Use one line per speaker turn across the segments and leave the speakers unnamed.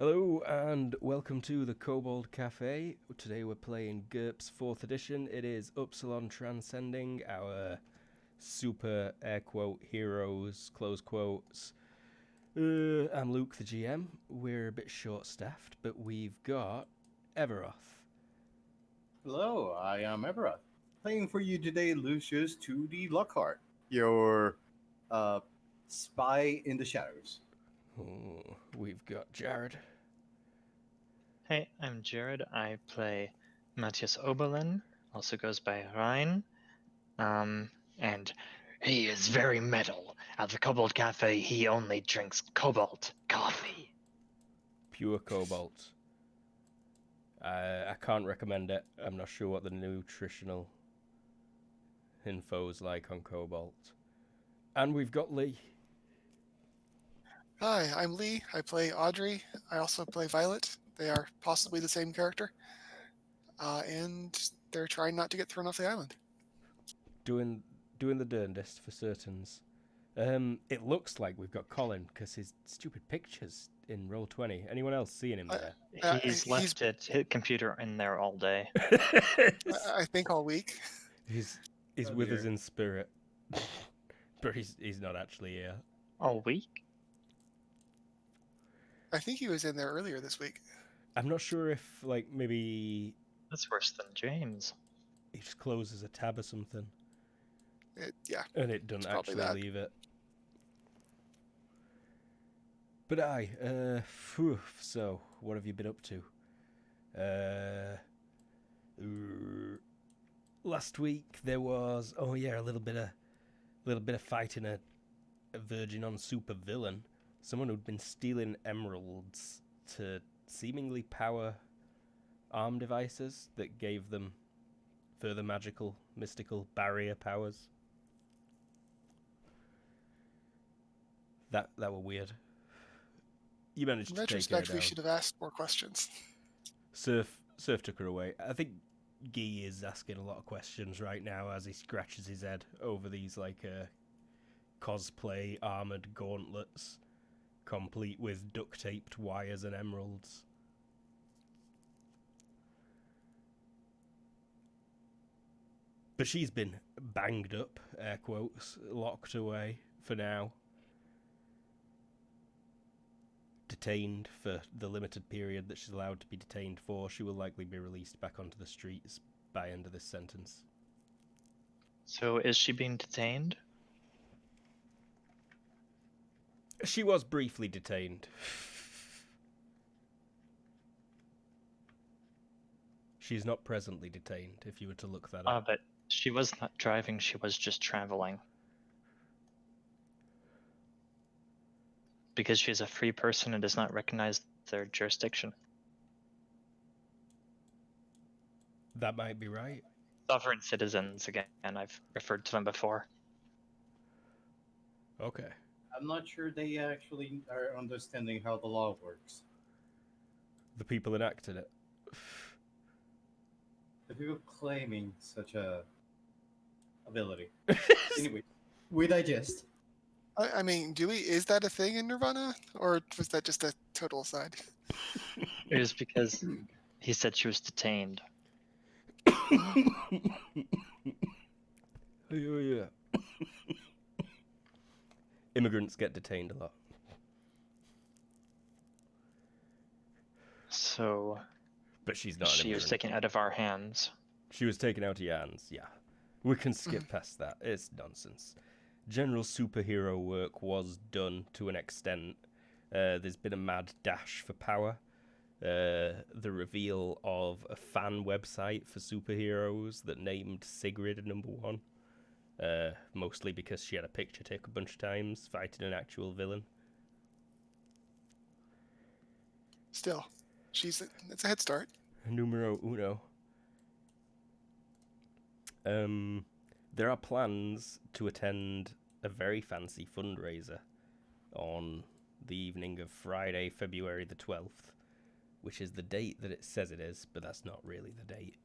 Hello and welcome to the Kobold Cafe. Today we're playing GURPS 4th edition. It is Upsilon Transcending, our super air quote heroes, close quotes. I'm Luke the GM. We're a bit short staffed, but we've got Everoth.
Hello, I am Everett. Playing for you today, Lucius 2D Lockhart, your spy in the shadows.
We've got Jared.
Hey, I'm Jared. I play Matthias Oberlin, also goes by Ryan. And he is very metal. At the Cobalt Cafe, he only drinks cobalt coffee.
Pure Cobalt. I can't recommend it. I'm not sure what the nutritional info's like on Cobalt. And we've got Lee.
Hi, I'm Lee. I play Audrey. I also play Violet. They are possibly the same character. And they're trying not to get thrown off the island.
Doing the darndest for certains. It looks like we've got Colin because his stupid pictures in Roll20. Anyone else seeing him there?
He's left his computer in there all day.
I think all week.
He's with us in spirit, but he's not actually here.
All week?
I think he was in there earlier this week.
I'm not sure if maybe
That's worse than James.
he just closes a tab or something.
Yeah.
And it doesn't actually
that.
leave it. But so what have you been up to? Last week there was a little bit of fighting a virgin on super villain, someone who'd been stealing emeralds to seemingly power arm devices that gave them further magical, mystical barrier powers. That were weird. You managed
In
to take her
retrospect,
down.
we should have asked more questions.
Surf took her away. I think Guy is asking a lot of questions right now as he scratches his head over these cosplay armored gauntlets, complete with duct taped wires and emeralds. But she's been banged up, air quotes, locked away for now. Detained for the limited period that she's allowed to be detained for. She will likely be released back onto the streets by end of this sentence.
So is she being detained?
She was briefly detained. She's not presently detained, if you were to look that up.
But she was not driving, she was just traveling. Because she's a free person and does not recognize their jurisdiction.
That might be right.
Sovereign citizens, again, I've referred to them before.
Okay.
I'm not sure they actually are understanding how the law works.
The people enacted it.
The people claiming such a ability. Anyway, we digest.
I mean, is that a thing in Nirvana? Or was that just a total aside?
It was because he said she was detained.
Yeah. Immigrants get detained a lot.
So,
But she's not an
she
immigrant.
was taken out of our hands.
She was taken out of your hands, yeah. We can skip past that. It's nonsense. General superhero work was done to an extent. There's been a mad dash for power. The reveal of a fan website for superheroes that named Sigrid number 1. Mostly because she had a picture take a bunch of times fighting an actual villain.
Still, it's a head start.
Numero uno. There are plans to attend a very fancy fundraiser on the evening of Friday, February the 12th, which is the date that it says it is, but that's not really the date.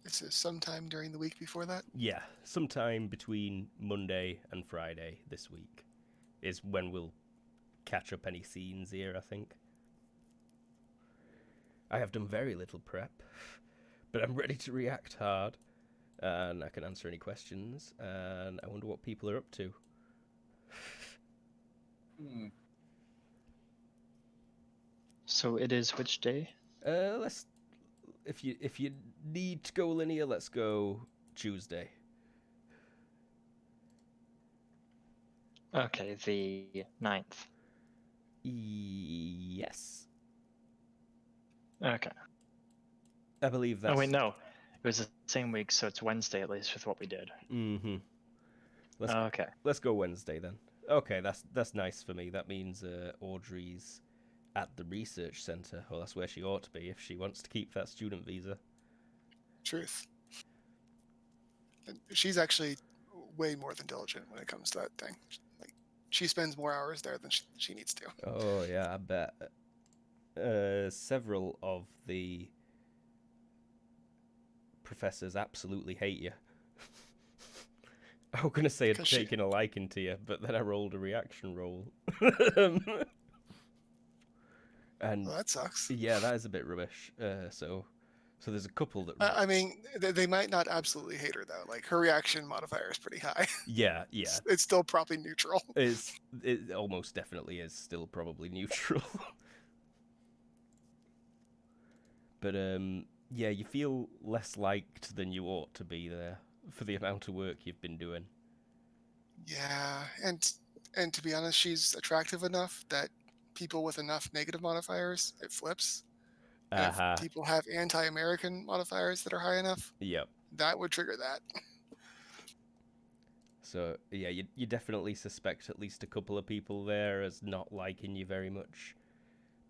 This is sometime during the week before that?
Yeah, sometime between Monday and Friday this week is when we'll catch up any scenes here, I think. I have done very little prep, but I'm ready to react hard, and I can answer any questions, and I wonder what people are up to.
So it is which day?
Let's if you need to go linear, let's go Tuesday.
Okay, the 9th.
Yes,
Okay.
I believe that's.
Oh wait, no. It was the same week, so it's Wednesday at least with what we did.
Mm-hmm.
Okay.
Let's go Wednesday then. Okay, that's nice for me. That means Audrey's at the research center. Well, that's where she ought to be if she wants to keep that student visa.
Truth. And she's actually way more than diligent when it comes to that thing. Like, she spends more hours there than she needs to.
Oh yeah, I bet. Several of the professors absolutely hate you. I was gonna say I'd taken a liking to you, but then I rolled a reaction roll. And
Well, that sucks.
Yeah, that is a bit rubbish. So there's a couple that.
I mean, they might not absolutely hate her though. Like, her reaction modifier is pretty high.
Yeah.
It's still probably neutral.
It almost definitely is still probably neutral. But yeah, you feel less liked than you ought to be there for the amount of work you've been doing.
Yeah, and to be honest, she's attractive enough that people with enough negative modifiers, it flips. And if people have anti-American modifiers that are high enough,
Yep.
that would trigger that.
So yeah, you definitely suspect at least a couple of people there as not liking you very much,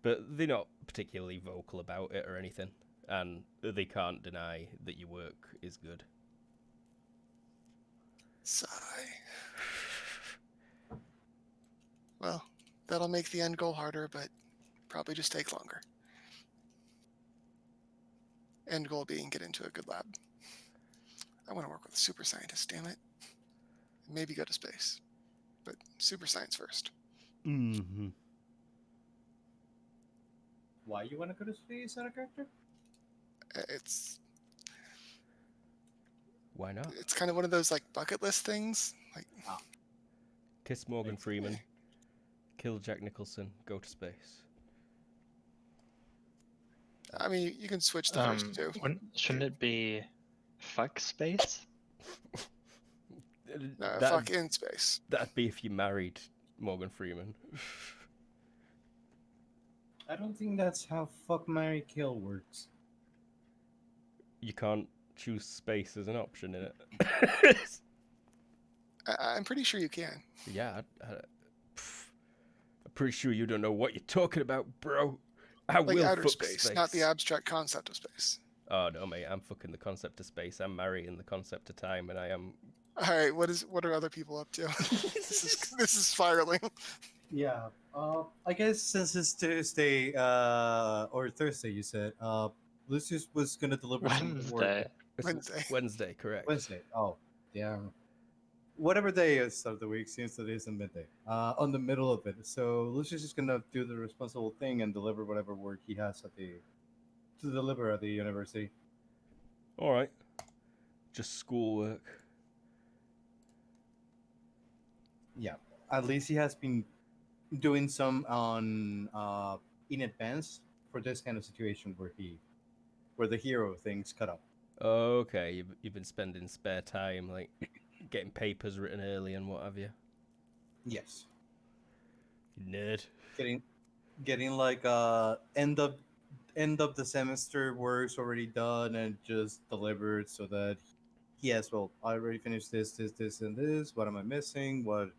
but they're not particularly vocal about it or anything, and they can't deny that your work is good.
Sigh. Well, that'll make the end goal harder, but probably just take longer. End goal being get into a good lab. I want to work with a super scientist, damn it. Maybe go to space, but super science first.
Mm-hmm.
Why you want to go to space out of character?
It's
Why not?
It's kind of one of those like bucket list things. Like,
Kiss Morgan Freeman, kill Jack Nicholson, go to space.
I mean, you can switch the first two.
Shouldn't it be fuck space?
No, fuck in space.
That'd be if you married Morgan Freeman.
I don't think that's how fuck, marry, kill works.
You can't choose space as an option in it.
I'm pretty sure you can.
Yeah, I'm pretty sure you don't know what you're talking about, bro. I
like
will
outer
fuck
space, not the abstract concept of space.
Oh no, mate! I'm fucking the concept of space. I'm marrying the concept of time, and I am.
All right, what are other people up to? this is spiraling.
Yeah. I guess since it's Tuesday, or Thursday, you said, Lucius was gonna deliver some work.
Wednesday, correct.
Wednesday. Oh, damn. Whatever day is of the week seems that it isn't midday. On the middle of it. So Lucius is gonna do the responsible thing and deliver whatever work he has to deliver at the university.
All right. Just schoolwork.
Yeah. At least he has been doing some in advance for this kind of situation where the hero things cut up.
Okay, you've been spending spare time like getting papers written early and what have you.
Yes.
You nerd.
Getting like end of the semester works already done and just delivered so that yes, well, I already finished this, and this. What am I missing? What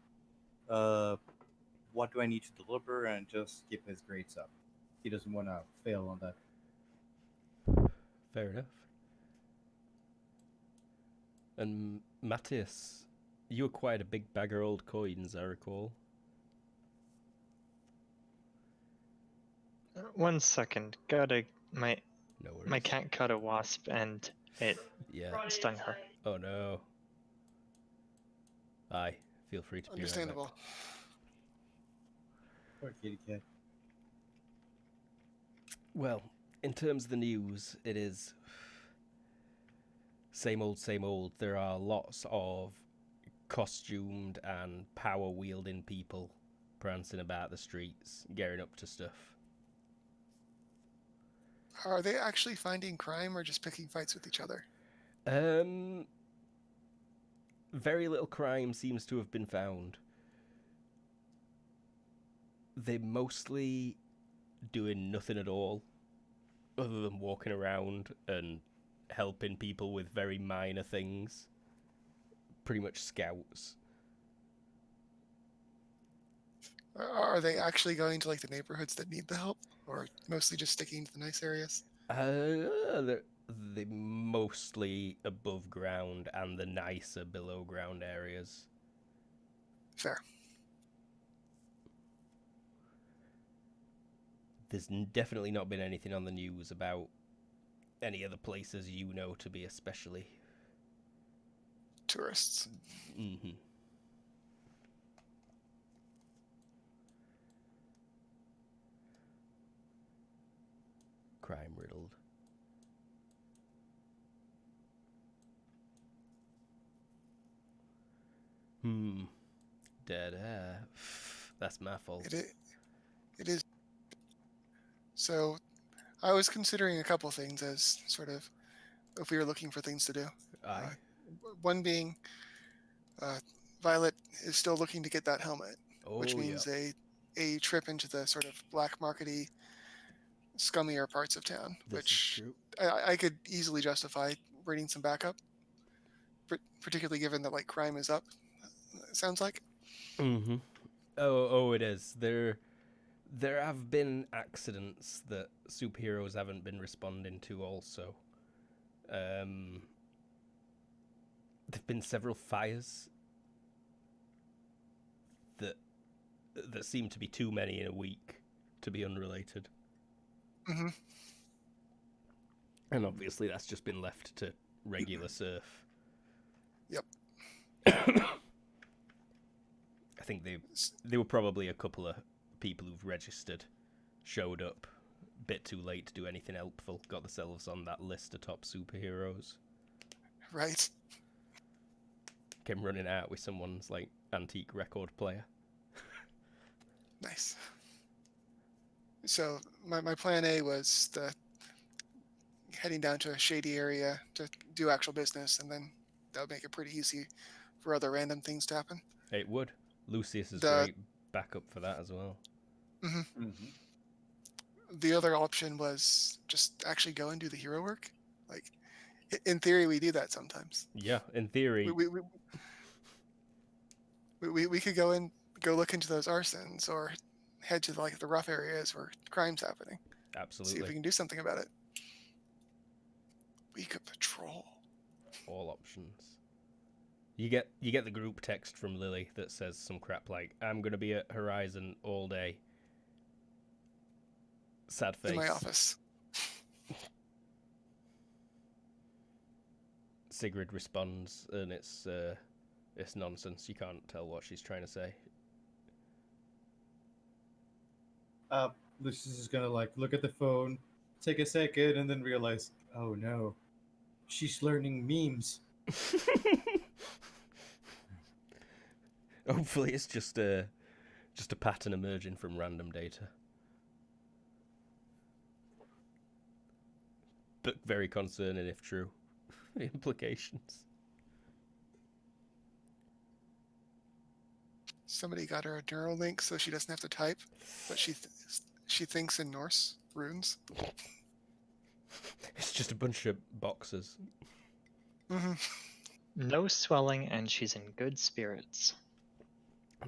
do I need to deliver? And just keep his grades up. He doesn't want to fail on that.
Fair enough. And Matthias, you acquired a big bag of old coins, I recall.
1 second. My
No worries.
my cat caught a wasp and it stung her.
Oh no. Aye, feel free to be
Understandable.
Poor kitty cat.
Well, in terms of the news, it is same old, same old. There are lots of costumed and power wielding people prancing about the streets, getting up to stuff.
Are they actually finding crime or just picking fights with each other?
Very little crime seems to have been found. They're mostly doing nothing at all, other than walking around and helping people with very minor things. Pretty much scouts.
Are they actually going to like the neighborhoods that need the help, or mostly just sticking to the nice areas?
They're mostly above ground and the nicer below ground areas.
Fair.
There's definitely not been anything on the news about any other places you know to be especially.
Tourists.
Mm-hmm. Crime riddled. Dead air. That's my fault.
It is. So, I was considering a couple things as sort of if we were looking for things to do.
Aye.
One being, Violet is still looking to get that helmet, which means
yep.
a trip into the sort of black markety, scummier parts of town,
This
which
is true.
I could easily justify bringing some backup, particularly given that like crime is up. It sounds like.
Mm-hmm. Oh, it is. There have been accidents that superheroes haven't been responding to also. There've been several fires that seem to be too many in a week to be unrelated.
Mm-hmm.
And obviously that's just been left to regular surf.
Yep.
I think they were probably a couple of people who've registered, showed up a bit too late to do anything helpful, got themselves on that list of top superheroes.
Right.
Came running out with someone's like antique record player.
Nice. So my plan A was heading down to a shady area to do actual business, and then that would make it pretty easy for other random things to happen.
It would. Lucius is great backup for that as well.
Mm-hmm.
Mm-hmm.
The other option was just actually go and do the hero work. Like, in theory, we do that sometimes.
Yeah, in theory.
We could go look into those arsons or head to like the rough areas where crime's happening.
Absolutely.
See if we can do something about it. We could patrol.
All options. You get the group text from Lily that says some crap like, "I'm gonna be at Horizon all day." Sad face.
In my office.
Sigrid responds, and it's nonsense. You can't tell what she's trying to say.
Lucius is gonna like look at the phone, take a second, and then realize, oh no, she's learning memes.
Hopefully, it's just a pattern emerging from random data. But very concerning if true. The implications.
Somebody got her a Neuralink so she doesn't have to type, but she thinks in Norse runes.
It's just a bunch of boxes.
Mm-hmm.
No swelling, and she's in good spirits.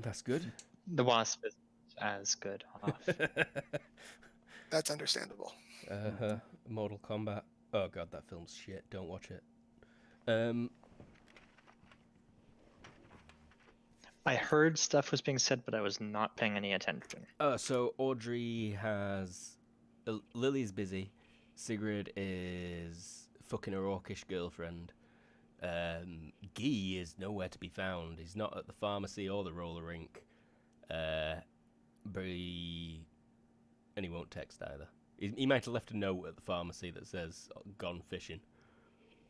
That's good.
The wasp is as good off.
That's understandable.
Mortal Kombat. Oh god, that film's shit. Don't watch it.
I heard stuff was being said, but I was not paying any attention.
So Audrey has... Lily's busy. Sigrid is fucking her orcish girlfriend. Guy is nowhere to be found. He's not at the pharmacy or the roller rink. Very... And he won't text either. He might have left a note at the pharmacy that says, gone fishing.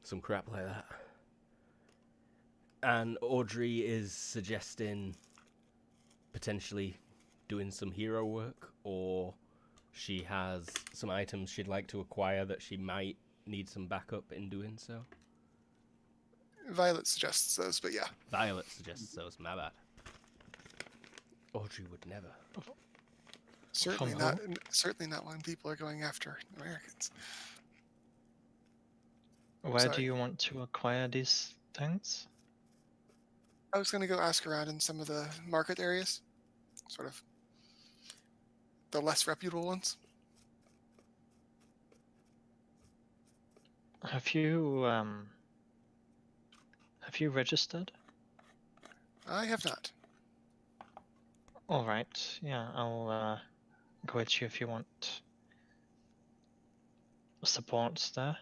Some crap like that. And Audrey is suggesting potentially doing some hero work, or she has some items she'd like to acquire that she might need some backup in doing so.
Violet suggests those, but yeah.
Violet suggests those, my bad. Audrey would never.
Certainly not when people are going after Americans.
Where
Sorry.
do you want to acquire these things?
I was going to go ask around in some of the market areas, sort of the less reputable ones.
Have you registered?
I have not.
All right. Yeah, I'll go with you if you want support there.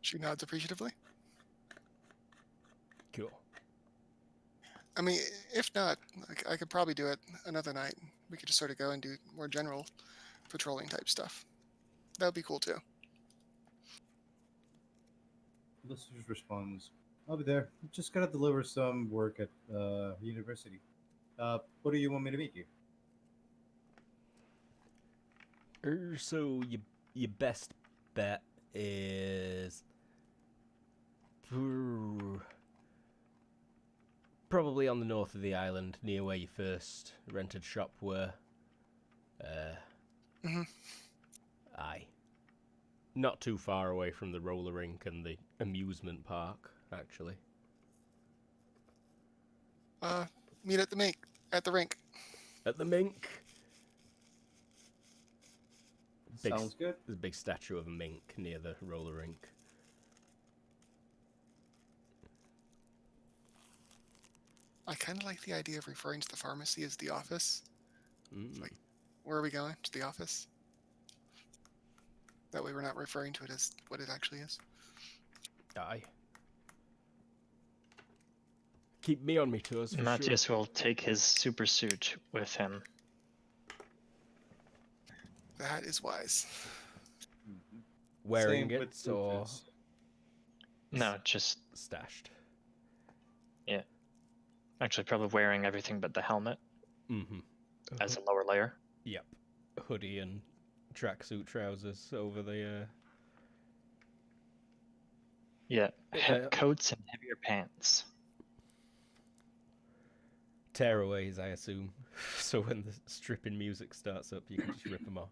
She nods appreciatively.
Cool.
I mean, if not, I could probably do it another night. We could just sort of go and do more general patrolling type stuff. That would be cool too.
Listeners responds, I'll be there. Just gotta deliver some work at university. What do you want me to meet you?
So your best bet is probably on the north of the island, near where your first rented shop were. Aye. Not too far away from the roller rink and the amusement park, actually.
Meet at the rink. At the rink.
At the mink.
Sounds good.
There's a big statue of a mink near the roller rink.
I kind of like the idea of referring to the pharmacy as the office.
Mm.
Like, where are we going? To the office? That way we're not referring to it as what it actually is.
Aye. Keep me on me toes for
Matthias
sure.
will take his super suit with him.
That is wise.
Mhm.
Wearing
Same
it
with
or
Rufus.
No, just
stashed.
actually probably wearing everything but the helmet
Mm-hmm.
as a lower layer.
Yep. Hoodie and tracksuit trousers over the
Yeah, coats and heavier pants.
tearaways, I assume. So when the stripping music starts up, you can just rip them off.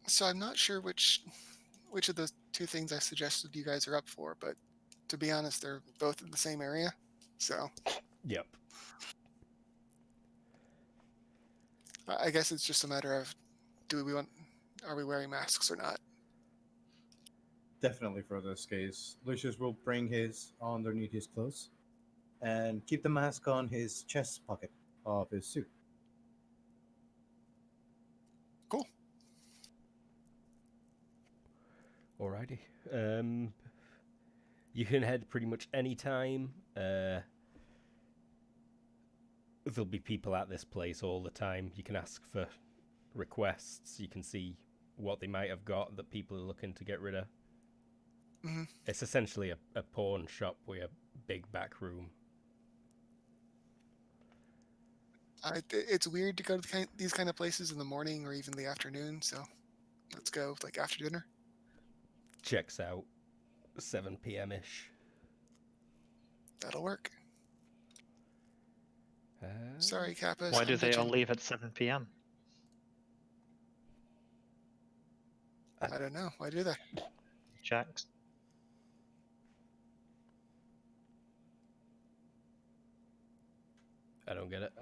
So I'm not sure which of the two things I suggested you guys are up for, but to be honest, they're both in the same area. So
Yep.
I guess it's just a matter of are we wearing masks or not?
Definitely for this case. Lucius will bring his underneath his clothes and keep the mask on his chest pocket of his suit.
Cool.
Alrighty. You can head pretty much any time. There'll be people at this place all the time. You can ask for requests. You can see what they might have got that people are looking to get rid of.
Mm-hmm.
It's essentially a pawn shop with a big back room.
It's weird to go to these kind of places in the morning or even the afternoon, so let's go like after dinner.
Checks out 7 p.m.-ish.
That'll work. Sorry, Kappa.
Why do they all leave at 7 p.m.?
I don't know. Why do they?
Jax?
I don't get it.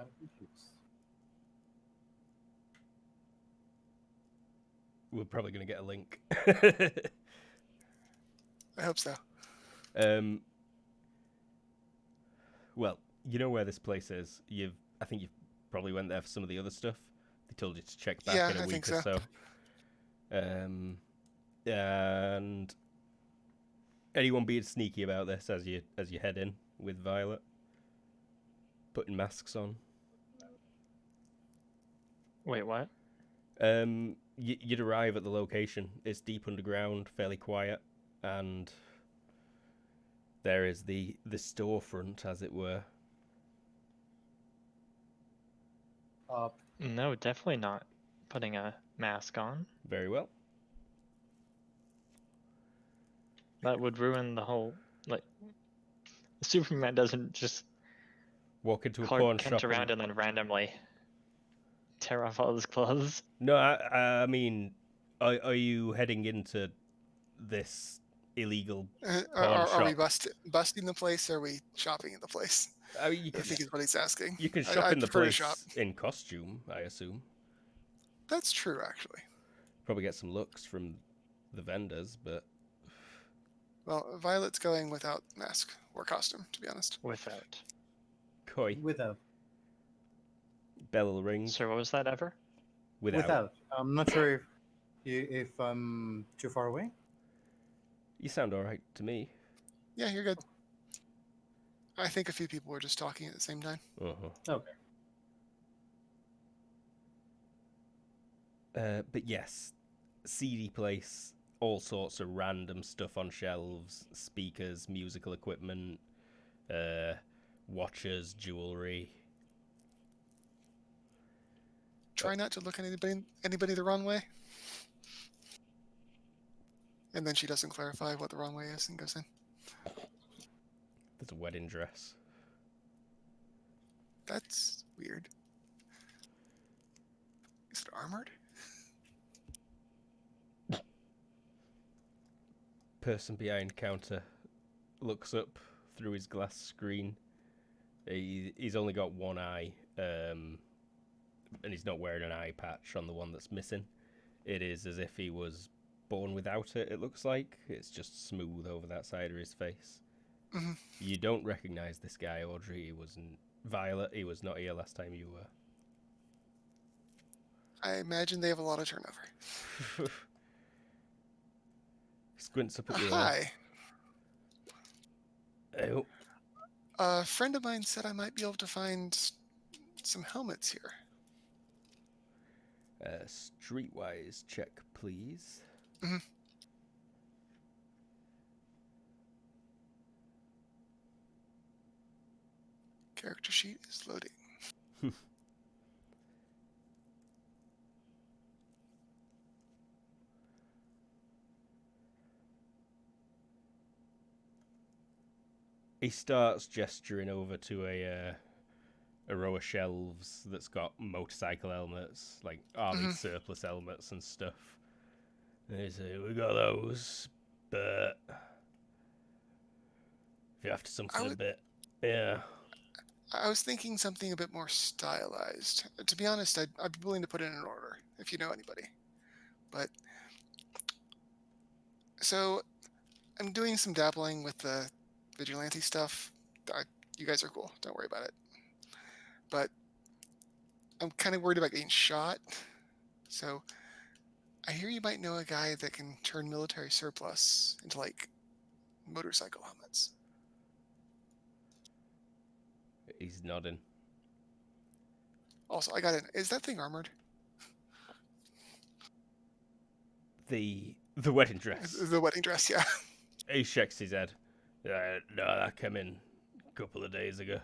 We're probably going to get a link.
I hope so.
Well, you know where this place is. I think you probably went there for some of the other stuff. They told you to check back in a week or so. And Anyone being sneaky about this as you head in with Violet? Putting masks on.
Wait, what?
You'd arrive at the location. It's deep underground, fairly quiet, and there is the storefront, as it were.
No, definitely not putting a mask on.
Very well.
That would ruin the whole, like, Superman doesn't just
Walk into a
Clark
pawn
Kent
shop.
around and then randomly tear off all his clothes.
No, I mean, are you heading into this illegal pawn shop?
Are we busting the place, or are we shopping at the place?
I mean,
I think is what he's asking.
You can shop
I
in the
prefer to
place
shop.
in costume, I assume.
That's true, actually.
Probably get some looks from the vendors, but...
Well, Violet's going without mask or costume, to be honest.
Without.
Koi.
Without.
Bell ring.
So what was that ever?
Without.
I'm not sure if I'm too far away.
You sound alright to me.
Yeah, you're good. I think a few people were just talking at the same time.
Okay.
But yes, CD place, all sorts of random stuff on shelves, speakers, musical equipment, watches, jewelry.
Try not to look at anybody the wrong way. And then she doesn't clarify what the wrong way is and goes in.
There's a wedding dress.
That's weird. Is it armored?
Person behind counter looks up through his glass screen. He's only got one eye, and he's not wearing an eye patch on the one that's missing. It is as if he was born without it, it looks like. It's just smooth over that side of his face.
Mm-hmm.
You don't recognize this guy, Audrey. He wasn't Violet. He was not here last time you were.
I imagine they have a lot of turnover.
Squints up at you.
Hi.
Oh.
A friend of mine said I might be able to find some helmets here.
Streetwise check, please.
Mm-hmm. Character sheet is loading.
He starts gesturing over to a row of shelves that's got motorcycle helmets, like army surplus helmets and stuff. And he says, "We got those, but if you're after something a bit, yeah."
I was thinking something a bit more stylized. To be honest, I'd be willing to put in an order if you know anybody. But so I'm doing some dabbling with the vigilante stuff. You guys are cool. Don't worry about it. But I'm kind of worried about getting shot. So I hear you might know a guy that can turn military surplus into, like, motorcycle helmets.
He's nodding.
Also, I got in. Is that thing armored?
The wedding dress.
The wedding dress, yeah.
He shakes his head. No, that came in a couple of days ago.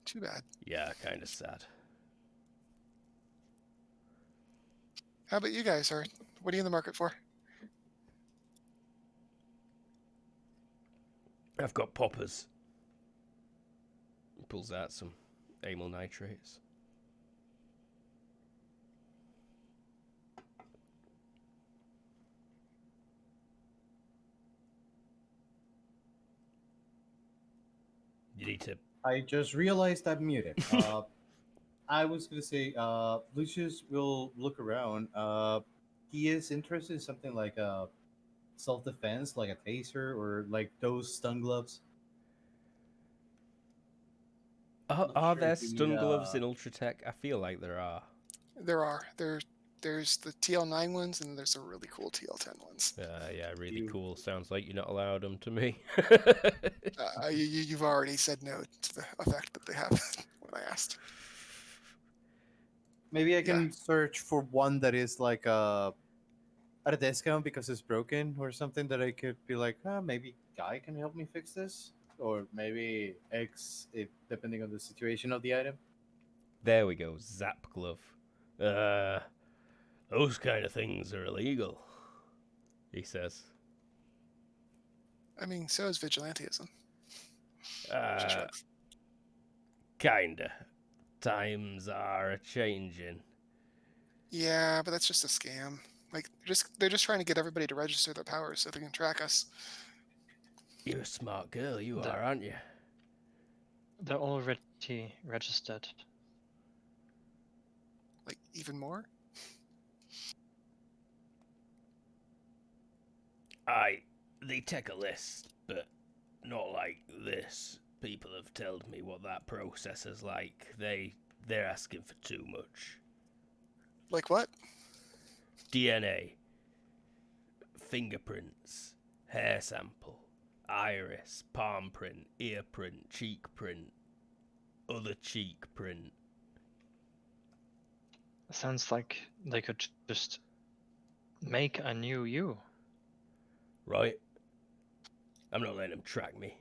Too bad.
Yeah, kind of sad.
How about you guys? What are you in the market for?
I've got poppers. He pulls out some amyl nitrates. You need to...
I just realized I'm muted. I was going to say, Lucius will look around. He is interested in something like self-defense, like a taser or like those stun gloves.
Are there
if you
stun
need,
gloves in Ultratech? I feel like there are.
There are. They're There's the TL9 ones, and there's the really cool TL10 ones.
Yeah, really
You-
cool. Sounds like you're not allowed them to me.
You've already said no to the effect that they have when I asked.
Maybe I
Yeah.
can search for one that is like at a discount because it's broken or something that I could be like, maybe Guy can help me fix this, or maybe X, if depending on the situation of the item.
There we go. Zap glove. Those kind of things are illegal, he says.
I mean, so is vigilantism. She
Uh,
shrugs.
kinda. Times are a changing.
Yeah, but that's just a scam. Like they're just trying to get everybody to register their powers so they can track us.
You're a smart girl, you
The-
are, aren't you?
They're already registered.
Like even more.
They take a list, but not like this. People have told me what that process is like. They're asking for too much.
Like what?
DNA, fingerprints, hair sample, iris, palm print, ear print, cheek print, other cheek print.
Sounds like they could just make a new you.
Right? I'm not letting them track me.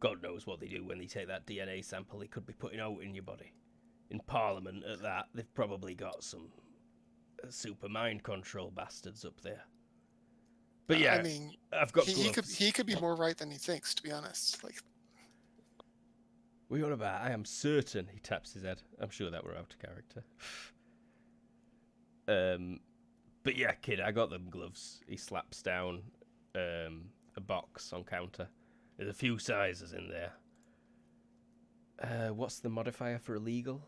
God knows what they do when they take that DNA sample they could be putting out in your body. In Parliament, at that, they've probably got some super mind control bastards up there. But yeah,
I mean,
I've got
he
gloves.
could be more right than he thinks. To be honest, like
What are you on about? I am certain. He taps his head. I'm sure that we're out of character. But yeah, kid, I got them gloves. He slaps down a box on counter. There's a few sizes in there. What's the modifier for illegal?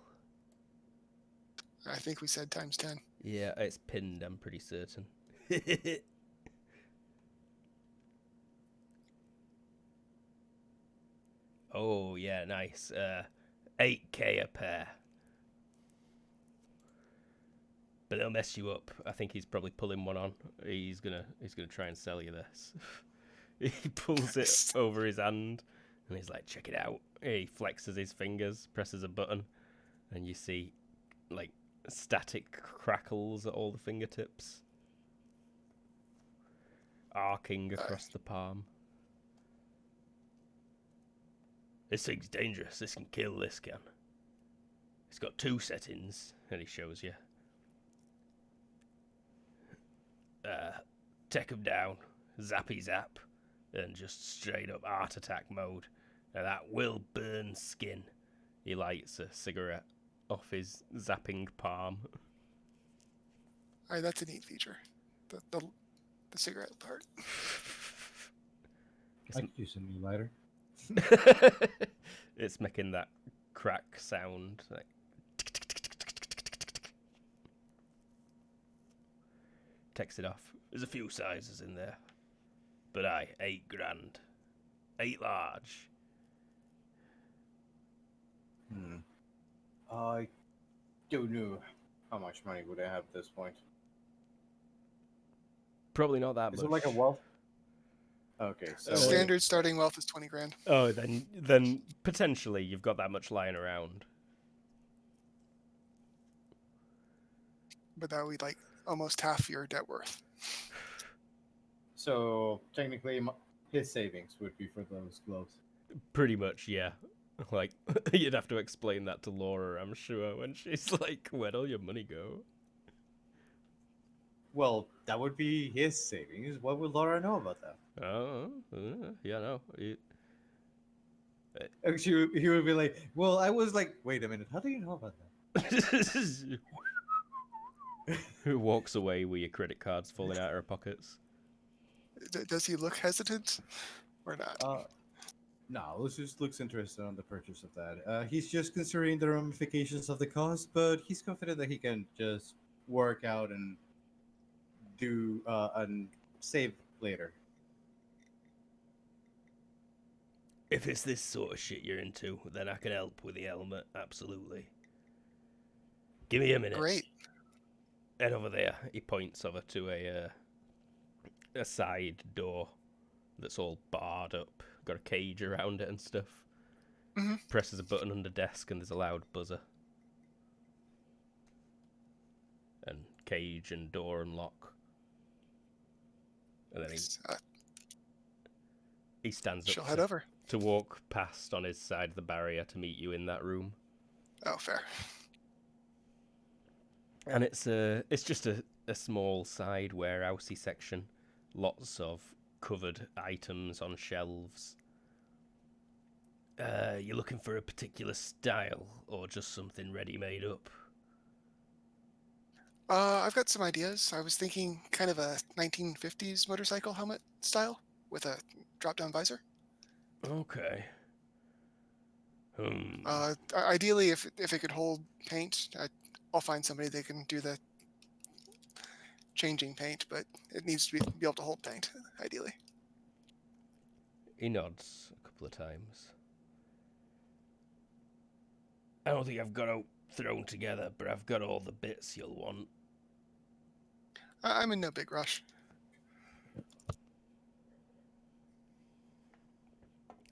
I think we said times 10.
Yeah, it's pinned, I'm pretty certain. Oh, yeah, nice. 8K a pair. But they'll mess you up. I think he's probably pulling one on. He's gonna try and sell you this. He pulls it over his hand and he's like, check it out. He flexes his fingers, presses a button, and you see like static crackles at all the fingertips, arcing across the palm. This thing's dangerous. This can kill, this can. It's got 2 settings, and he shows you. Take him down, zappy zap, and just straight up heart attack mode. Now that will burn skin. He lights a cigarette off his zapping palm.
All right, that's a neat feature. The cigarette part.
I could use a new lighter.
It's making that crack sound. Like... Takes it off. There's a few sizes in there. But aye, 8 grand. 8 large.
I don't know how much money would I have at this point.
Probably not that
Is
much.
it like a wealth? Okay, so
Standard starting wealth is 20 grand.
Oh, then potentially you've got that much lying around.
But that would be like almost half your net worth.
So technically, his savings would be for those gloves.
Pretty much, yeah. Like, you'd have to explain that to Laura, I'm sure, when she's like, where'd all your money go?
Well, that would be his savings. What would Laura know about that?
Oh, yeah, no.
Actually, he would be like, "Well, I was like, wait a minute, how do you know about that?"
Who walks away with your credit cards falling out of her pockets?
Does he look hesitant or not?
No, Lucius looks interested on the purchase of that. He's just considering the ramifications of the cost, but he's confident that he can just work out and do and save later.
If it's this sort of shit you're into, then I can help with the helmet, absolutely. Give me a minute.
Great.
Head over there. He points over to a side door that's all barred up, got a cage around it and stuff.
Mm-hmm.
Presses a button on the desk and there's a loud buzzer. And cage and door unlock. And then he stands
she'll
up
head over.
to walk past on his side of the barrier to meet you in that room.
Oh, fair.
And it's just a small side warehousey section. Lots of covered items on shelves. You looking for a particular style or just something ready made up?
I've got some ideas. I was thinking kind of a 1950s motorcycle helmet style with a drop-down visor.
Okay.
Ideally, if it could hold paint, I'll find somebody that can do the changing paint, but it needs to be able to hold paint, ideally.
He nods a couple of times. I don't think I've got it thrown together, but I've got all the bits you'll want.
I'm in no big rush.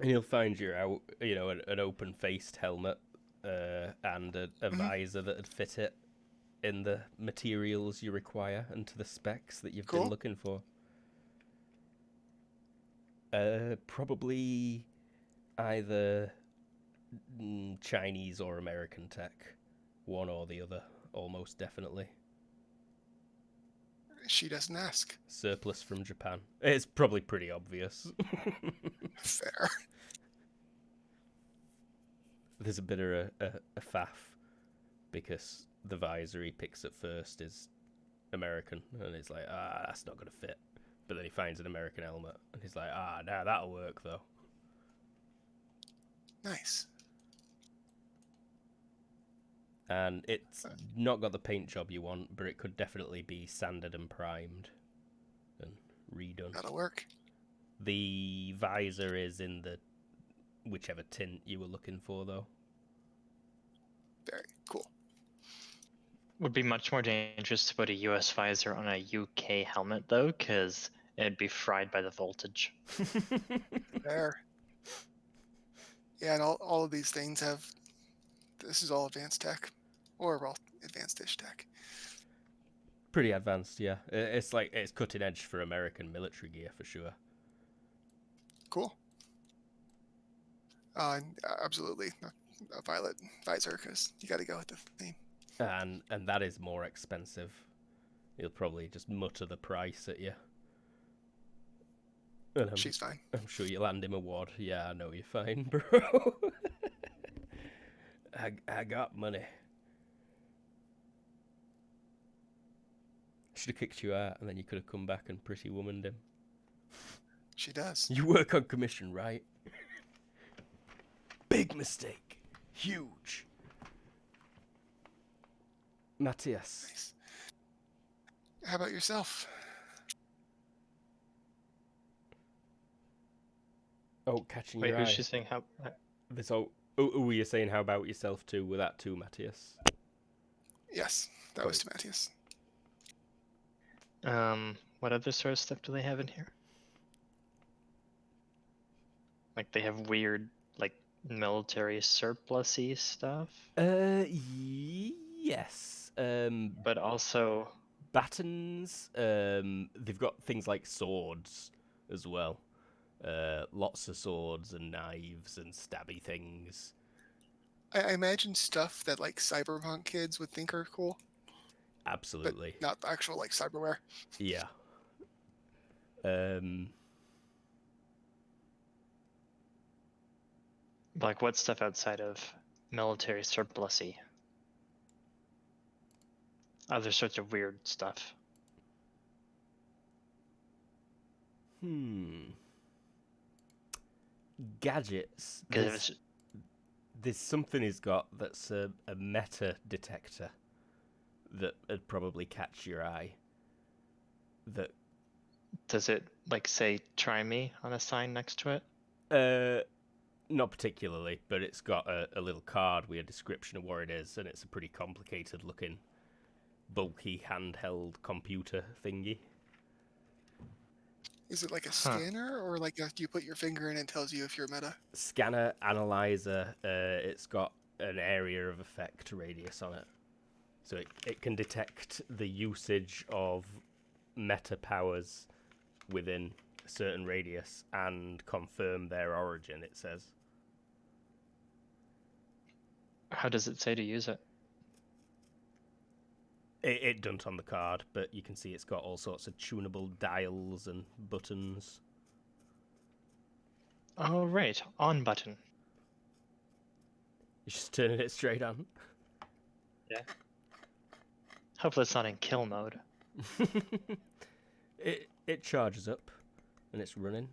And he'll find you out, an open-faced helmet and a visor that'd fit it in the materials you require and to the specs that you've been looking for. Probably either Chinese or American tech. One or the other, almost definitely.
She doesn't ask.
Surplus from Japan. It's probably pretty obvious.
Fair.
There's a bit of a faff because the visor he picks at first is American, and he's like, that's not going to fit. But then he finds an American helmet, and he's like, nah, that'll work, though.
Nice.
And it's not got the paint job you want, but it could definitely be sanded and primed and redone.
That'll work.
The visor is in the whichever tint you were looking for, though.
Very cool.
Would be much more dangerous to put a US visor on a UK helmet, though, because it'd be fried by the voltage.
Fair. Yeah, and all of these things have... This is all advanced tech. Or, well, advanced-ish tech.
Pretty advanced, yeah. It's cutting edge for American military gear, for sure.
Cool. Absolutely. A violet visor, because you got to go with the theme.
And that is more expensive. He'll probably just mutter the price at you. And
She's fine.
I'm sure you land him a wad. Yeah, I know you're fine, bro. I got money. Should have kicked you out, and then you could have come back and pretty womaned him.
She does.
You work on commission, right? Big mistake. Huge. Matthias.
Nice. How about yourself?
Oh, catching
Wait,
your
who's
eye.
she saying how?
Were you saying how about yourself too? With that too, Matthias?
Yes, that was to Matthias.
What other sort of stuff do they have in here? Like they have weird, like military surplusy stuff.
Yes.
But also
Battens. They've got things like swords as well. Lots of swords and knives and stabby things.
I imagine stuff that like cyberpunk kids would think are cool.
Absolutely.
But not the actual like cyberware.
Yeah.
like what stuff outside of military surplusy? Other sorts of weird stuff.
Gadgets.
Because
There's something he's got that's a meta detector that would probably catch your eye. That
does it like say "try me" on a sign next to it?
Not particularly, but it's got a little card with a description of what it is, and it's a pretty complicated looking, bulky handheld computer thingy.
Is it like a scanner, or like you put your finger in and it tells you if you're meta?
Scanner, analyzer, it's got an area of effect radius on it. So it can detect the usage of meta powers within a certain radius and confirm their origin, it says.
How does it say to use it?
It doesn't on the card, but you can see it's got all sorts of tunable dials and buttons.
Oh, right. On button.
You're just turning it straight on.
Yeah. Hopefully it's not in kill mode.
It charges up and it's running.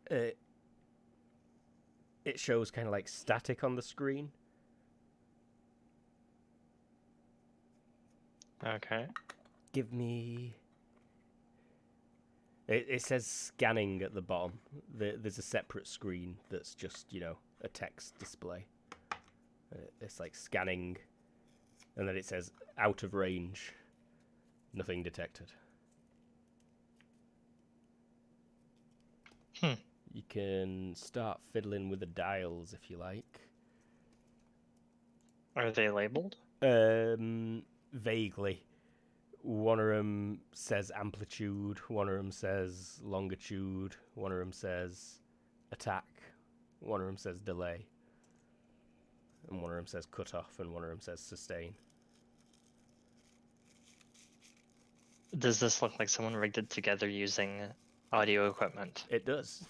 It shows kind of like static on the screen.
Okay.
Give me... It says scanning at the bottom. There's a separate screen that's just, a text display. It's like scanning, and then it says out of range. Nothing detected. You can start fiddling with the dials if you like.
Are they labeled?
Vaguely. One of them says amplitude, one of them says longitude, one of them says attack, one of them says delay, and one of them says cutoff, and one of them says sustain.
Does this look like someone rigged it together using audio equipment?
It does.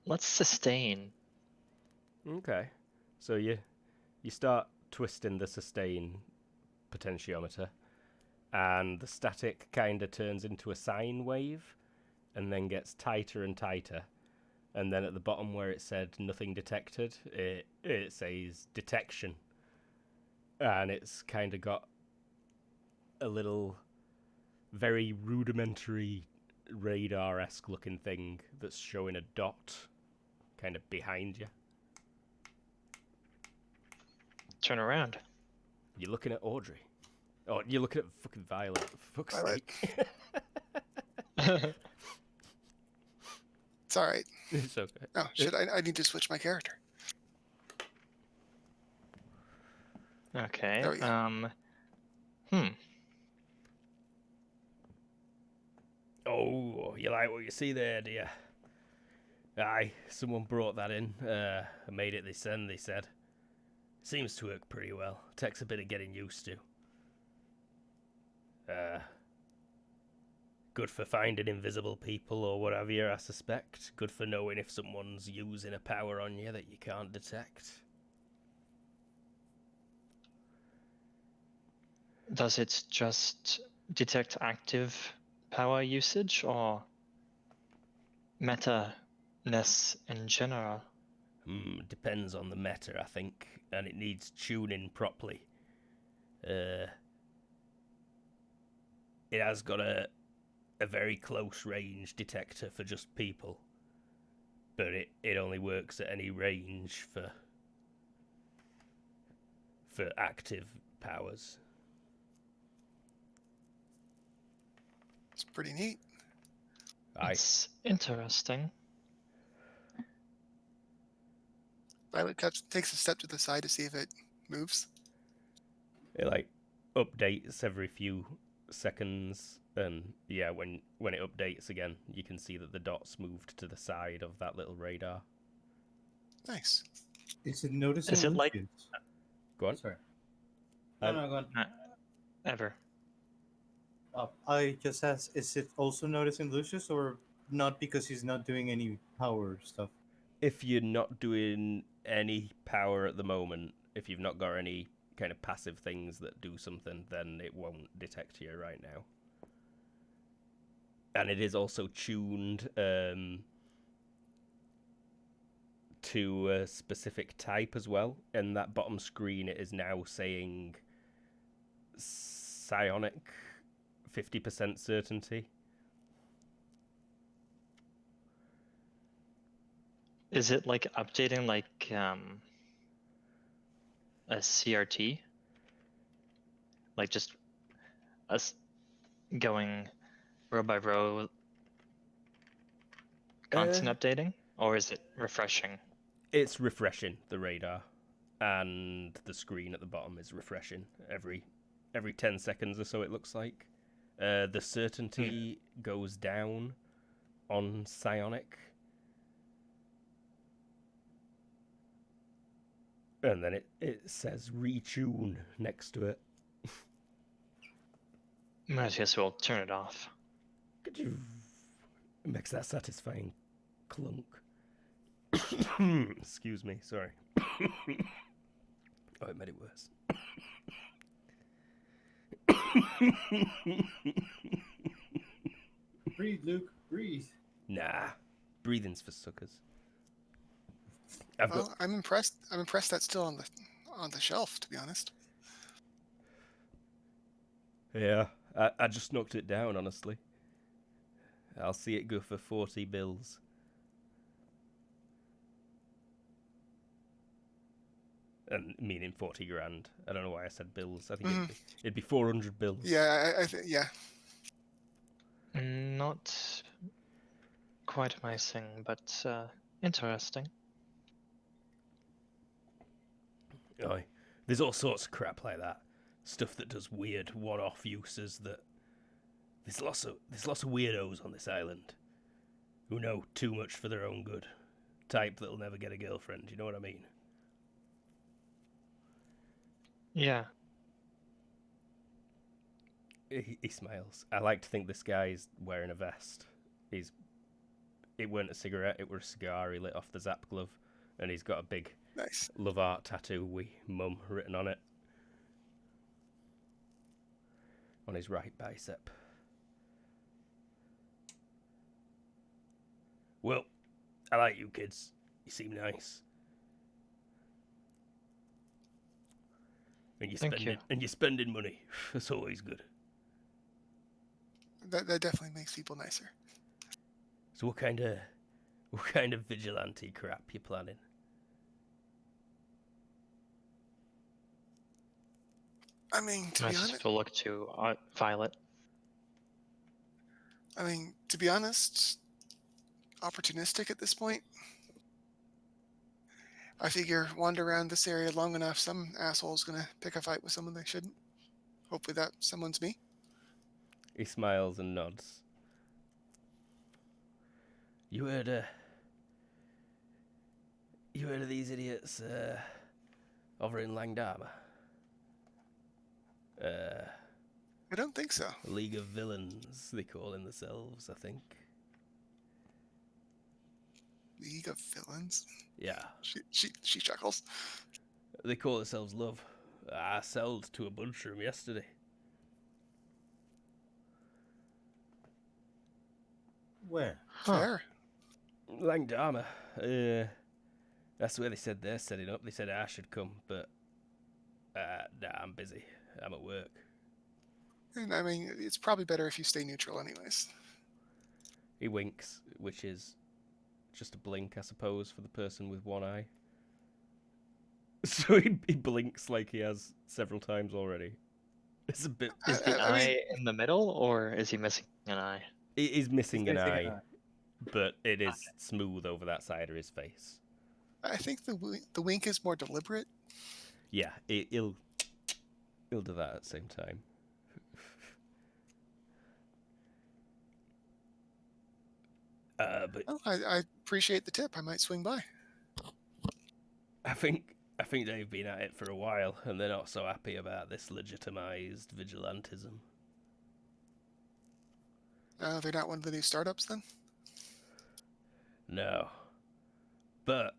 Let's sustain.
Okay. So you start twisting the sustain potentiometer, and the static kind of turns into a sine wave, and then gets tighter and tighter. And then at the bottom where it said nothing detected, it says detection. And it's kind of got a little very rudimentary radar-esque looking thing that's showing a dot kind of behind you.
Turn around.
You're looking at Audrey. Oh, you're looking at fucking Violet. For fuck's
Violet.
sake.
It's all right.
It's okay.
Oh, shit, I need to switch my character.
Okay.
There we go.
Oh, you like what you see there, do you? Aye, someone brought that in. Made it this end, they said. Seems to work pretty well. Takes a bit of getting used to. Good for finding invisible people or whatever you, I suspect. Good for knowing if someone's using a power on you that you can't detect.
Does it just detect active power usage or meta-ness in general?
Depends on the meta, I think, and it needs tuning properly. It has got a very close range detector for just people, but it only works at any range for active powers.
It's pretty neat.
Aye.
It's interesting.
Violet takes a step to the side to see if it moves.
It like updates every few seconds, and yeah, when it updates again, you can see that the dot's moved to the side of that little radar.
Nice.
Is it noticing?
Is it like-
Lucius?
Go on.
Sorry. No, go on.
Ever.
I just asked, is it also noticing Lucius, or not because he's not doing any power stuff?
If you're not doing any power at the moment, if you've not got any kind of passive things that do something, then it won't detect you right now. And it is also tuned to a specific type as well. And that bottom screen, it is now saying psionic 50% certainty.
Is it like updating like a CRT? Like just us going row by row, constant updating? Or is it refreshing?
It's refreshing, the radar. And the screen at the bottom is refreshing every 10 seconds or so, it looks like. The certainty goes down on psionic. And then it says retune next to it.
Matthias will turn it off.
Could you... It makes that satisfying clunk. Excuse me, sorry. Oh, it made it worse.
Breathe, Luke. Breathe.
Nah, breathing's for suckers.
I'm impressed. I'm impressed that's still on the shelf, to be honest.
Yeah, I just knocked it down, honestly. I'll see it go for 40 bills. And meaning 40 grand. I don't know why I said bills. I think it'd be 400 bills.
Yeah, I think, yeah.
Not quite my thing, but interesting.
Aye. There's all sorts of crap like that. Stuff that does weird one-off uses that... There's lots of weirdos on this island who know too much for their own good. Type that'll never get a girlfriend, you know what I mean?
Yeah.
He smiles. I like to think this guy's wearing a vest. It weren't a cigarette, it were a cigar he lit off the Zap glove. And he's got a big
Nice
love art tattoo with mum written on it. On his right bicep. Well, I like you kids. You seem nice. And you're spending money. That's always good.
That definitely makes people nicer.
So what kind of vigilante crap you planning?
I mean, to be honest,
will look to Violet.
I mean, to be honest, opportunistic at this point. I figure wander around this area long enough, some asshole's gonna pick a fight with someone they shouldn't. Hopefully that someone's me.
He smiles and nods. You heard of these idiots over in Langdama?
I don't think so.
A League of Villains, they call in themselves, I think.
League of Villains?
Yeah.
She chuckles.
They call themselves Love. I sold to a bunch of them yesterday.
Where?
Fair.
Langdama. That's where they said they're setting up. They said I should come, but nah, I'm busy. I'm at work.
And I mean, it's probably better if you stay neutral anyways.
He winks, which is just a blink, I suppose, for the person with one eye. So he blinks like he has several times already. It's a bit...
Is the eye in the middle, or is he missing an eye?
He's missing an eye, but it is smooth over that side of his face.
I think the wink is more deliberate.
Yeah, he'll do that at the same time. But
I appreciate the tip. I might swing by.
I think they've been at it for a while, and they're not so happy about this legitimized vigilantism.
They're not one of the new startups, then?
No. But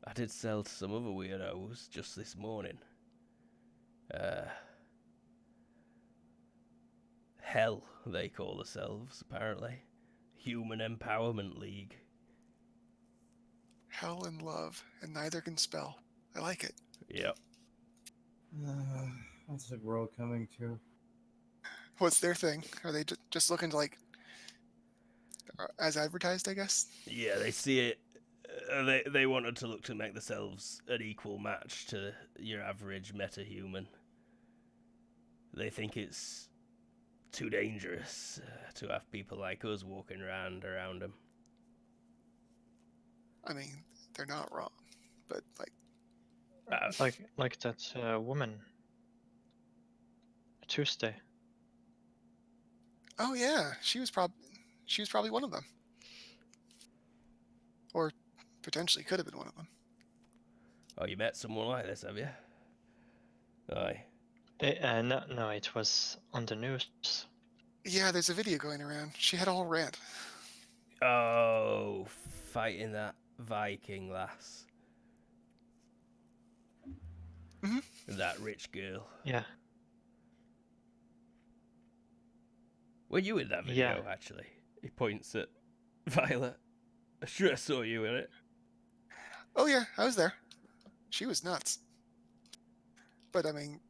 I did sell to some other weirdos just this morning. Hell, they call themselves, apparently. Human Empowerment League.
Hell and love, and neither can spell. I like it.
Yep.
What's the world coming to?
What's their thing? Are they just looking to like as advertised? I guess.
Yeah, they see it. They wanted to look to make themselves an equal match to your average meta-human. They think it's too dangerous to have people like us walking around them.
I mean, they're not wrong, but like,
Like that woman. Tuesday.
oh yeah, she was probably one of them, or potentially could have been one of them.
Oh, you met someone like this, have you? Aye.
No, it was on the news.
Yeah, there's a video going around. She had a whole rant.
Oh, fighting that Viking lass.
Mhm.
That rich girl.
Yeah.
Were you in that video, actually? He points at Violet. I sure saw you in it.
Oh yeah, I was there. She was nuts. But I mean,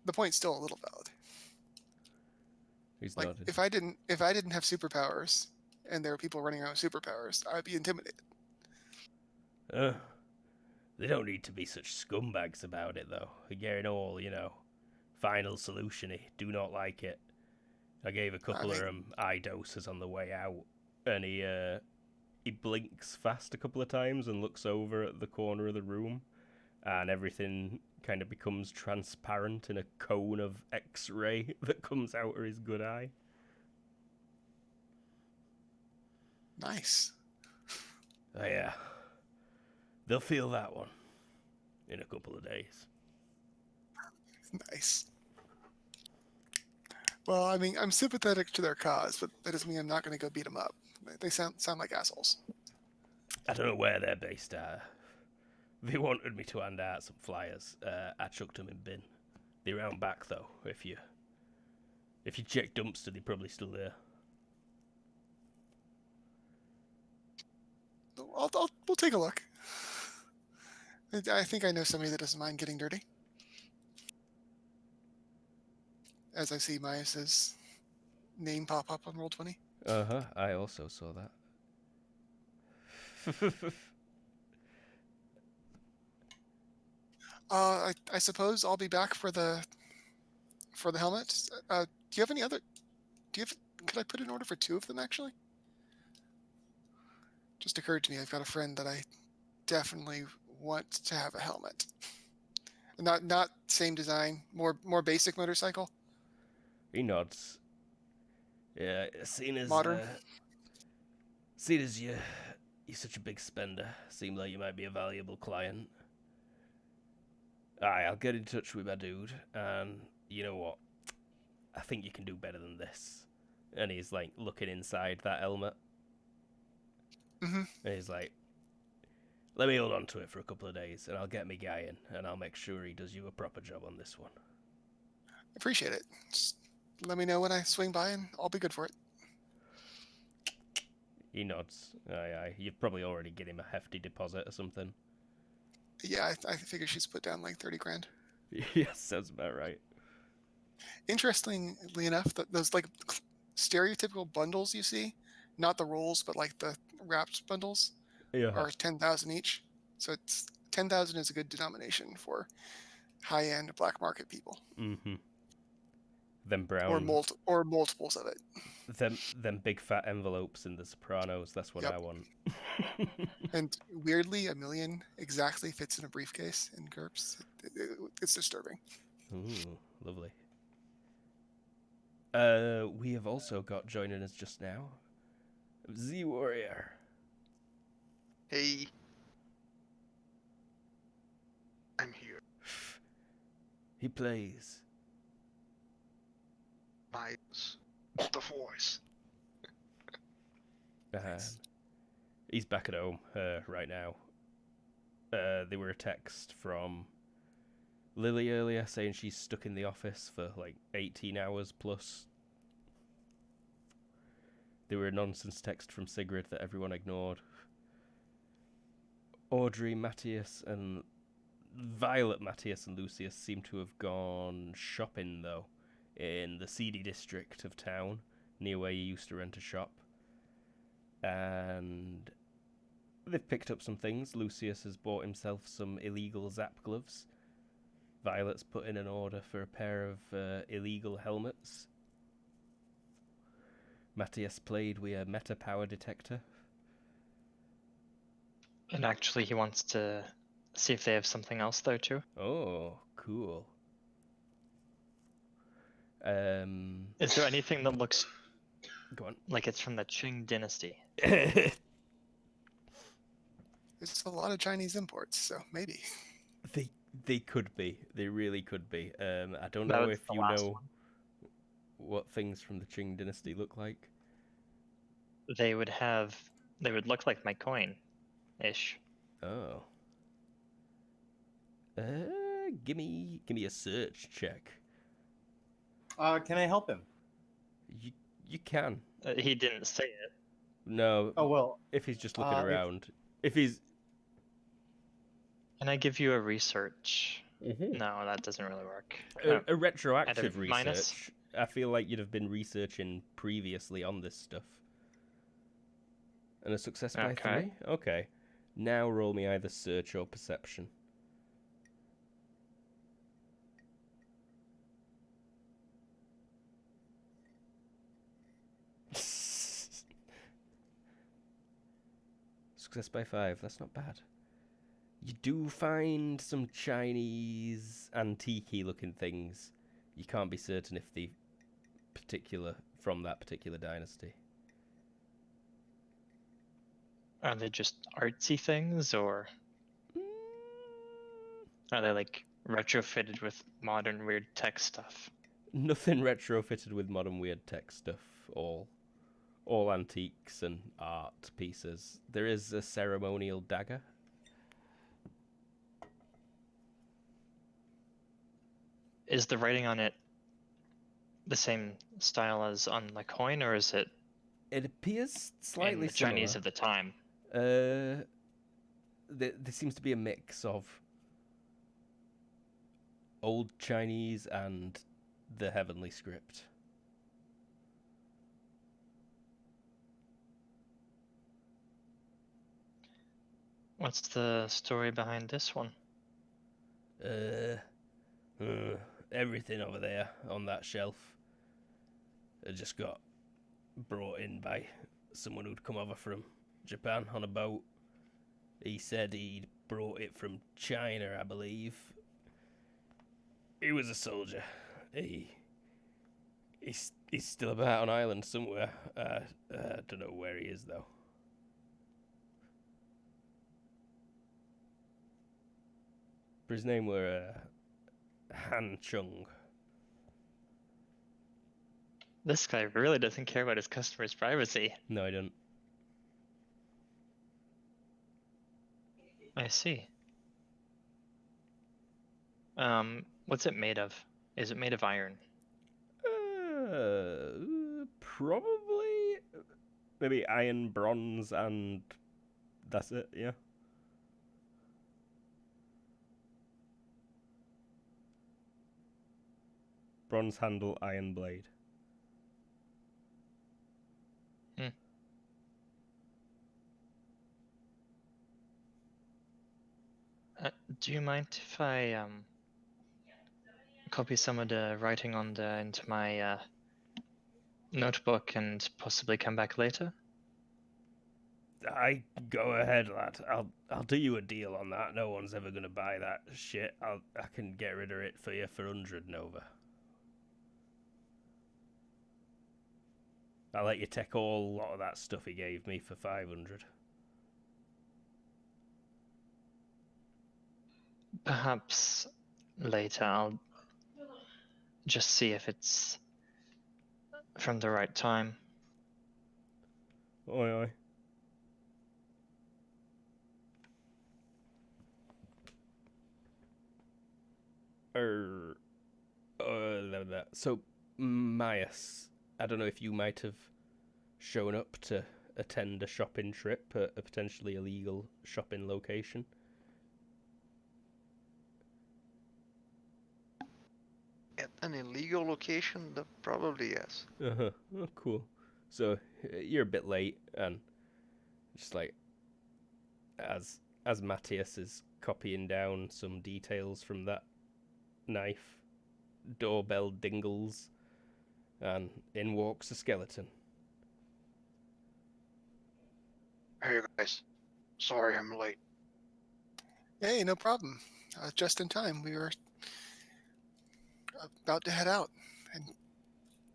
the point's still a little valid.
He's
Like
nodded.
if I didn't have superpowers and there were people running around with superpowers, I'd be intimidated.
They don't need to be such scumbags about it, though. They're getting all, final solution-y. Do not like it. I gave a couple of eye doses on the way out, and he blinks fast a couple of times and looks over at the corner of the room, and everything kind of becomes transparent in a cone of X-ray that comes out of his good eye.
Nice.
Oh, yeah. They'll feel that one in a couple of days.
Nice. Well, I mean, I'm sympathetic to their cause, but that doesn't mean I'm not going to go beat them up. They sound like assholes.
I don't know where they're based at. They wanted me to hand out some flyers. I chucked them in bin. They're around back, though. If you check dumpster, they're probably still there.
We'll take a look. I think I know somebody that doesn't mind getting dirty. As I see Myas's name pop up on Roll20.
Uh-huh, I also saw that.
I suppose I'll be back for the helmet. Do you have any other? Could I put an order for 2 of them actually? Just occurred to me. I've got a friend that I definitely want to have a helmet. Not same design, more basic motorcycle.
He nods. Yeah, seeing as
Modern.
you're such a big spender, seem like you might be a valuable client. Aye, I'll get in touch with my dude, and you know what? I think you can do better than this. And he's like looking inside that helmet.
Mm-hmm.
And he's like, let me hold on to it for a couple of days, and I'll get me guy in, and I'll make sure he does you a proper job on this one.
Appreciate it. Just let me know when I swing by, and I'll be good for it.
He nods. Aye. You've probably already get him a hefty deposit or something.
Yeah, I figure she's put down like 30 grand.
Yes, sounds about right.
Interestingly enough, those like stereotypical bundles you see, not the rolls, but like the wrapped bundles, are 10,000 each. So it's 10,000 is a good denomination for high-end black market people.
Mm-hmm. Them brown
or multiples of it.
Them big fat envelopes in The Sopranos. That's what I want.
And weirdly, $1 million exactly fits in a briefcase in GURPS. It's disturbing.
Ooh, lovely. We have also got joining us just now, Z Warrior.
Hey. I'm here.
He plays
Miles. The Force.
He's back at home right now. There were a text from Lily earlier saying she's stuck in the office for like 18 hours plus. There were a nonsense text from Sigrid that everyone ignored. Audrey, Matthias, and Violet, Matthias, and Lucius seem to have gone shopping, though. in the seedy district of town, near where you used to rent a shop. And they've picked up some things. Lucius has bought himself some illegal zap gloves. Violet's put in an order for a pair of illegal helmets. Matthias played with a meta power detector.
And actually, he wants to see if they have something else there too.
Oh, cool.
Is there anything that looks
Go on.
like it's from the Qing dynasty?
There's a lot of Chinese imports, so maybe.
They could be. They really could be. I don't
That
know
was
if
the
you
last
know
one.
what things from the Qing dynasty look like.
They would look like my coin-ish.
Oh. Give me a search check.
Can I help him?
You can.
He didn't say it.
No.
Oh well.
If he's just looking
if-
around. If he's.
Can I give you a research?
Mhm.
No, that doesn't really work.
A retroactive
At a minus?
research. I feel like you'd have been researching previously on this stuff. And a success by
Okay.
3? Okay. Now roll me either search or perception. Success by 5, that's not bad. You do find some Chinese antique-y looking things. You can't be certain if they from that particular dynasty.
Are they just artsy things, or are they like retrofitted with modern weird tech stuff?
Nothing retrofitted with modern weird tech stuff. All antiques and art pieces. There is a ceremonial dagger.
Is the writing on it the same style as on the coin, or is it
It appears
in
slightly
the Chinese
similar.
of the time?
There seems to be a mix of old Chinese and the heavenly script.
What's the story behind this one?
Everything over there on that shelf just got brought in by someone who'd come over from Japan on a boat. He said he'd brought it from China, I believe. He was a soldier. He's still about on island somewhere. I don't know where he is though. But his name were Han Chung.
This guy really doesn't care about his customers' privacy.
No, I don't.
I see. What's it made of? Is it made of iron?
Probably maybe iron, bronze, and that's it. Yeah. Bronze handle, iron blade.
Do you mind if I copy some of the writing into my notebook and possibly come back later?
I go ahead, lad. I'll do you a deal on that. No one's ever gonna buy that shit. I can get rid of it for you for 100 Nova. I'll let you take all lot of that stuff he gave me for 500.
Perhaps later I'll just see if it's from the right time.
Oi, oi. So, Myas, I don't know if you might have shown up to attend a shopping trip at a potentially illegal shopping location.
an illegal location, then probably yes.
Uh-huh. Oh, cool. So you're a bit late, and just like as Matthias is copying down some details from that knife, doorbell dingles, and in walks a skeleton.
Hey guys, sorry I'm late.
Hey, no problem. Just in time. We were about to head out. And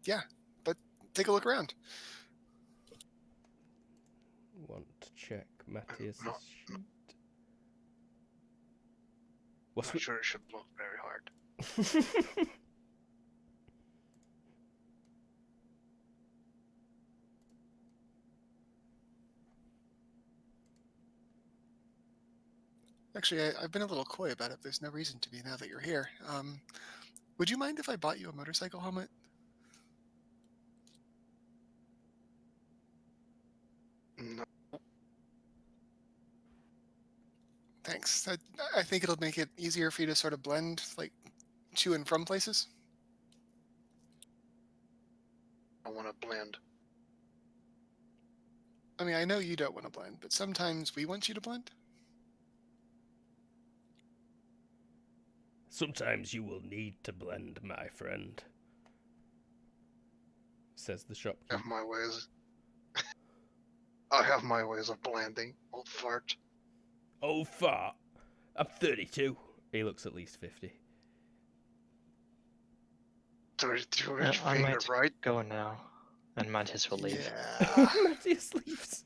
yeah, but take a look around.
Want to check Matthias's
No,
sheet? What's
Not sure it should look very hard.
Actually, I've been a little coy about it. There's no reason to be now that you're here. Would you mind if I bought you a motorcycle helmet?
No,
Thanks. I think it'll make it easier for you to sort of blend, like, to and from places.
I want to blend.
I mean, I know you don't want to blend, but sometimes we want you to blend.
Sometimes you will need to blend, my friend, says the
I
shopkeeper.
have my ways. I have my ways of blending, old fart.
Oh, fart. I'm 32. He looks at least 50.
32
I
finger,
might
right?
go now, and Matthias will leave.
Yeah.
Matthias leaves.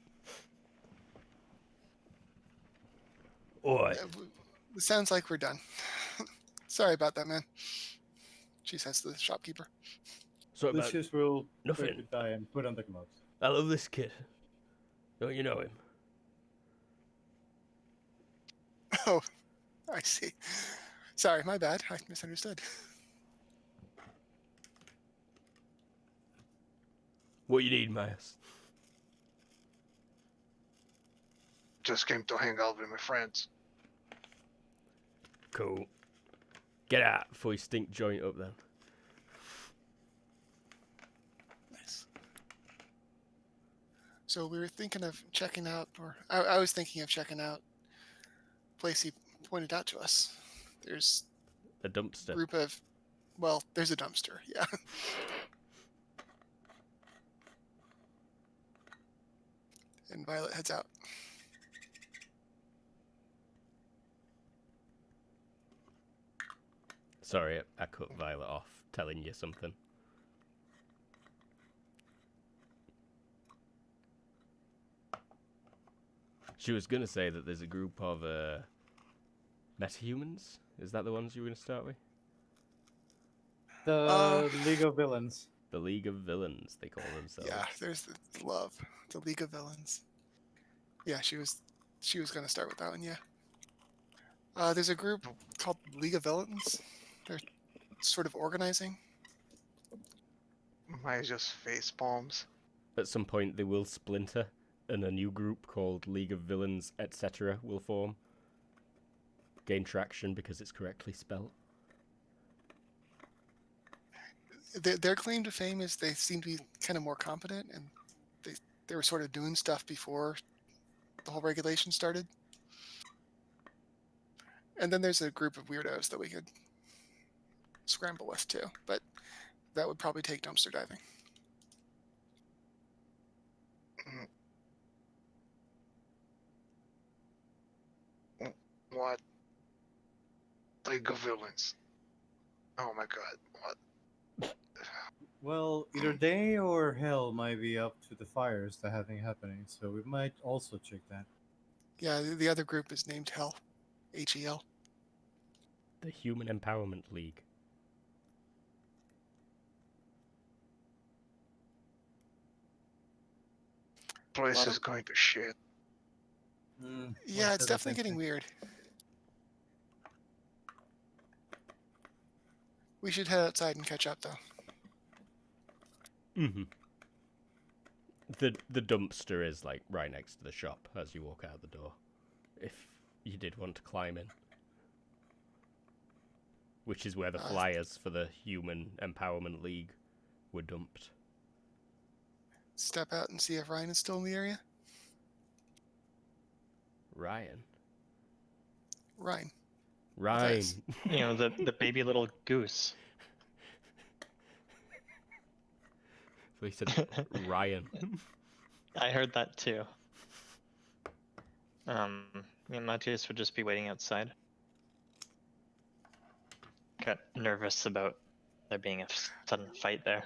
Oi.
It sounds like we're done. Sorry about that, man. She says to the shopkeeper.
So about
Lucius will
nothing.
wave goodbye and put on the gloves.
I love this kid. Don't you know him?
Oh, I see. Sorry, my bad. I misunderstood.
What you need, Myers?
Just came to hang out with my friends.
Cool. Get out before you stink joint up then.
Nice. So we were thinking of checking out, or I was thinking of checking out a place he pointed out to us. There's
A
a
dumpster.
group of, well, there's a dumpster, yeah. And Violet heads out.
Sorry, I cut Violet off telling you something. She was going to say that there's a group of metahumans. Is that the ones you were going to start with?
The League of Villains.
The League of Villains, they call themselves.
Yeah, there's the love, the League of Villains. Yeah, she was going to start with that one, yeah. There's a group called League of Villains. They're sort of organizing.
My just face palms.
At some point, they will splinter, and a new group called League of Villains, etc. will form. Gain traction because it's correctly spelt.
Their claim to fame is they seem to be kind of more competent, and they were sort of doing stuff before the whole regulation started. And then there's a group of weirdos that we could scramble with too, but that would probably take dumpster diving.
What? League of Villains. Oh my god, what?
Well, either they or Hell might be up to the fires that have been happening, so we might also check that.
Yeah, the other group is named Hell, H-E-L.
The Human Empowerment League.
Place
Lot
is
of-
going to shit.
Yeah, it's definitely getting weird. We should head outside and catch up, though.
Mm-hmm. The dumpster is like right next to the shop as you walk out the door. If you did want to climb in. which is where the flyers for the Human Empowerment League were dumped.
Step out and see if Ryan is still in the area.
Ryan.
Ryan.
Ryan.
You know, the baby little goose.
So he said Ryan.
I heard that too. Matthias would just be waiting outside. Got nervous about there being a sudden fight there.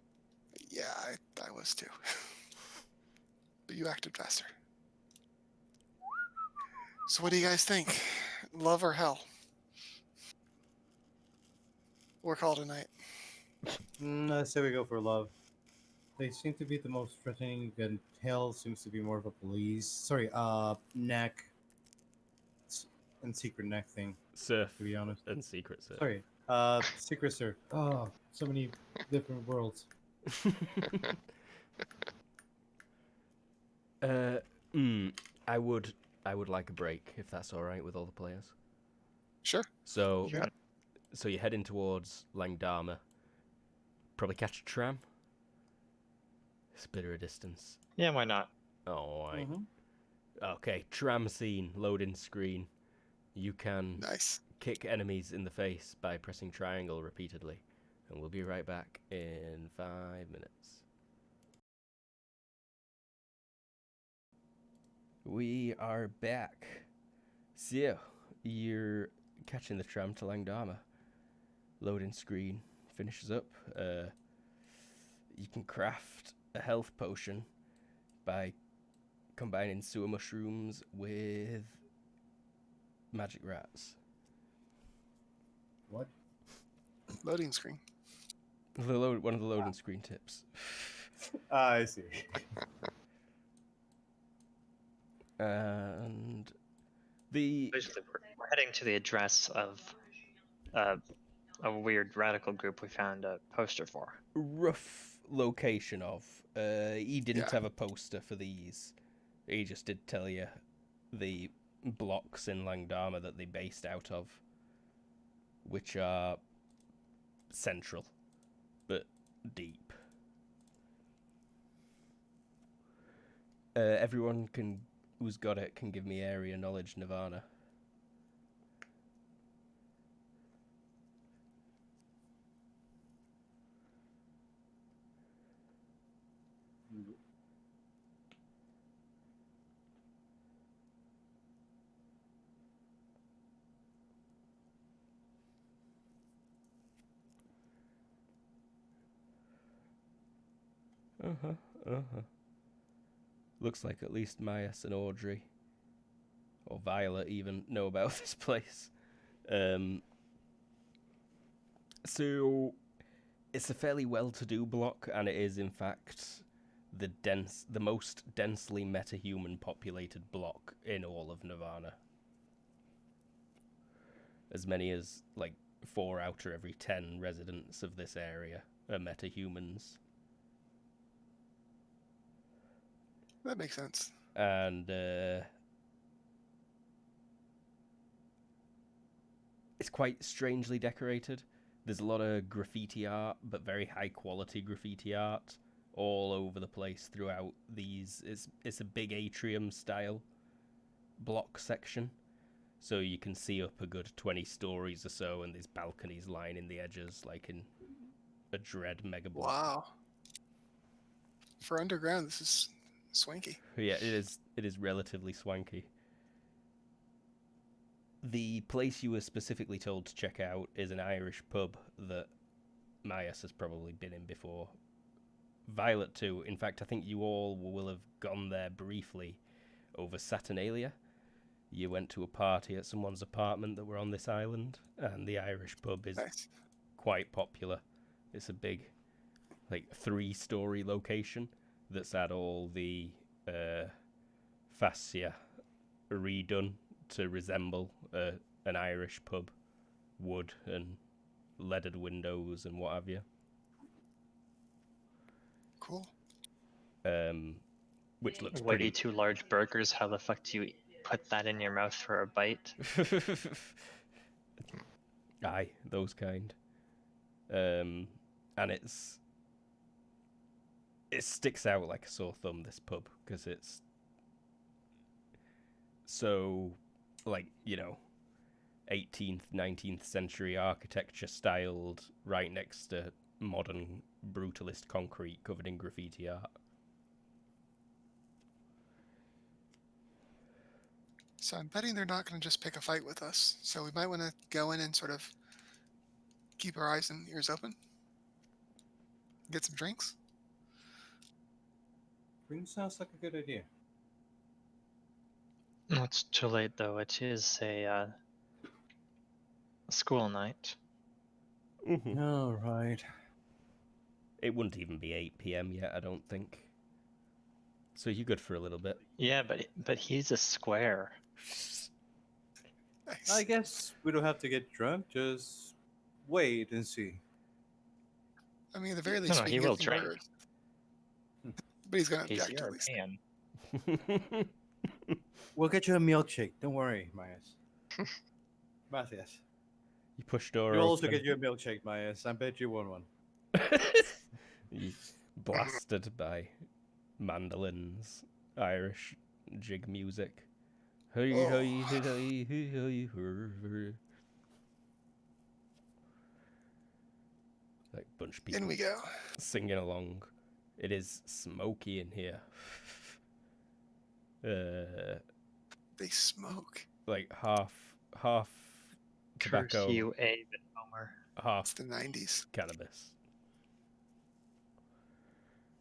Yeah, I was too. But you acted faster. So what do you guys think? Love or hell? Or call tonight?
I say we go for love. They seem to be the most threatening, and hell seems to be more of a police. Sorry, neck and secret neck thing.
Surf.
To be honest.
And secret surf.
Sorry, secret surf. Oh, so many different worlds.
I would like a break if that's all right with all the players.
Sure.
So,
Yeah.
so you're heading towards Langdama. Probably catch a tram. It's a bit of a distance.
Yeah, why not?
Oh, right.
Mhm.
Okay, tram scene, loading screen. You can
Nice.
kick enemies in the face by pressing triangle repeatedly. And we'll be right back in 5 minutes. We are back. So, you're catching the tram to Langdama. Loading screen finishes up. You can craft a health potion by combining sewer mushrooms with magic rats.
What?
Loading screen.
One of the loading screen tips.
I see.
And the
Basically, we're heading to the address of a weird radical group we found a poster for.
rough location of. He didn't
Yeah.
have a poster for these. He just did tell you the blocks in Langdama that they based out of, which are central, but deep. Everyone who's got it can give me area knowledge Nirvana. Looks like at least Myas and Audrey, or Violet even, know about this place. So it's a fairly well-to-do block, and it is in fact the most densely metahuman populated block in all of Nirvana. As many as like 4 out of every 10 residents of this area are metahumans.
That makes sense.
And it's quite strangely decorated. There's a lot of graffiti art, but very high quality graffiti art all over the place throughout these. It's a big atrium style block section, so you can see up a good 20 stories or so, and there's balconies lining the edges like in a dread mega block.
Wow. For underground, this is swanky.
Yeah, it is relatively swanky. The place you were specifically told to check out is an Irish pub that Myas has probably been in before. Violet too. In fact, I think you all will have gone there briefly over Saturnalia. You went to a party at someone's apartment that were on this island, and the Irish pub is
Nice.
quite popular. It's a big, like, 3-story location that's had all the fascia redone to resemble an Irish pub, wood and leaded windows and what have you.
Cool.
Which looks
Way
pretty.
2 large burgers. How the fuck do you put that in your mouth for a bite?
Aye, those kind. And it sticks out like a sore thumb, this pub, because it's so, like, 18th, 19th century architecture styled, right next to modern brutalist concrete covered in graffiti art.
So I'm betting they're not going to just pick a fight with us. So we might want to go in and sort of keep our eyes and ears open. Get some drinks.
Sounds like a good idea.
No, it's too late though. It is a school night.
Mm-hmm.
All right.
It wouldn't even be 8 p.m. yet, I don't think. So you're good for a little bit.
Yeah, but he's a square.
Nice.
I guess we don't have to get drunk. Just wait and see.
I mean, at the very least,
No,
we
he
can get
will
some
drink.
burgers. But he's going to
He's
object at least.
European.
We'll get you a milkshake. Don't worry, Myers. Gracias.
You push door
We'll
open.
also get you a milkshake, Myers. I bet you want one.
You blasted by mandolins, Irish jig music. Hey,
Oh.
hey, hey, hey, hey, hey, hey. Like bunch of people
In we go.
singing along. It is smoky in here.
They smoke.
Like half
Curse
tobacco,
you, Abe and Homer.
half
It's the 90s.
cannabis.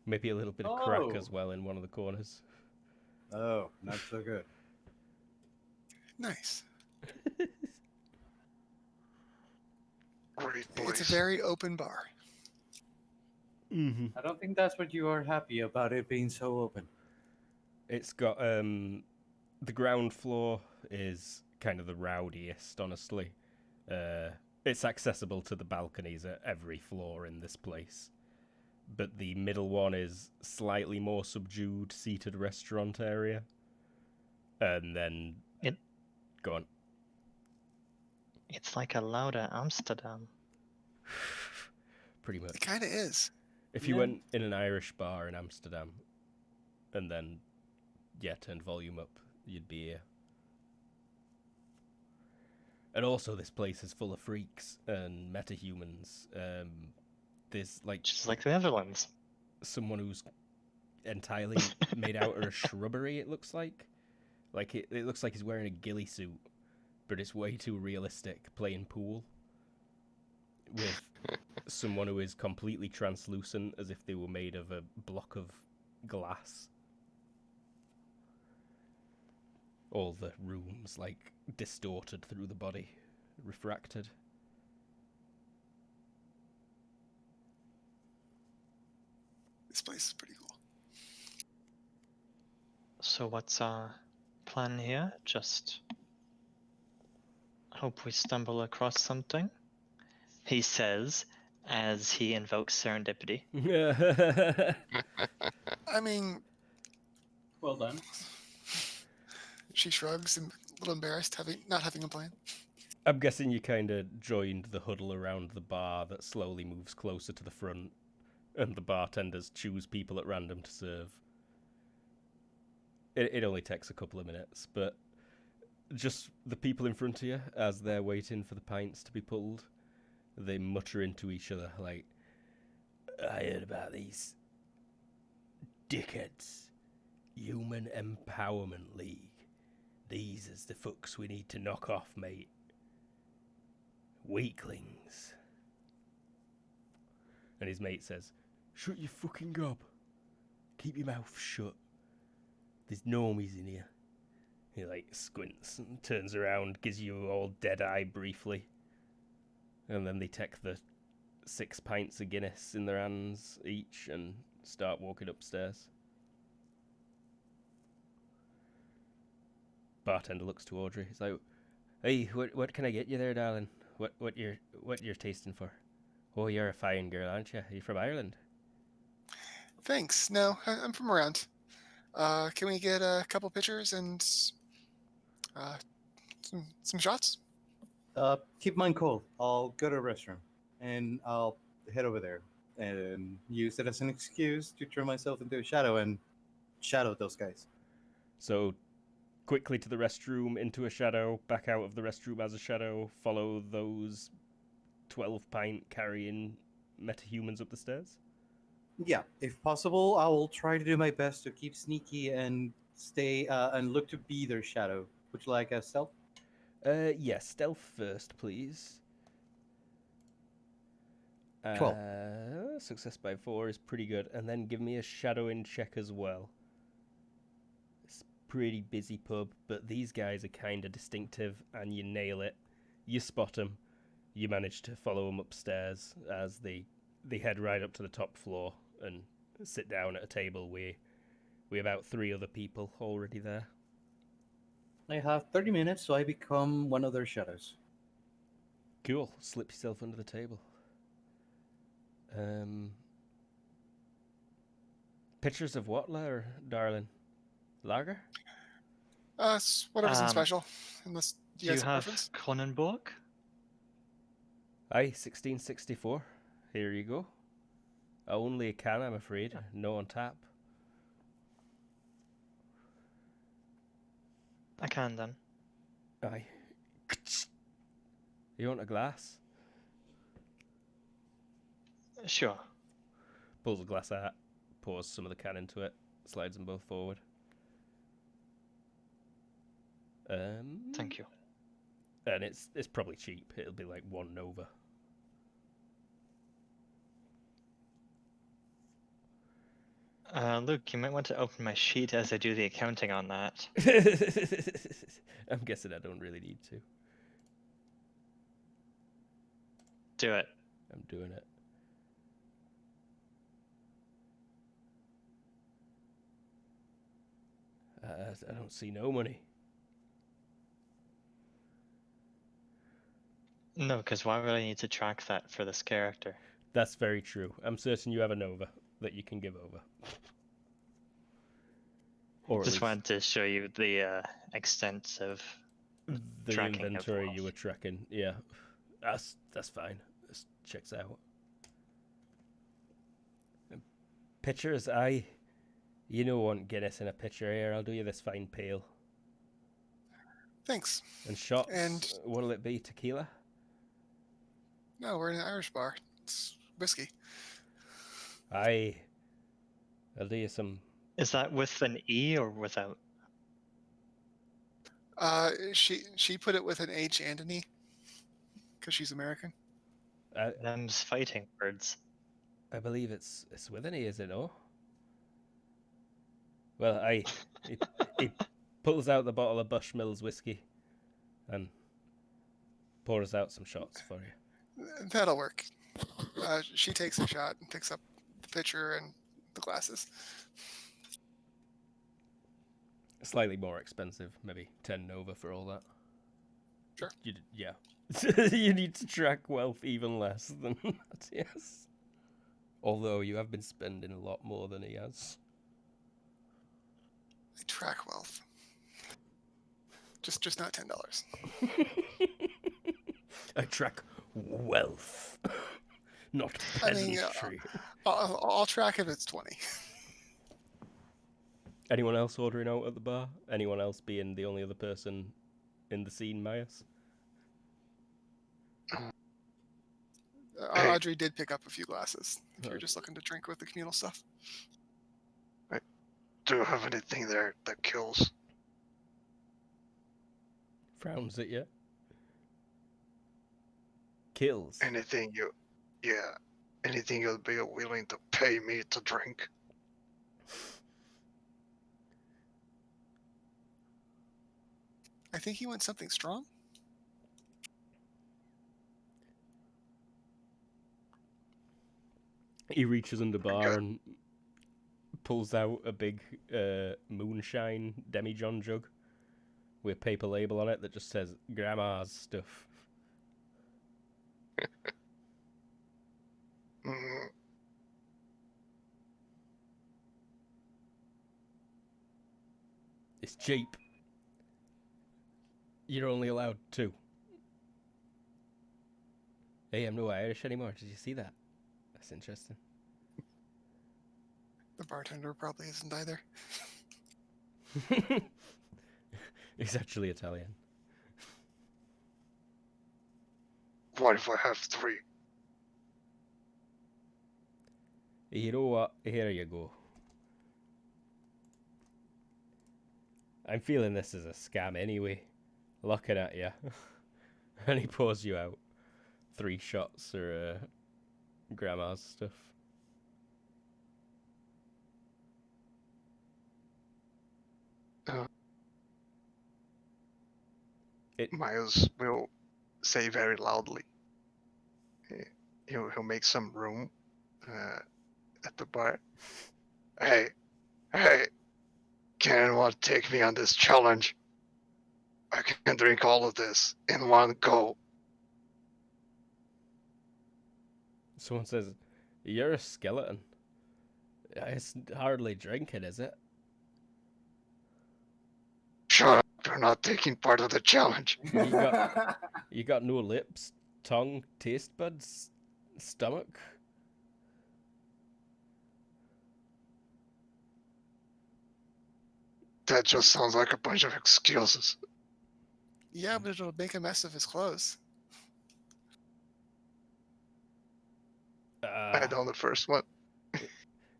Maybe a little bit of crack as well in one of the corners.
Oh, not so good.
Nice.
Great
It's a
place.
very open bar.
Mm-hmm.
I don't think that's what you are happy about it being so open.
It's got the ground floor is kind of the rowdiest, honestly. It's accessible to the balconies at every floor in this place. But the middle one is slightly more subdued, seated restaurant area. And then go on.
It's like a louder Amsterdam.
Pretty much.
It kind of is.
If you
Yeah.
went in an Irish bar in Amsterdam and then turned volume up, you'd be here. And also this place is full of freaks and metahumans. There's like
Just like the Netherlands.
someone who's entirely made out of a shrubbery, it looks like. Like it looks like he's wearing a ghillie suit, but it's way too realistic, playing pool. With someone who is completely translucent, as if they were made of a block of glass. All the rooms, like, distorted through the body, refracted.
This place is pretty cool.
So what's our plan here? Just hope we stumble across something, he says as he invokes serendipity.
I mean,
Well done.
she shrugs and a little embarrassed, not having a plan.
I'm guessing you kind of joined the huddle around the bar that slowly moves closer to the front, and the bartenders choose people at random to serve. It only takes a couple of minutes, but just the people in front of you, as they're waiting for the pints to be pulled, they mutter into each other like, I heard about these dickheads. Human Empowerment League. These is the fucks we need to knock off, mate. Weaklings. And his mate says, shut your fucking gob. Keep your mouth shut. There's normies in here. He like squints and turns around, gives you all dead eye briefly. And then they take the 6 pints of Guinness in their hands each and start walking upstairs. Bartender looks to Audrey. He's like, hey, what can I get you there, darling? What you're tasting for? Oh, you're a fine girl, aren't you? Are you from Ireland?
Thanks. No, I'm from around. Can we get a couple pitchers and some shots?
Keep mine cold. I'll go to the restroom, and I'll head over there and use it as an excuse to turn myself into a shadow and shadow those guys.
So, quickly to the restroom, into a shadow, back out of the restroom as a shadow, follow those 12-pint carrying metahumans up the stairs?
Yeah, if possible, I will try to do my best to keep sneaky and stay and look to be their shadow. Would you like a stealth?
Yeah, stealth first, please.
12.
Success by 4 is pretty good. And then give me a shadowing check as well. It's a pretty busy pub, but these guys are kind of distinctive, and you nail it. You spot them. You manage to follow them upstairs as they head right up to the top floor and sit down at a table with about 3 other people already there.
I have 30 minutes, so I become one of their shadows.
Cool. Slip yourself under the table. Pictures of what, darling? Lager?
Whatever's in
Um,
special. Unless
Do
you
you
guys have
have
preference.
Kronenbourg?
Aye, 1664. Here you go. Only a can, I'm afraid. No on tap.
I can then.
Aye. You want a glass?
Sure.
Pulls a glass out, pours some of the can into it, slides them both forward.
Thank you.
And it's probably cheap. It'll be like 1 Nova.
Luke, you might want to open my sheet as I do the accounting on that.
I'm guessing I don't really need to.
Do it.
I'm doing it. I don't see no money.
No, because why would I need to track that for this character?
That's very true. I'm certain you have a Nova that you can give over. Or at
Just
least
wanted to show you the extent of
the
tracking of
inventory you
wealth.
were tracking. Yeah, that's fine. This checks out. Pictures, you know, want Guinness in a pitcher here. I'll do you this fine pale.
Thanks.
And shots.
And
What'll it be? Tequila?
no, we're in an Irish bar. It's whiskey.
I'll do you some.
Is that with an E or without?
She put it with an H and an E because she's American.
Them's fighting words.
I believe it's with an E, is it? No. Well, he pulls out the bottle of Bushmills whiskey and pours out some shots for you.
That'll work. She takes a shot and picks up the pitcher and the glasses.
Slightly more expensive, maybe 10 Nova for all that.
Sure.
Yeah. You need to track wealth even less than that, yes. Although you have been spending a lot more than he has.
I track wealth. Just not $10.
I track wealth, not peasantry.
I'll track if it's 20.
Anyone else ordering out at the bar? Anyone else being the only other person in the scene, Myers?
Audrey did pick up a few glasses. If you're just looking to drink with the communal stuff.
Do you have anything there that kills?
Frowns at you. Kills.
Anything you'll be willing to pay me to drink?
I think he wants something strong.
He reaches under bar and pulls out a big moonshine demijohn jug with a paper label on it that just says grandma's stuff.
Mm,
It's cheap. You're only allowed 2. Hey, I'm no Irish anymore. Did you see that? That's interesting.
The bartender probably isn't either.
He's actually Italian.
What if I have 3?
You know what? Here you go. I'm feeling this is a scam anyway. Looking at you. And he pours you out 3 shots or grandma's stuff.
Miles will say very loudly. He'll make some room at the bar. Hey, can anyone take me on this challenge? I can drink all of this in one go.
Someone says, "You're a skeleton." It's hardly drinking, is it?
Shut up, you're not taking part of the challenge.
You got no lips, tongue, taste buds, stomach.
That just sounds like a bunch of excuses.
Yeah, but it'll make a mess of his clothes.
I know the first one.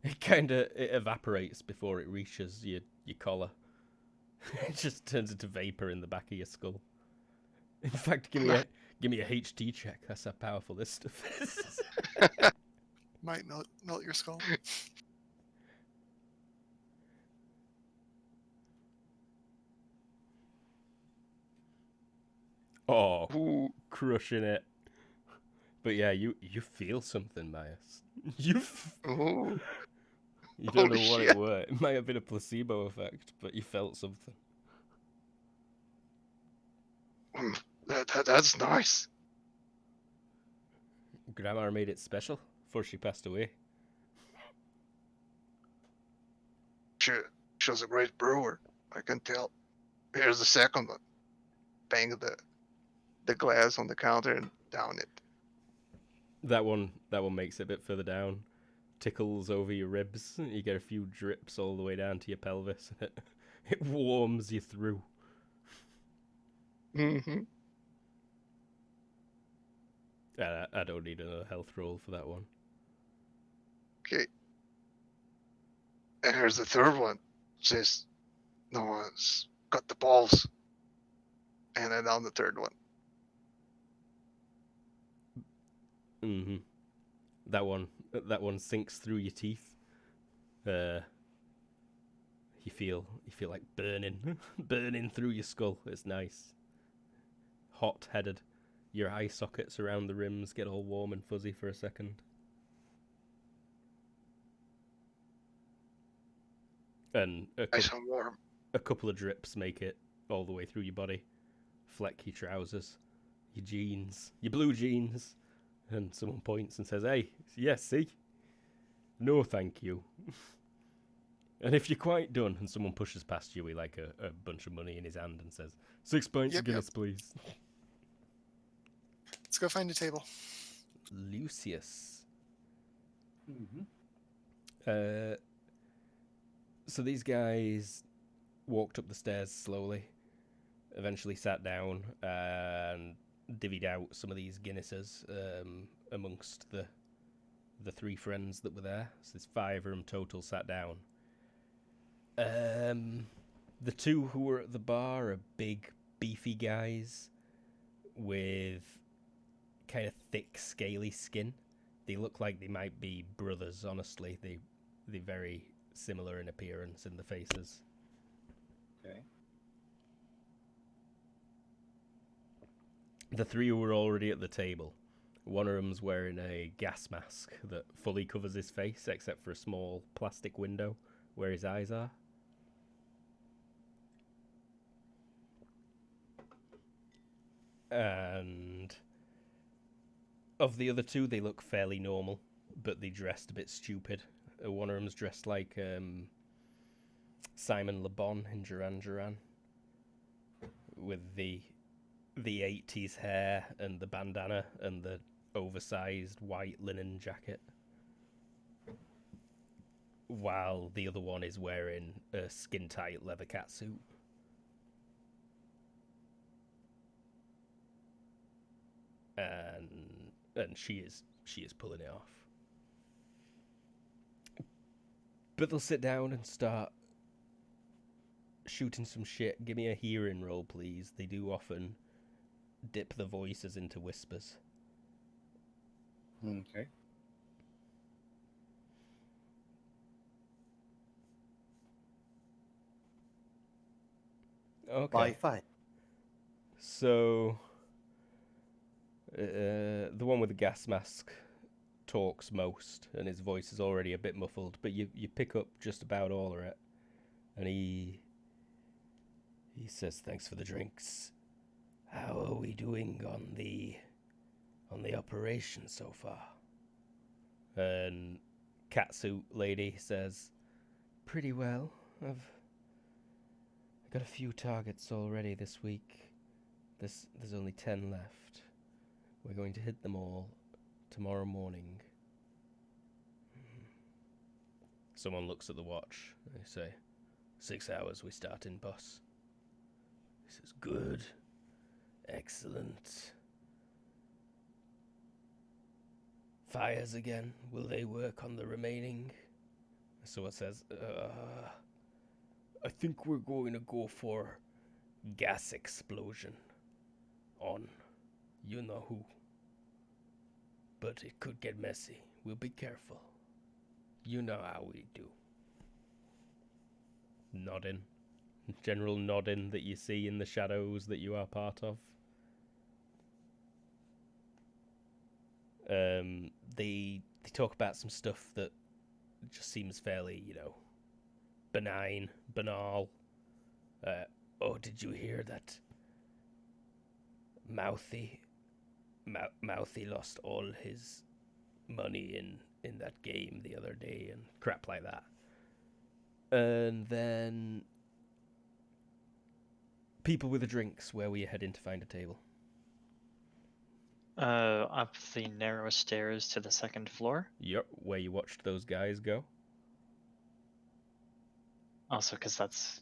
It kind of evaporates before it reaches your collar. It just turns into vapor in the back of your skull. In fact, give me a HT check. That's how powerful this stuff is.
Might melt your skull.
Oh,
Ooh,
crushing it. But yeah, you feel something, Myers. You
ooh.
you don't
Holy
know what
shit.
it were. It might have been a placebo effect, but you felt something.
That's nice.
Grandma made it special before she passed away.
She was a great brewer, I can tell. Here's the second one. Bang the glass on the counter and down it.
That one makes it a bit further down. Tickles over your ribs. You get a few drips all the way down to your pelvis. It warms you through.
Mm-hmm.
I don't need another health roll for that one.
Okay. And here's the third one. Says no one's got the balls. And then on the third one.
Mm-hmm. That one sinks through your teeth. You feel like burning through your skull. It's nice. Hot-headed. Your eye sockets around the rims get all warm and fuzzy for a second. And
Nice and warm.
a couple of drips make it all the way through your body. Fleck your trousers, your jeans, your blue jeans. And someone points and says, "Hey, yes, see? No, thank you." And if you're quite done and someone pushes past you with like a bunch of money in his hand and says, 6 pints of Guinness, please.
Let's go find a table.
Lucius.
Mm-hmm.
So these guys walked up the stairs slowly, eventually sat down and divvied out some of these Guinnesses amongst the 3 friends that were there. So there's 5 of them total sat down. The 2 who were at the bar are big, beefy guys with kind of thick, scaly skin. They look like they might be brothers, honestly. They're very similar in appearance in the faces.
Okay.
The 3 who were already at the table. One of them's wearing a gas mask that fully covers his face, except for a small plastic window where his eyes are. And of the other 2, they look fairly normal, but they dressed a bit stupid. One of them's dressed like Simon Le Bon in Duran Duran, with the 80s hair and the bandana and the oversized white linen jacket, while the other one is wearing a skin-tight leather catsuit. And she is pulling it off. But they'll sit down and start shooting some shit. Give me a hearing roll, please. They do often dip the voices into whispers.
Okay.
Okay.
By 5.
So, the one with the gas mask talks most, and his voice is already a bit muffled, but you pick up just about all of it. And he says, "Thanks for the drinks. How are we doing on the operation so far?" And catsuit lady says, "Pretty well. I've got a few targets already this week. There's only 10 left. We're going to hit them all tomorrow morning." Someone looks at the watch. They say, 6 hours we start in, boss. He says, "Good. Excellent. Fires again. Will they work on the remaining?" Someone says, "I think we're going to go for gas explosion on you know who. But it could get messy. We'll be careful. You know how we do." Nodding. General nodding that you see in the shadows that you are part of. They talk about some stuff that just seems fairly, benign, banal. "Oh, did you hear that? Mouthy lost all his money in that game the other day," and crap like that. And then people with the drinks. Where were you heading to find a table?
Up the narrow stairs to the second floor.
Yep, where you watched those guys go.
Also, because that's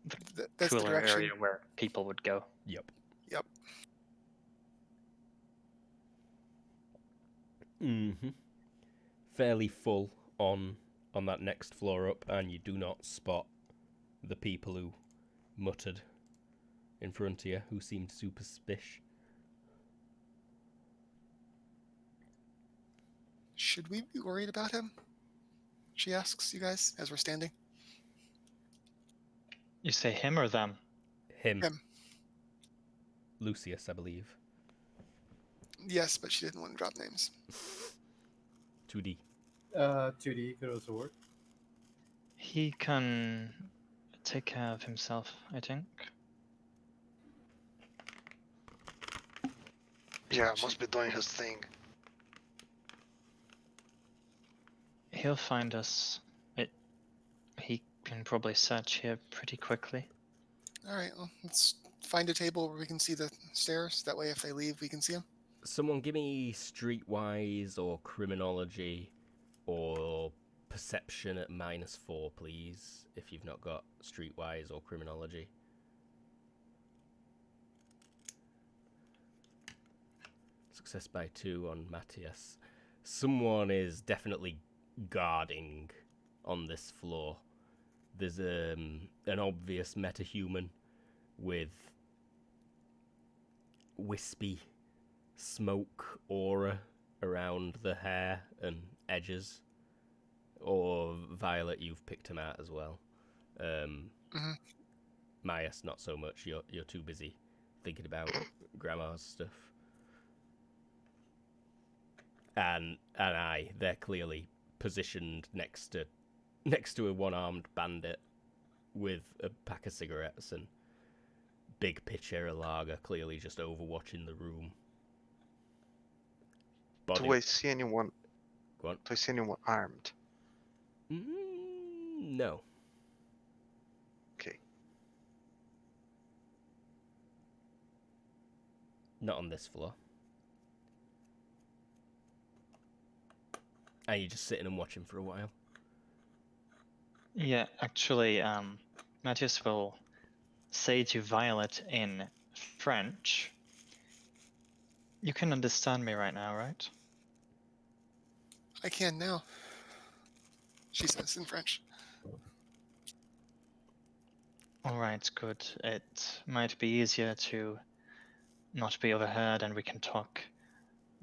the
That's the
cooler
direction.
area where people would go.
Yep.
Yep.
Mm-hmm. Fairly full on that next floor up, and you do not spot the people who muttered in front of you, who seemed super spish.
Should we be worried about him? She asks you guys as we're standing.
You say him or them?
Him.
Him.
Lucius, I believe.
Yes, but she didn't want to drop names.
2D.
2D could also work.
He can take care of himself, I think.
Yeah, must be doing his thing.
He'll find us. He can probably search here pretty quickly.
All right, well, let's find a table where we can see the stairs. That way, if they leave, we can see them.
Someone give me streetwise or criminology or perception at -4, please, if you've not got streetwise or criminology. Success by 2 on Matthias. Someone is definitely guarding on this floor. There's an obvious metahuman with wispy smoke aura around the hair and edges. Or Violet, you've picked him out as well. Myas, not so much. You're too busy thinking about grandma's stuff. And they're clearly positioned next to a one-armed bandit with a pack of cigarettes and big pitcher of lager, clearly just overwatching the room.
Do I see anyone?
Go on.
Do I see anyone armed?
No.
Okay.
Not on this floor. And you're just sitting and watching for a while.
Yeah, actually, Matthias will say to Violet in French, "You can understand me right now, right?"
I can now, she says in French.
All right, good. It might be easier to not be overheard, and we can talk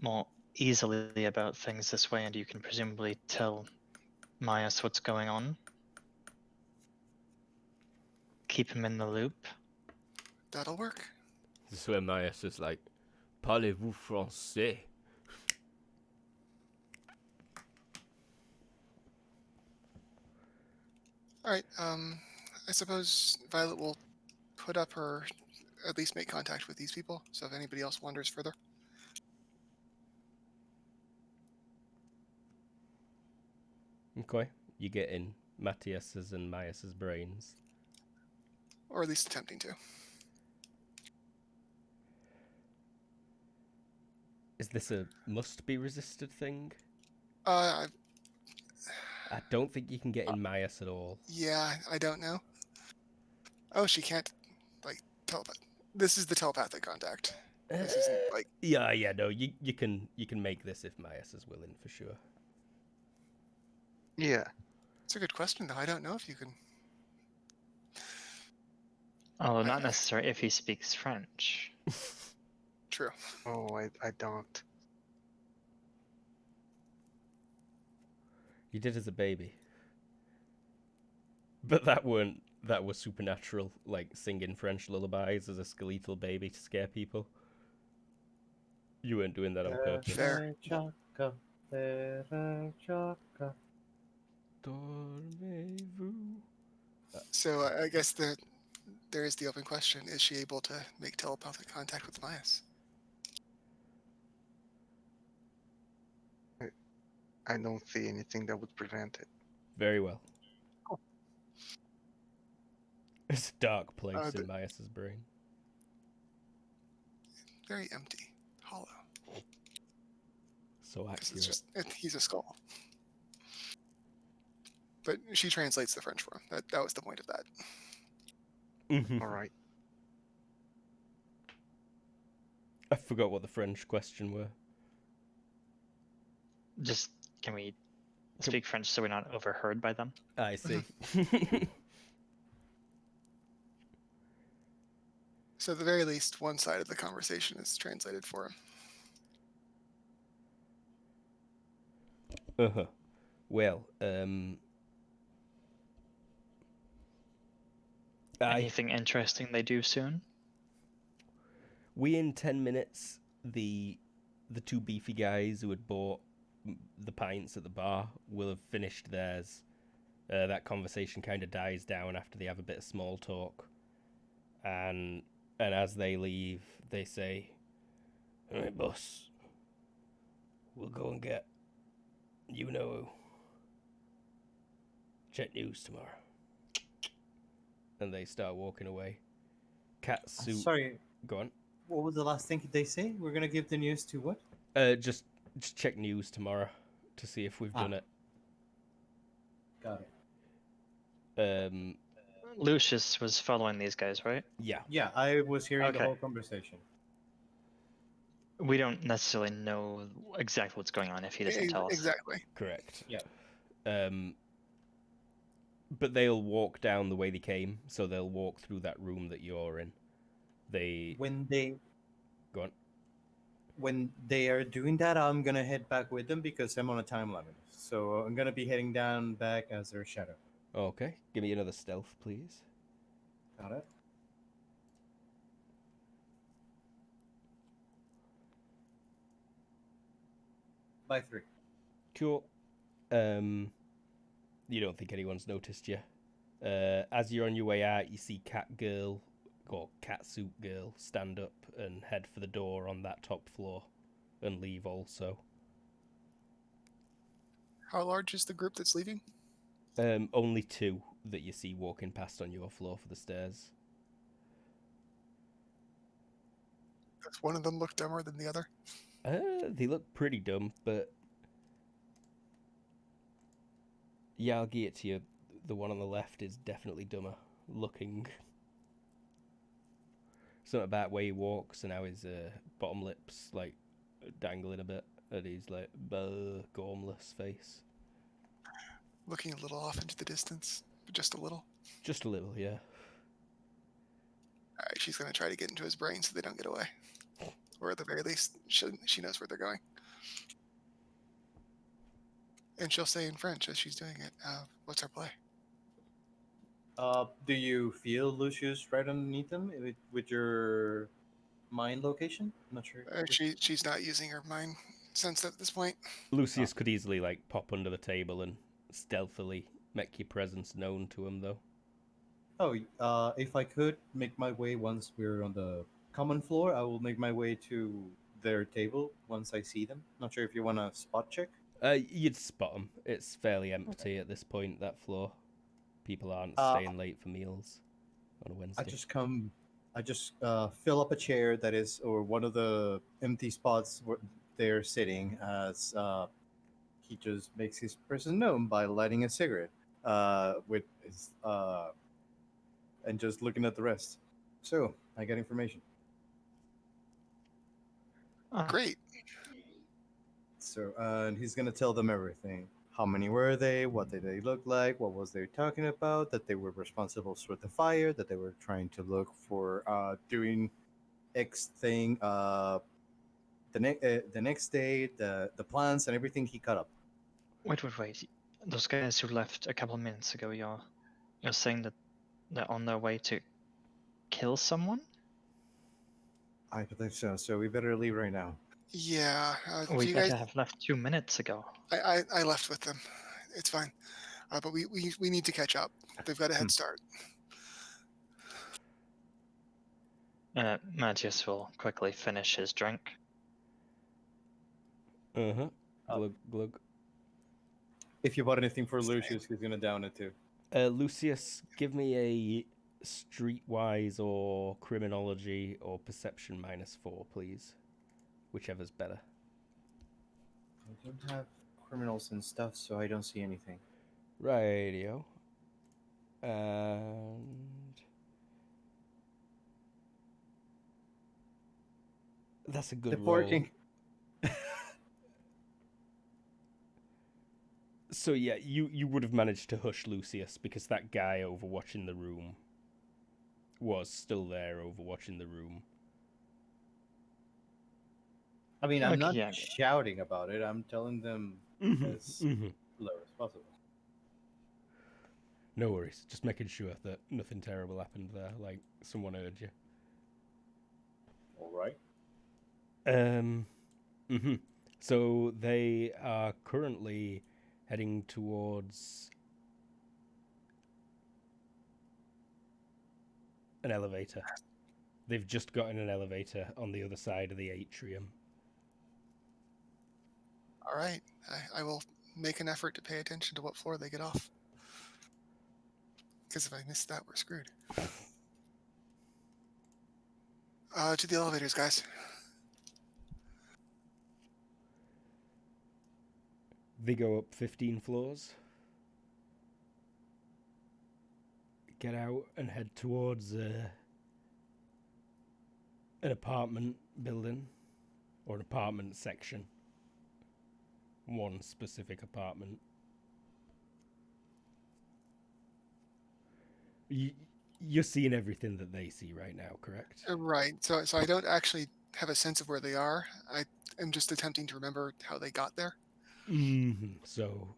more easily about things this way, and you can presumably tell Myers what's going on. Keep him in the loop.
That'll work.
This is where Myers is like, "Parlez-vous français?"
All right. I suppose Violet will put up her, at least make contact with these people. So if anybody else wanders further,
Okay. You get in Matthias's and Myas's brains.
or at least attempting to.
Is this a must-be resisted thing?
I
I don't think you can get in Myas at all.
Yeah, I don't know. Oh, she can't, like, telepath. This is the telepathic contact. This isn't like.
Yeah, no, you can make this if Myas is willing for sure.
Yeah.
It's a good question, though. I don't know if you can.
Although not necessarily if he speaks French.
True.
Oh, I don't.
You did as a baby. But that was supernatural, like singing French lullabies as a skeletal baby to scare people. You weren't doing that on purpose.
Fair.
Dormez-vous.
So I guess there is the open question: is she able to make telepathic contact with Myas?
I don't see anything that would prevent it.
Very well.
Cool.
It's a dark place
the-
in Myas's brain.
Very empty, hollow.
So
Because
accurate.
he's a skull. But she translates the French for him. That was the point of that.
Mhm.
All right.
I forgot what the French question were.
Just can we speak French so we're not overheard by them?
I see.
So at the very least, one side of the conversation is translated for him.
Uh-huh. Well,
Anything interesting they do soon?
we in 10 minutes, the two beefy guys who had bought the pints at the bar will have finished theirs. That conversation kind of dies down after they have a bit of small talk. And as they leave, they say, "All right, boss. We'll go and get you know who. Check news tomorrow." And they start walking away. Cat suit.
Sorry,
Go on.
what was the last thing they say? We're gonna give the news to what?
Just check news tomorrow to see if we've done it.
Got it.
Lucius was following these guys, right?
Yeah.
Yeah, I was hearing the
Okay.
whole conversation.
We don't necessarily know exactly what's going on if he doesn't tell us.
Exactly.
Correct.
Yeah.
But they'll walk down the way they came, so they'll walk through that room that you're in.
When they
Go on.
when they are doing that, I'm gonna head back with them because I'm on a time limit. So I'm gonna be heading down back as their shadow.
Okay. Give me another stealth, please.
Got it. By 3.
Cool. You don't think anyone's noticed you. As you're on your way out, you see Cat Girl or Cat Suit Girl stand up and head for the door on that top floor and leave also.
How large is the group that's leaving?
Only 2 that you see walking past on your floor for the stairs.
Does one of them look dumber than the other?
They look pretty dumb, but Yeah, I'll give it to you. The one on the left is definitely dumber looking. Something about where he walks and how his bottom lip's like dangling a bit, and he's like gormless face.
Looking a little off into the distance, but just a little.
Just a little, yeah.
All right, she's gonna try to get into his brain so they don't get away, or at the very least, she knows where they're going. And she'll say in French as she's doing it, "What's our play?"
Do you feel Lucius right underneath him with your mind location? I'm not sure.
She's not using her mind sense at this point.
Lucius could easily like pop under the table and stealthily make your presence known to him, though.
Oh, if I could make my way once we're on the common floor, I will make my way to their table once I see them. Not sure if you want to spot check.
You'd spot them. It's fairly empty at this point, that floor. People aren't
Uh,
staying late for meals on a Wednesday.
I just fill up a chair that is, or one of the empty spots where they're sitting, as he just makes his presence known by lighting a cigarette, with his, and just looking at the rest. So I get information.
Great.
So and he's gonna tell them everything. How many were they? What did they look like? What was they talking about? That they were responsible for the fire. That they were trying to look for doing X thing. The next day, the plans and everything he cut up.
Wait. Those guys who left a couple minutes ago, you're saying that they're on their way to kill someone?
I believe so. So we better leave right now.
Yeah. Do
We
you
better
guys?
have left 2 minutes ago.
I left with them. It's fine. But we need to catch up. They've got a head start.
Matthias will quickly finish his drink.
Glug, glug.
If you bought anything for Lucius, he's gonna down it too.
Lucius, give me a streetwise or criminology or perception -4, please. Whichever's better.
I don't have criminals and stuff, so I don't see anything.
Radio. And that's a good roll.
Working.
So yeah, you would have managed to hush Lucius because that guy overwatching the room was still there overwatching the room.
I mean, I'm
Okay,
not
yeah.
shouting about it. I'm telling them as low as possible.
No worries. Just making sure that nothing terrible happened there, like someone heard you.
All right.
So they are currently heading towards an elevator. They've just got in an elevator on the other side of the atrium.
All right. I will make an effort to pay attention to what floor they get off. Because if I miss that, we're screwed. To the elevators, guys.
They go up 15 floors. Get out and head towards an apartment building or an apartment section. One specific apartment. You're seeing everything that they see right now, correct?
Right. So I don't actually have a sense of where they are. I am just attempting to remember how they got there.
So,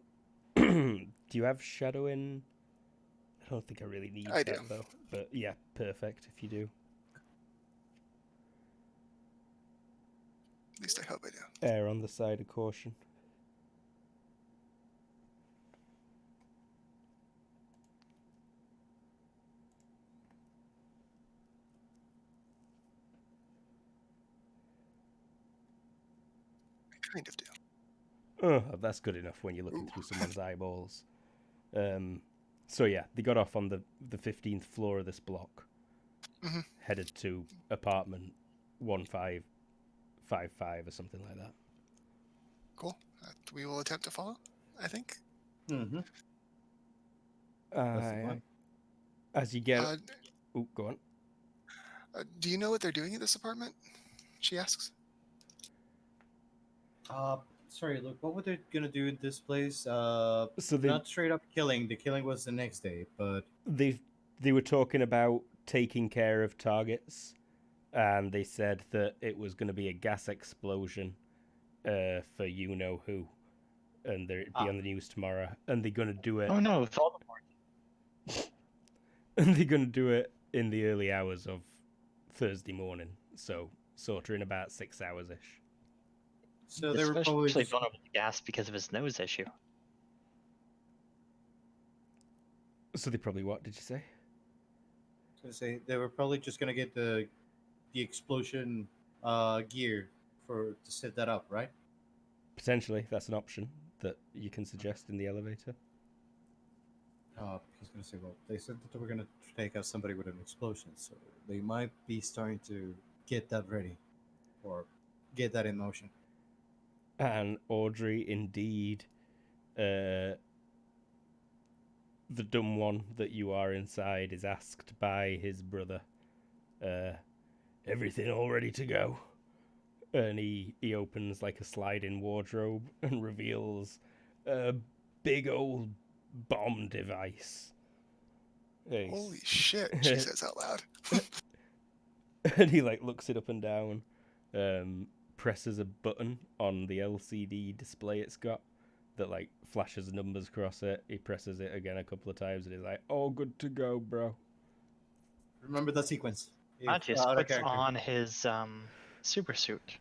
do you have shadowing? I don't think I really need
I
that
do.
though. But yeah, perfect if you do.
At least I hope I do.
Err on the side of caution.
I kind of do.
Oh, that's good enough when you're looking through someone's eyeballs. So yeah, they got off on the 15th floor of this block, headed to apartment 1555 or something like that.
Cool. We will attempt to follow, I think.
That's the point.
As you get... Oh, go on.
Do you know what they're doing at this apartment? She asks.
Sorry, look, what were they gonna do in this place?
So
Not straight up killing. The killing was the next day, but
they were talking about taking care of targets, and they said that it was going to be a gas explosion for you know who, and it'd be on the news tomorrow, and they're going to do it.
Oh no, Voldemort.
And they're going to do it in the early hours of Thursday morning, so sort of in about 6 hours ish.
so they were probably
Especially
just,
vulnerable to gas because of his nose issue.
So they probably, what did you say?
gonna say they were probably just gonna get the explosion gear to set that up, right?
Potentially, that's an option that you can suggest in the elevator.
I was gonna say, well, they said that they were gonna take out somebody with an explosion, so they might be starting to get that ready, or get that in motion.
And Audrey, indeed, the dumb one that you are inside, is asked by his brother, everything all ready to go? And he opens like a sliding wardrobe and reveals a big old bomb device.
Holy shit, she says out loud.
And he like looks it up and down, presses a button on the LCD display it's got that like flashes numbers across it. He presses it again a couple of times and he's like, all good to go, bro.
Remember that sequence.
Matthias puts on his super suit.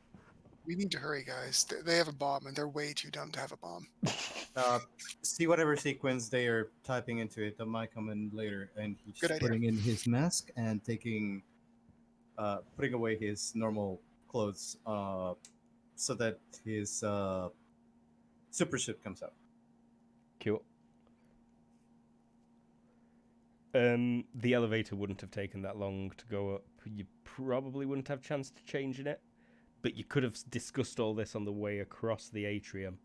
We need to hurry, guys. They have a bomb, and they're way too dumb to have a bomb.
See whatever sequence they are typing into it. That might come in later, and he's
Good idea.
putting in his mask and putting away his normal clothes, so that his super suit comes out.
Cool. The elevator wouldn't have taken that long to go up. You probably wouldn't have a chance to change in it, but you could have discussed all this on the way across the atrium,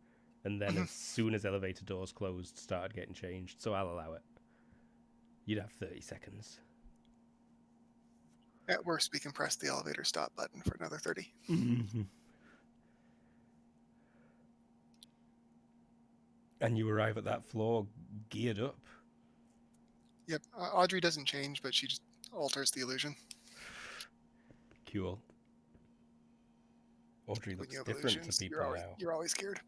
and then as soon as elevator doors closed, started getting changed, so I'll allow it. You'd have 30 seconds.
At worst, we can press the elevator stop button for another 30.
Mm-hmm. And you arrive at that floor geared up.
Yep, Audrey doesn't change, but she just alters the illusion.
Cool. Audrey
When
looks
you have
different
illusions,
to people now.
you're always scared.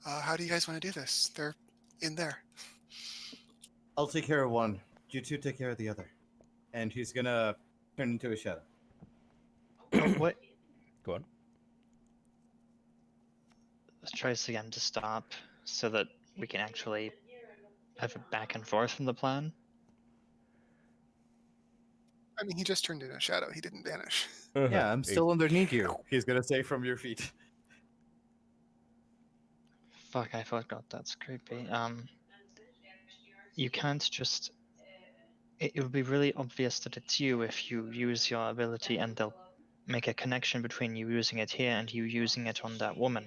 How do you guys want to do this? They're in there.
I'll take care of one. You two take care of the other. And he's gonna turn into a shadow.
What?
Go on.
Let's try this again to stop so that we can actually have a back and forth from the plan.
I mean, he just turned into a shadow. He didn't vanish.
Yeah, I'm still underneath you. He's gonna say from your feet.
Fuck, I forgot that's creepy. You can't just... It would be really obvious that it's you if you use your ability, and they'll make a connection between you using it here and you using it on that woman.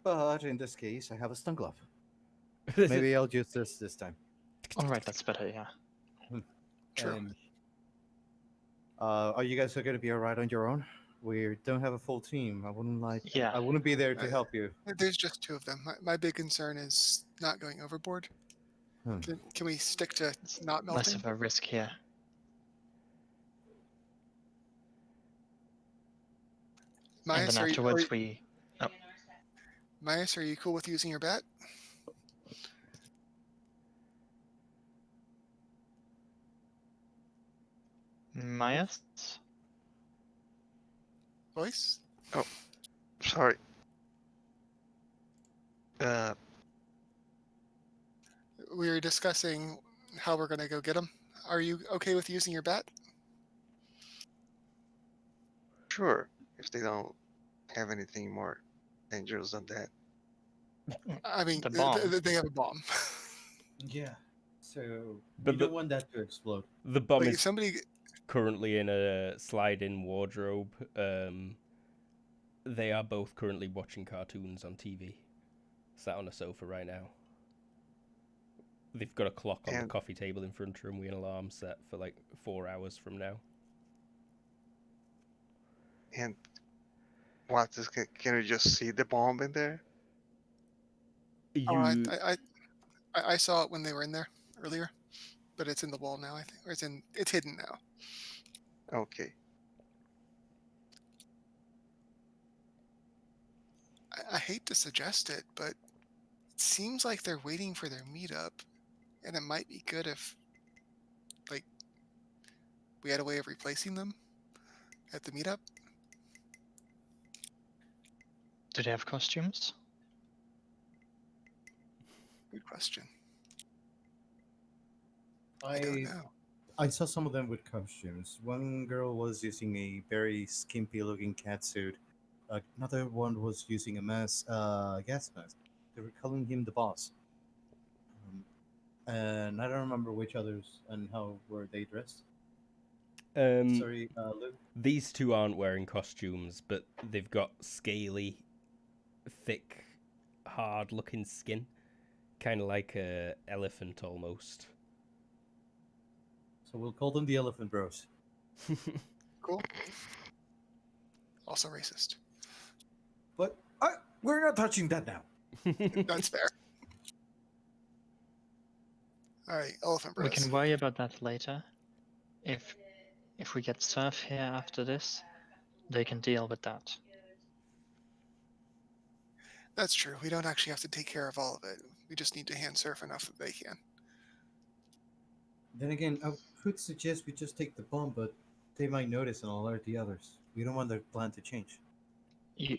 But in this case, I have a stun glove. Maybe I'll use this time.
Alright, that's better, yeah.
True.
And, are you guys going to be alright on your own? We don't have a full team. I wouldn't be there to help you.
There's just two of them. My big concern is not going overboard. Can we stick to not melting?
Less of a risk here. And then afterwards we... Oh.
Myas, are you cool with using your bat?
Myas?
Voice?
Oh, sorry.
We were discussing how we're going to go get them. Are you okay with using your bat?
Sure, if they don't have anything more dangerous than that.
I mean,
The bomb.
they have a bomb.
Yeah. So
But
you don't want that to explode.
The bomb
Like,
is...
if somebody...
currently in a slide-in wardrobe. They are both currently watching cartoons on TV, sat on a sofa right now. They've got a clock on the
And
coffee table in front of them with an alarm set for like 4 hours from now.
and what is can you just see the bomb in there?
Oh,
You
I saw it when they were in there earlier, but it's in the wall now. I think, or it's hidden now.
Okay.
I hate to suggest it, but it seems like they're waiting for their meetup, and it might be good if, like, we had a way of replacing them at the meetup.
Do they have costumes?
Good question. I don't know.
I saw some of them with costumes. One girl was using a very skimpy-looking catsuit. Another one was using a gas mask. They were calling him the boss. And I don't remember which others and how were they dressed. Sorry, Luke.
These two aren't wearing costumes, but they've got scaly, thick, hard-looking skin, kind of like a elephant almost.
So we'll call them the Elephant Bros.
Cool. Also racist.
But we're not touching that now.
That's fair. All right, Elephant Bros.
We can worry about that later. If we get Surf here after this, they can deal with that.
That's true. We don't actually have to take care of all of it. We just need to hand surf enough that they can.
Then again, I could suggest we just take the bomb, but they might notice and alert the others. We don't want their plan to change.
You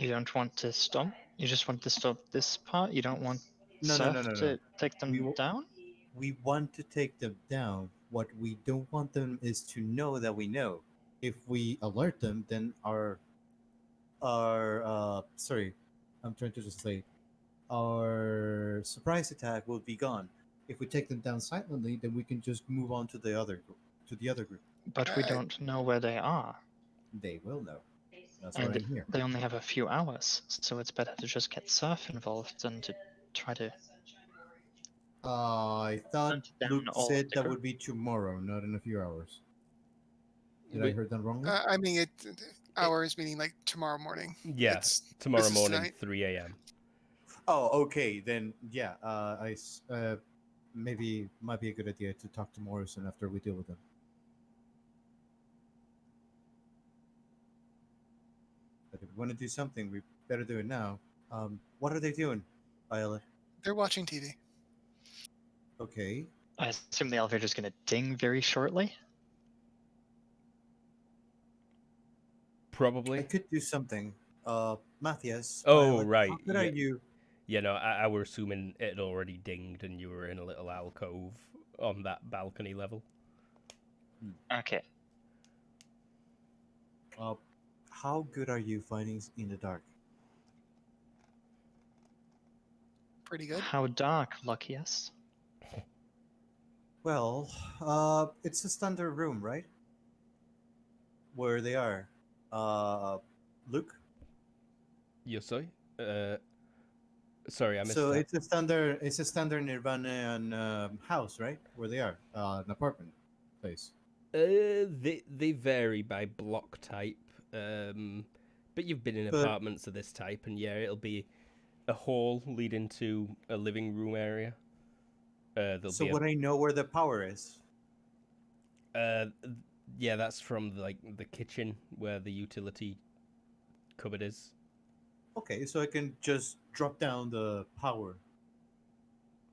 don't want to stop? You just want to stop this part? You don't want
No.
Surf to take them
We
down?
We want to take them down. What we don't want them is to know that we know. If we alert them, then our sorry, I'm trying to just say, our surprise attack will be gone. If we take them down silently, then we can just move on to the other group.
But we
I-
don't know where they are.
They will know. That's
And
why I'm here.
they only have a few hours, so it's better to just get Surf involved than to try to
I thought
hunt down
Luke
all of
said
the
that
group.
would be tomorrow, not in a few hours. Did I
But-
heard that wrongly?
I mean, hours meaning like tomorrow morning.
Yeah,
It's,
tomorrow
this is
morning,
tonight.
3 a.m.
Oh, okay. Then yeah, maybe might be a good idea to talk to Morrison after we deal with him. But if we want to do something, we better do it now. What are they doing, Violet?
They're watching TV.
Okay.
I assume the elevator's going to ding very shortly.
I
Probably.
could do something. Matthias.
Oh,
Violet,
right,
How good
yeah.
are you?
Yeah, no, I were assuming it had already dinged and you were in a little alcove on that balcony level.
Okay.
How good are you fighting in the dark?
Pretty good.
How dark, luckiest?
Well, it's a standard room, right? Where they are. Luke.
Yo soy? Sorry, I missed
So
that.
it's a standard Nirvana house, right? Where they are, an apartment place.
They vary by block type. But you've been in
But-
apartments of this type, and yeah, it'll be a hall leading to a living room area. There'll
So
be
would I know where the power is?
yeah, that's from like the kitchen where the utility cupboard is.
Okay, so I can just drop down the power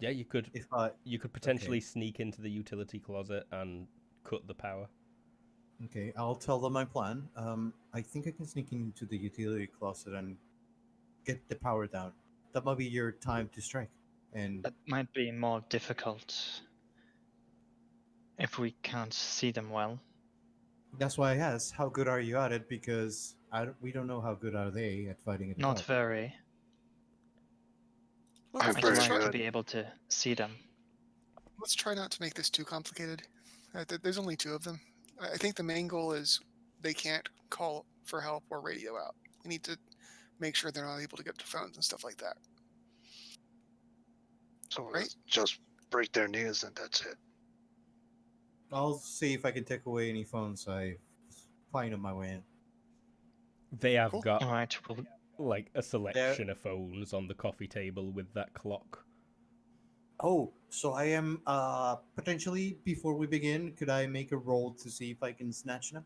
Yeah, you could
if I.
potentially sneak into the utility closet and cut the power.
Okay, I'll tell them my plan. I think I can sneak into the utility closet and get the power down. That might be your time to strike. And
That might be more difficult if we can't see them well.
that's why I asked, how good are you at it? Because we don't know how good are they at fighting in the
Not
dark.
very.
I'm
I'd
pretty
like to
good.
be able to see them.
Let's try not to make this too complicated. There's only 2 of them. I think the main goal is they can't call for help or radio out. We need to make sure they're not able to get to phones and stuff like that.
So
Right.
let's just break their knees and that's it.
I'll see if I can take away any phones I find on my way in.
They have
Cool.
got
All right. Well,
like a selection of phones on the coffee table with that clock.
Oh, so I am potentially, before we begin, could I make a roll to see if I can snatch them?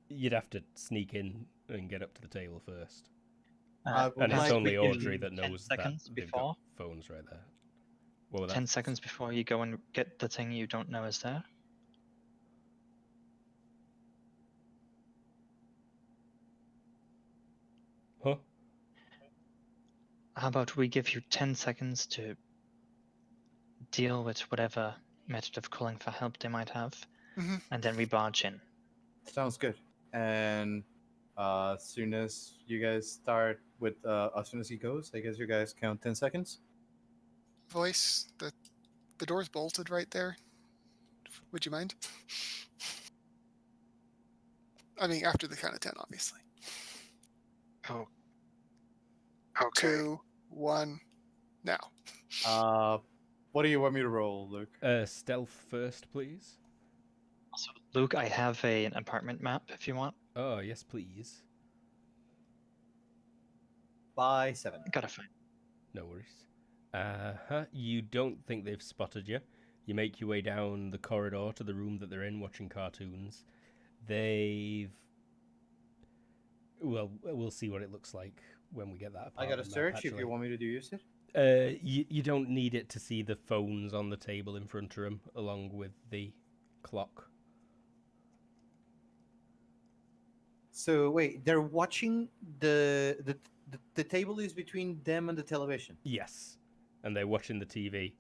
You'd have to sneak in and get up to the table first.
I would
And it's
like
only
to
Audrey
in
that
10
knows that
seconds
they've
before.
got phones right there. What was
10
that?
seconds before you go and get the thing you don't know is there.
Huh?
How about we give you 10 seconds to deal with whatever method of calling for help they might have,
Mhm.
and then we barge in.
Sounds good. And as soon as you guys start with, as soon as he goes, I guess you guys count 10 seconds.
Voice, the door's bolted right there. Would you mind? I mean, after the count of 10, obviously.
Oh. Okay.
2, 1, now.
What do you want me to roll, Luke?
Stealth first, please.
Also, Luke, I have an apartment map if you want.
Oh, yes, please.
By 7.
Gotta find.
No worries. You don't think they've spotted you. You make your way down the corridor to the room that they're in, watching cartoons. They've... Well, we'll see what it looks like when we get that
I
apartment
got a
map,
search if
actually.
you want me to use it.
You don't need it to see the phones on the table in front of them, along with the clock.
So wait, they're watching the table is between them and the television.
Yes, and they're watching the TV,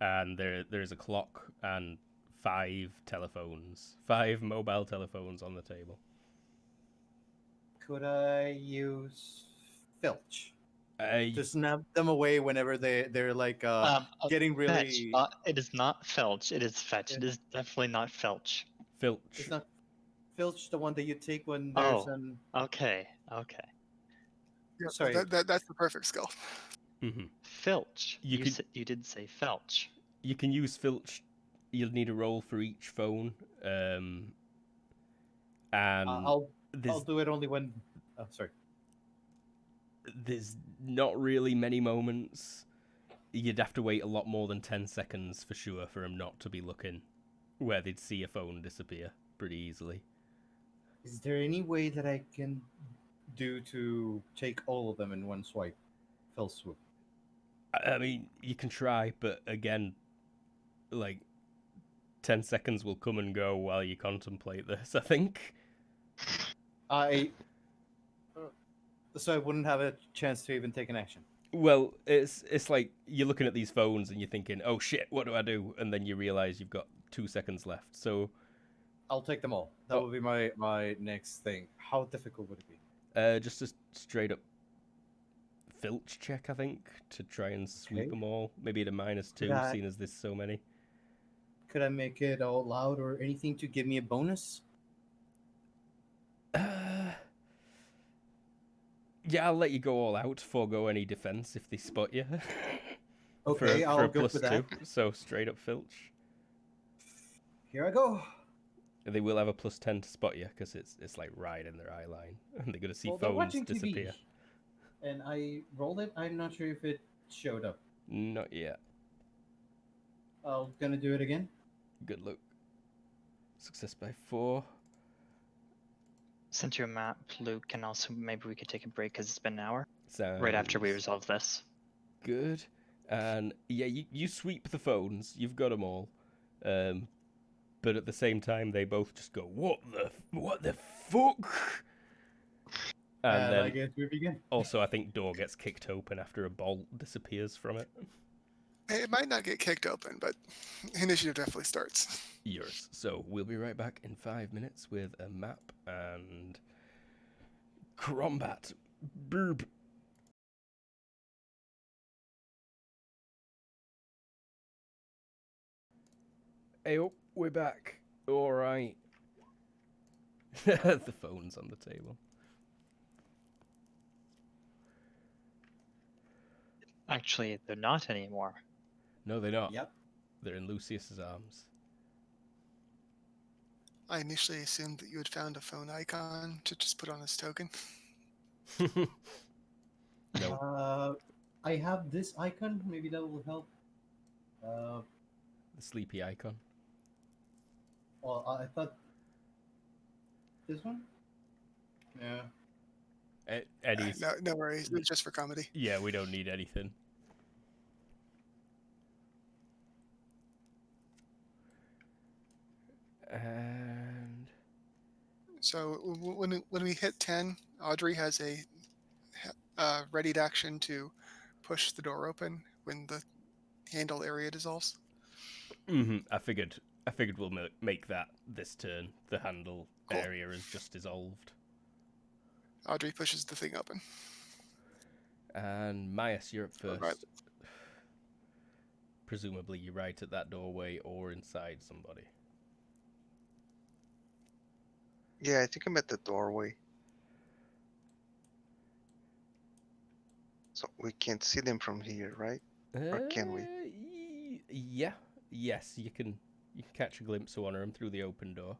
and there's a clock and 5 telephones, 5 mobile telephones on the table.
Could I use filch
Uh,
to snap them away whenever they're like getting really?
Fetch. It is not Felch. It is Fetch.
Yeah.
It is definitely not Felch.
Filch.
It's not filch the one that you take when there's an.
Okay.
Yep,
Sorry.
that's the perfect skill.
Mm-hmm.
Filch.
You could-
you did say Felch.
You can use filch. You'll need a roll for each phone. And
I'll
there's
do it only when. Oh, sorry.
there's not really many moments. You'd have to wait a lot more than 10 seconds for sure for them not to be looking where they'd see a phone disappear pretty easily.
Is there any way that I can do to take all of them in one swipe? Fell swoop.
I mean, you can try, but again, like, 10 seconds will come and go while you contemplate this, I think.
So I wouldn't have a chance to even take an action.
Well, it's like you're looking at these phones and you're thinking, oh shit, what do I do? And then you realize you've got 2 seconds left. So
I'll take them all. That would be my next thing. How difficult would it be?
just a straight up filch check, I think, to try and sweep
Okay.
them all. Maybe at a -2,
Could I-
seeing as there's so many.
Could I make it all loud or anything to give me a bonus?
Yeah, I'll let you go all out, forego any defense if they spot you.
Okay,
for
I'll
a
go
+2,
for that.
so straight up filch.
Here I go.
They will have a +10 to spot you because it's like right in their eye line, and they're gonna see
Well, they're
phones
watching
disappear.
TV, and I rolled it. I'm not sure if it showed up.
Not yet.
I'm gonna do it again.
Good luck. Success by 4.
Sent you a map, Luke, and also maybe we could take a break because it's been an hour.
Sounds
Right after we resolve this.
good. And yeah, you sweep the phones. You've got them all. But at the same time, they both just go, what the fuck? And
I
then
guess we begin.
also, I think door gets kicked open after a bolt disappears from it.
It might not get kicked open, but initiative definitely starts.
Yours. So we'll be right back in 5 minutes with a map and combat. Burp. Ayo. We're back. All right. The phone's on the table.
Actually, they're not anymore.
No, they're not.
Yep.
They're in Lucius's arms.
I initially assumed that you had found a phone icon to just put on as token.
No,
I have this icon. Maybe that will help.
the sleepy icon.
Well, I thought this one. Yeah.
Eddie's.
No worries. It's just for comedy.
Yeah, we don't need anything. And
So when we hit 10, Audrey has a readied action to push the door open when the handle area dissolves.
I figured we'll make that this turn. The handle
Cool.
area is just dissolved.
Audrey pushes the thing open.
And Myas, you're up first.
Right.
Presumably you're right at that doorway or inside somebody.
Yeah, I think I'm at the doorway. So we can't see them from here, right? Or can we?
Yeah. Yes, you can catch a glimpse of one of them through the open door.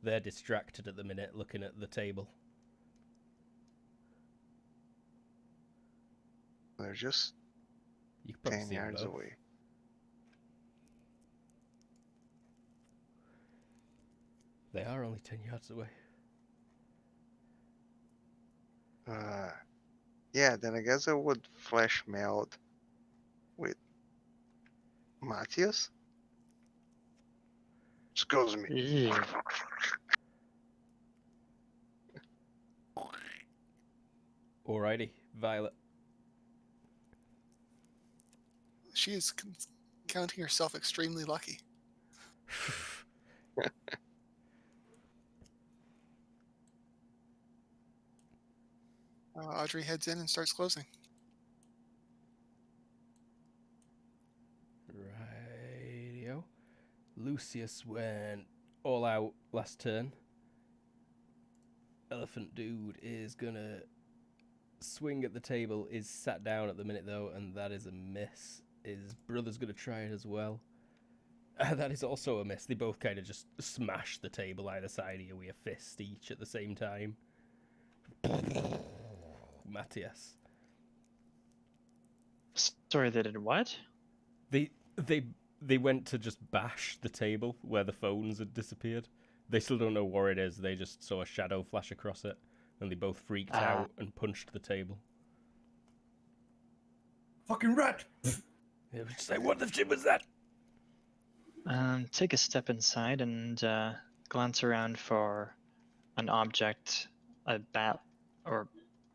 They're distracted at the minute, looking at the table.
They're just
You can probably
10
see them
yards
both.
away.
They are only 10 yards away.
Yeah, then I guess I would flash meld with Matthias. Excuse me.
Ew.
Alrighty, Violet.
She is counting herself extremely lucky. Audrey heads in and starts closing.
Rightio. Lucius went all out last turn. Elephant Dude is gonna swing at the table, is sat down at the minute though, and that is a miss. His brother's gonna try it as well. That is also a miss. They both kind of just smash the table either side of you with a fist each at the same time. Matthias.
Sorry, they did what?
They went to just bash the table where the phones had disappeared. They still don't know where it is. They just saw a shadow flash across it, and they both freaked out and punched the table.
Fucking rat!
They would say, "What the shit was that?"
Take a step inside and glance around for an object, a bat or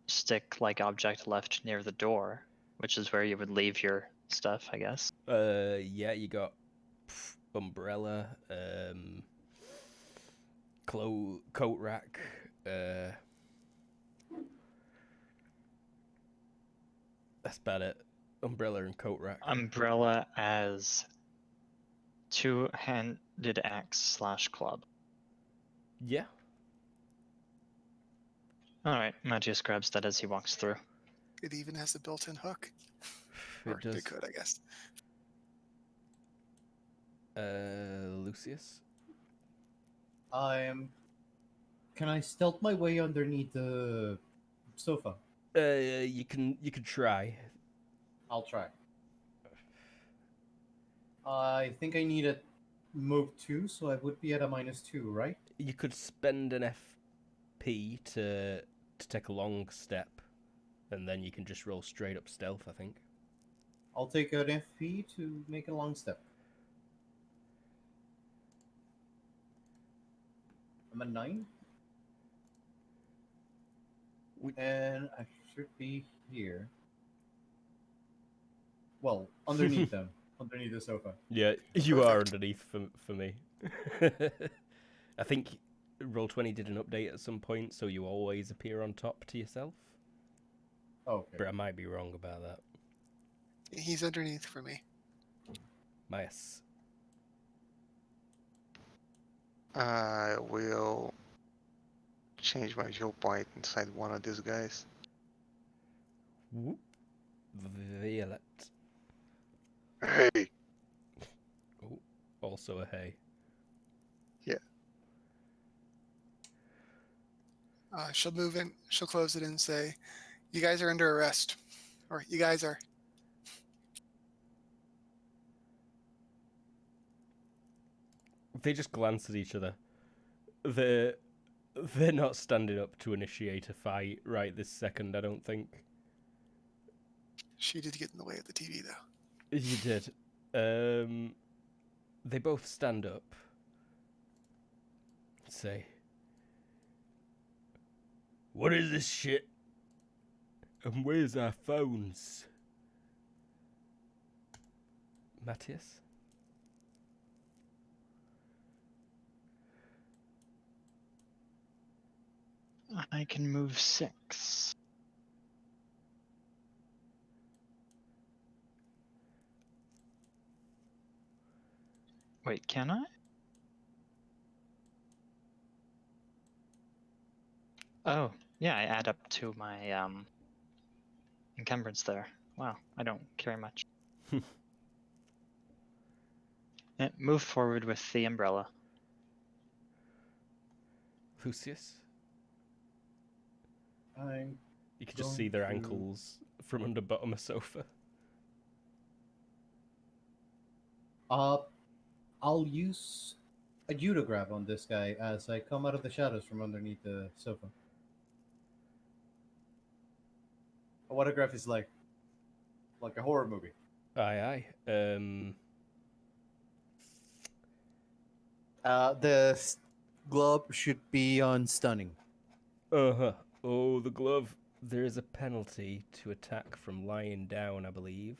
stick-like object left near the door, which is where you would leave your stuff, I guess.
Yeah, you got umbrella, coat rack. That's about it. Umbrella and coat rack.
Umbrella as two-handed axe / club.
Yeah.
All right, Matthias grabs that as he walks through.
It even has a built-in hook.
It
Or
does.
they could, I guess.
Lucius.
Can I stealth my way underneath the sofa?
You can try.
I'll try. I think I need a move 2, so I would be at a -2, right?
You could spend an FP to take a long step, and then you can just roll straight up stealth, I think.
I'll take an FP to make a long step. I'm at 9. And I should be here. Well, underneath them. Underneath the sofa.
Yeah, you are underneath for me. I think Roll20 did an update at some point, so you always appear on top to yourself.
Okay.
But I might be wrong about that.
He's underneath for me.
Myas.
I will change my viewpoint inside one of these guys.
Whoop. Violet.
Hey!
Oh, also a hey.
She'll move in. She'll close it and say, "You guys are under arrest," or "You guys are."
They just glance at each other. They're not standing up to initiate a fight right this second, I don't think.
She did get in the way of the TV, though.
You did. They both stand up. Say, what is this shit? And where's our phones? Matthias?
I can move 6. Wait, can I? Oh, yeah, I add up to my encumbrance there. Wow, I don't carry much. Move forward with the umbrella.
Lucius?
I'm
You can just
going
see their
to-
ankles from under bottom of sofa.
I'll use a jutograph on this guy as I come out of the shadows from underneath the sofa. What a graph is like a horror movie.
Aye.
The glove should be on stunning.
Uh-huh. Oh, the glove. There is a penalty to attack from lying down, I believe.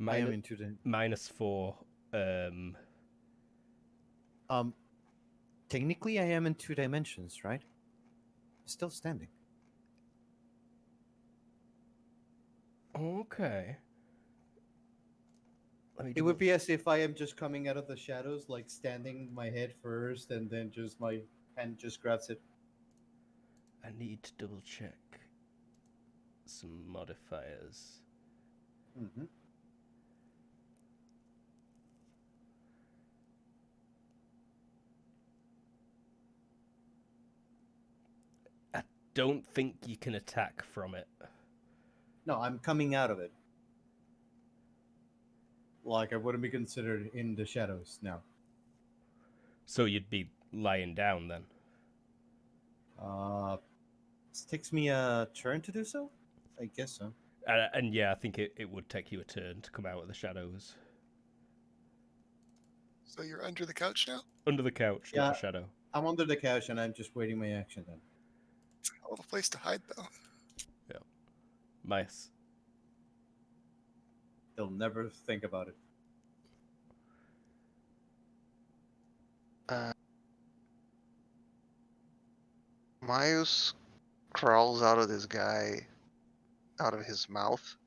I am into the
-4.
Technically I am in 2 dimensions, right? Still standing.
Okay.
It would be as if I am just coming out of the shadows, like standing my head first, and then just my hand just grabs it.
I need to double check some modifiers.
Mm-hmm.
I don't think you can attack from it.
No, I'm coming out of it. Like I wouldn't be considered in the shadows now.
So you'd be lying down then.
This takes me a turn to do so? I guess so.
And yeah, I think it would take you a turn to come out of the shadows.
So you're under the couch now?
Under the couch, not
Yeah.
a shadow.
I'm under the couch and I'm just waiting my action then.
It's a hell of a place to hide, though.
Yeah. Nice.
They'll never think about it.
Miles crawls out of this guy, out of his mouth.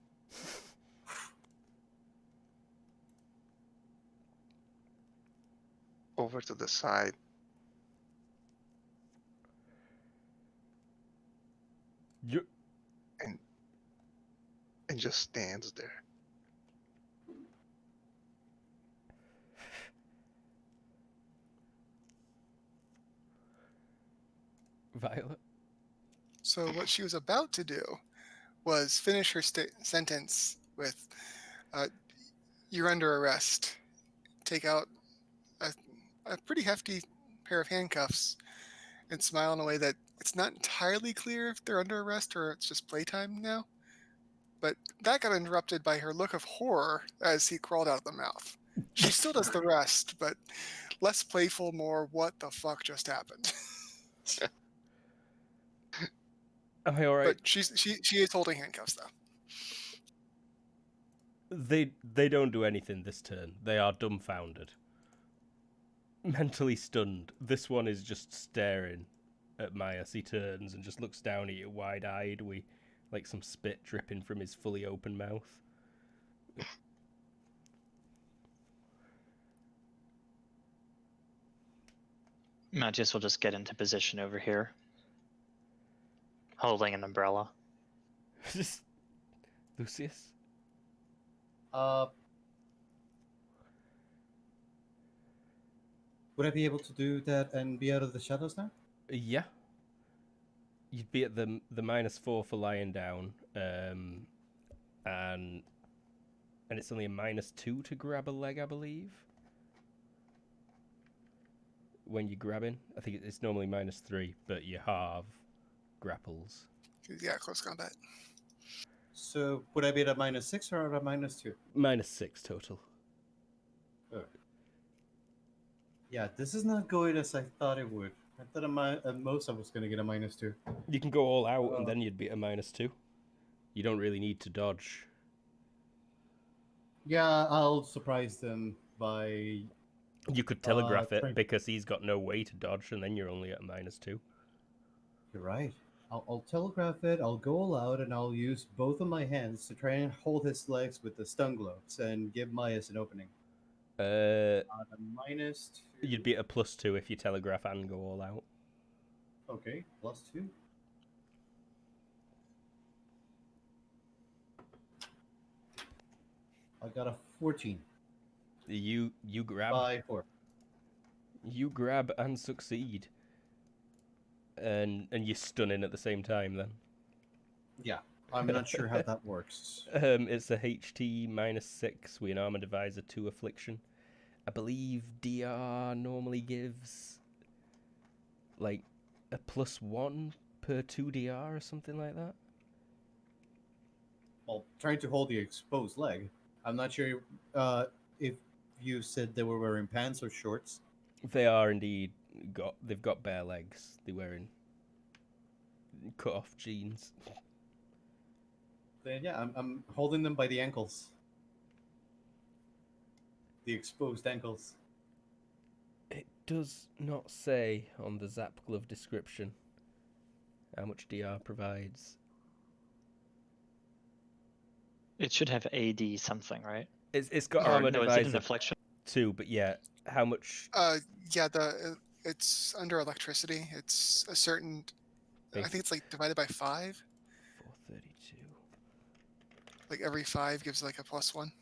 Over to the side.
You
And just stands there.
Violet?
So what she was about to do was finish her sentence with, "You're under arrest." Take out a pretty hefty pair of handcuffs and smile in a way that it's not entirely clear if they're under arrest or it's just playtime now. But that got interrupted by her look of horror as he crawled out of the mouth. She still does the rest, but less playful, more what the fuck just happened.
Am I alright?
But she is holding handcuffs though.
They don't do anything this turn. They are dumbfounded. Mentally stunned. This one is just staring at Maya as he turns and just looks down at you wide-eyed with like some spit dripping from his fully open mouth.
Matthias will just get into position over here, holding an umbrella.
Lucius?
Would I be able to do that and be out of the shadows now?
Yeah. You'd be at the -4 for lying down, and it's only a -2 to grab a leg, I believe. When you're grabbing, I think it's normally -3, but you have grapples.
Yeah, close combat.
So would I be at a -6 or at a -2?
-6 total.
Yeah, this is not going as I thought it would. I thought at most I was going to get a -2.
You can go all out, and then you'd be at a -2. You don't really need to dodge.
Yeah, I'll surprise them by...
You could telegraph it
trying-
because he's got no way to dodge, and then you're only at a -2.
You're right. I'll telegraph it, I'll go all out, and I'll use both of my hands to try and hold his legs with the stun gloves and give Myas an opening.
Uh,
A -2.
You'd be at a +2 if you telegraph and go all out.
Okay, +2. I got a 14
You grab.
by 4.
You grab and succeed. And you're stunning at the same time then.
Yeah, I'm not sure how that works.
It's a HT -6 with an armor divisor 2 affliction. I believe DR normally gives like a +1 per 2 DR or something like that.
Well, trying to hold the exposed leg. I'm not sure if you said they were wearing pants or shorts.
They are indeed they've got bare legs. They're wearing cut off jeans.
Then yeah, I'm holding them by the ankles. The exposed ankles.
It does not say on the Zap glove description how much DR provides.
It should have AD something, right?
It's got
Or
armor
no, is it an
divisor
affliction?
2, but yeah, how much?
Yeah, it's under electricity. It's a certain. I think it's like divided by 5.
432.
Like every 5 gives like a +1.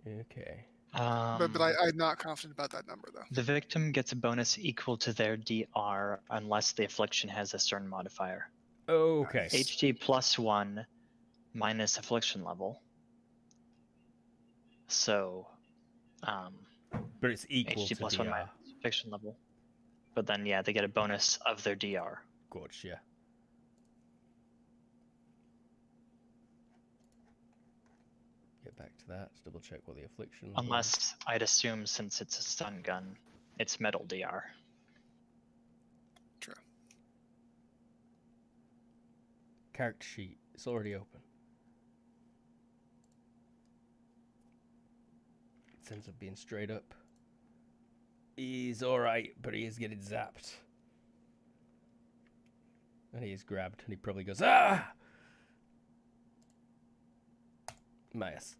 Okay.
But I'm not confident about that number though.
The victim gets a bonus equal to their DR unless the affliction has a certain modifier.
Okay.
HT +1 minus affliction level. So,
But it's equal
HT
to
+1
DR.
minus affliction level. But then, yeah, they get a bonus of their DR.
Gotcha. Get back to that. Let's double check what the affliction level is.
Unless, I'd assume, since it's a stun gun, it's metal DR.
True.
Character sheet. It's already open. It ends up being straight up. He's alright, but he is getting zapped. And he is grabbed, and he probably goes, ah! Myas.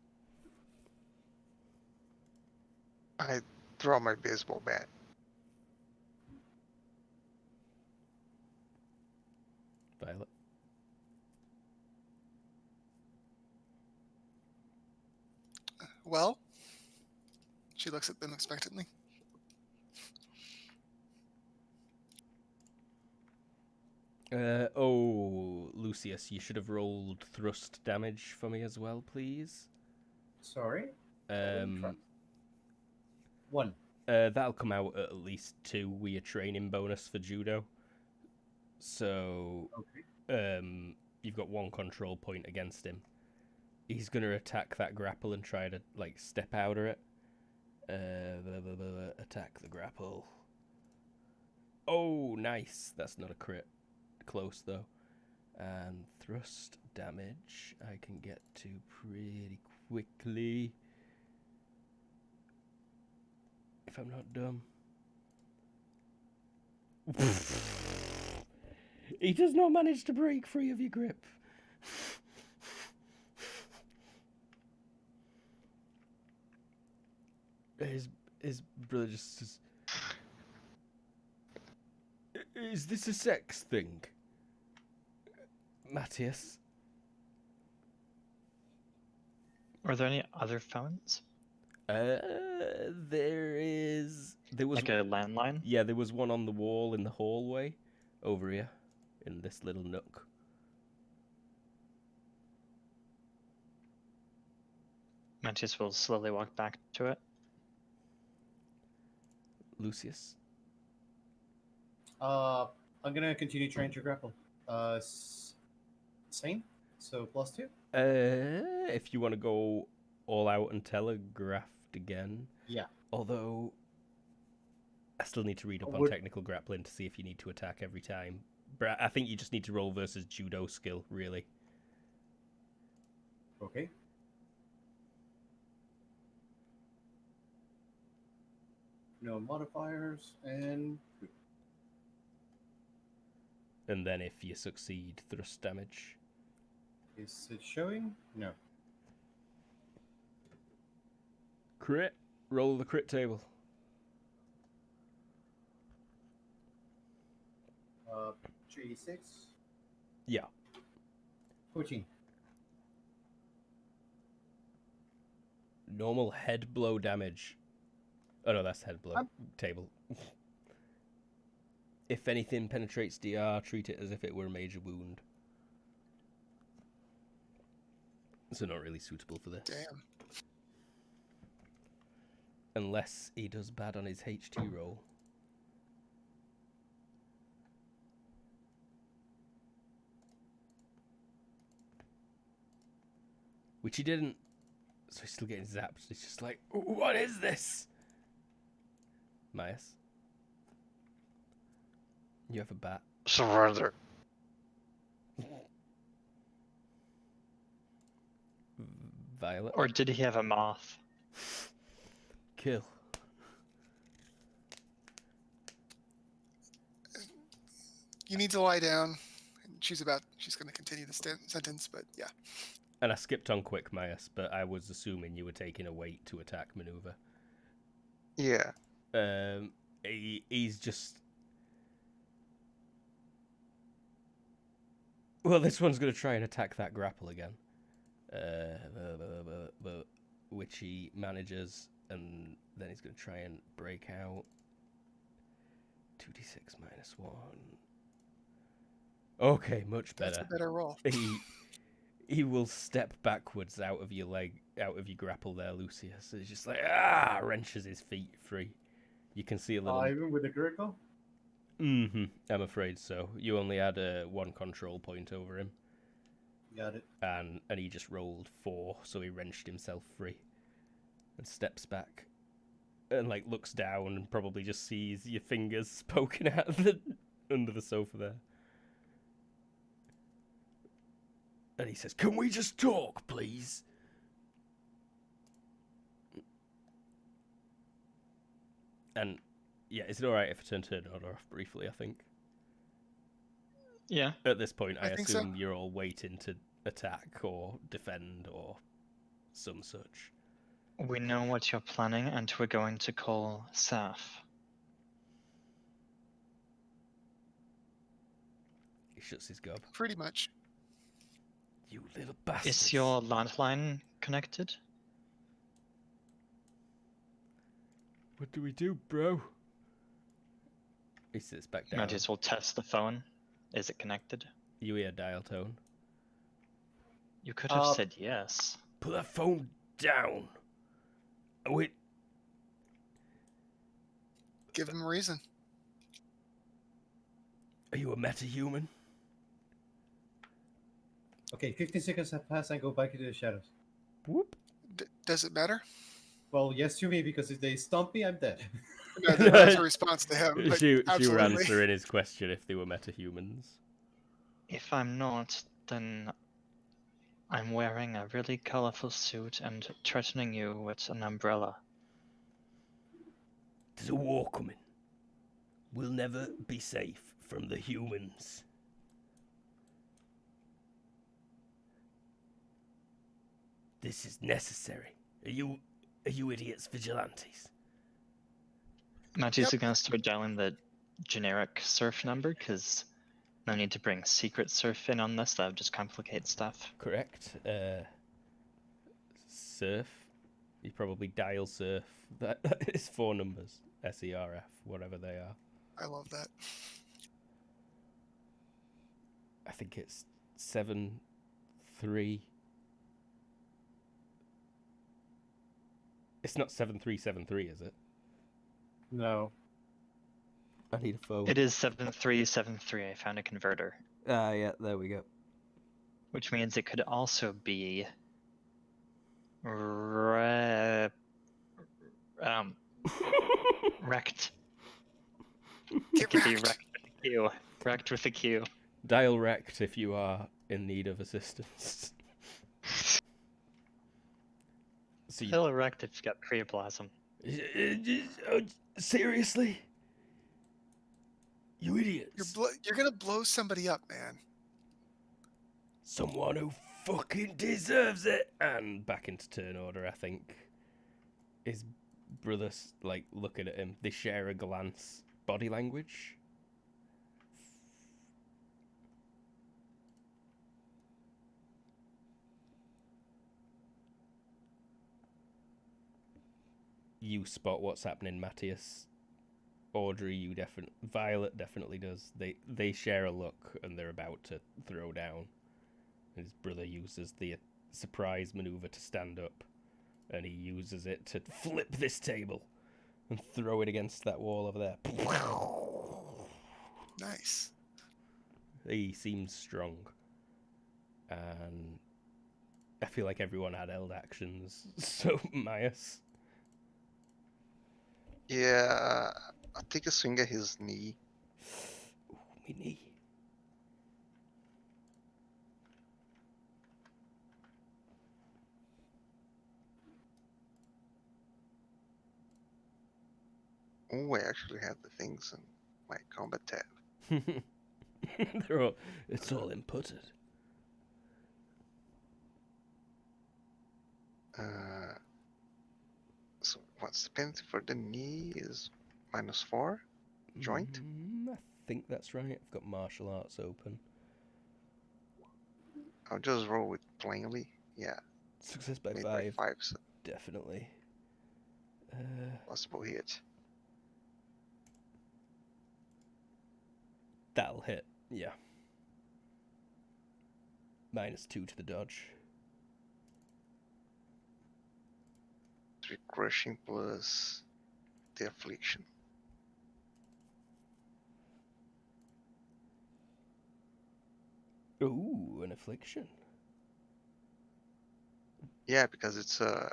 I throw my baseball bat.
Violet.
Well, she looks at them expectantly.
Lucius, you should have rolled thrust damage for me as well, please.
Sorry? 1.
That'll come out at least 2 with your training bonus for judo. So,
Okay.
You've got 1 control point against him. He's gonna attack that grapple and try to like step out of it. Attack the grapple. Oh, nice. That's not a crit. Close though. And thrust damage I can get to pretty quickly. If I'm not dumb. He does not manage to break free of your grip. His brother just Is this a sex thing? Matthias?
Are there any other phones?
There was
Like a landline?
Yeah, there was one on the wall in the hallway over here in this little nook.
Mantis will slowly walk back to it.
Lucius?
I'm gonna continue trying to grapple. Same. So +2.
If you want to go all out and telegraphed again.
Yeah.
Although I still need to read up on
Would-
technical grappling to see if you need to attack every time. But I think you just need to roll versus judo skill, really.
Okay. No modifiers and
And then if you succeed, thrust damage.
is it showing? No.
Crit. Roll the crit table.
3d6.
Yeah.
14.
Normal head blow damage. Oh no, that's head blow table. If anything penetrates DR, treat it as if it were a major wound. So not really suitable for this.
Damn.
Unless he does bad on his HT roll. Which he didn't. So he's still getting zapped. It's just like, what is this? Myas. You have a bat.
Surrender.
Violet.
Or did he have a moth?
Kill.
You need to lie down. And she's going to continue the sentence, but yeah.
And I skipped on quick, Myas, but I was assuming you were taking a wait to attack maneuver.
Yeah.
He's just. Well, this one's going to try and attack that grapple again. Which he manages, and then he's going to try and break out. 2d6 minus 1. Okay, much better.
That's a better roll.
He will step backwards out of your leg, out of your grapple there, Lucius. It's just like, wrenches his feet free. You can see a little...
Even with the critical?
I'm afraid so. You only had one control point over him.
Got it.
And he just rolled 4, so he wrenched himself free. And steps back. And, like, looks down and probably just sees your fingers poking out under the sofa there. And he says, "Can we just talk, please?" And, yeah, is it alright if I turn order off briefly, I think?
Yeah.
At this point, I
think so.
assume you're all waiting to attack or defend or some such.
We know what you're planning, and we're going to call Saf.
He shuts his gob.
Pretty much.
You little bastard.
Is your landline connected?
What do we do, bro? He sits back down.
Mantis will test the phone. Is it connected?
You hear dial tone.
You could have said yes.
Put that phone down. Wait.
Give him a reason.
Are you a metahuman?
Okay, 15 seconds have passed and go back into the shadows.
Whoop.
Does it matter?
Well, yes to me, because if they stomp me, I'm dead.
No, that's a response to him. But
She were
absolutely.
answering his question if they were metahumans.
If I'm not, then I'm wearing a really colorful suit and threatening you with an umbrella.
There's a war coming. We'll never be safe from the humans. This is necessary. Are you idiots vigilantes?
Mantis
Yep.
is gonna start dialing the generic surf number, because no need to bring secret surf in on this. That would just complicate stuff.
Correct. Surf. You probably dial surf. That is 4 numbers. SERF, whatever they are.
I love that.
I think it's 7-3. It's not 7373, is it?
No.
I need a phone.
It is 7373. I found a converter,
Ah, yeah, there we go.
which means it could also be wrecked.
Get
It could be
wrecked.
wrecked with a Q. Wrecked with a Q.
Dial rect if you are in need of assistance. So you...
Still erect if you've got preoplasm.
Seriously? You idiots.
You're gonna blow somebody up, man.
Someone who fucking deserves it. And back into turn order, I think. His brother's like looking at him. They share a glance. Body language. You spot what's happening, Matthias. Audrey, you Violet definitely does. They share a look and they're about to throw down. His brother uses the surprise maneuver to stand up, and he uses it to flip this table and throw it against that wall over there.
Nice.
He seems strong, and I feel like everyone had held actions. So Myas.
Yeah, I'll take a swing at his knee.
Ooh, me knee.
Oh, I actually have the things in my combat tab.
It's all inputted.
So what's the penalty for the knee is -4 joint.
I think that's right. I've got martial arts open.
I'll just roll it plainly. Yeah,
Success by
made
5.
by 5, so
Definitely.
possible hit.
That'll hit. Yeah. -2 to the dodge.
3 crushing plus the affliction.
Ooh, an affliction.
Yeah, because it's
Does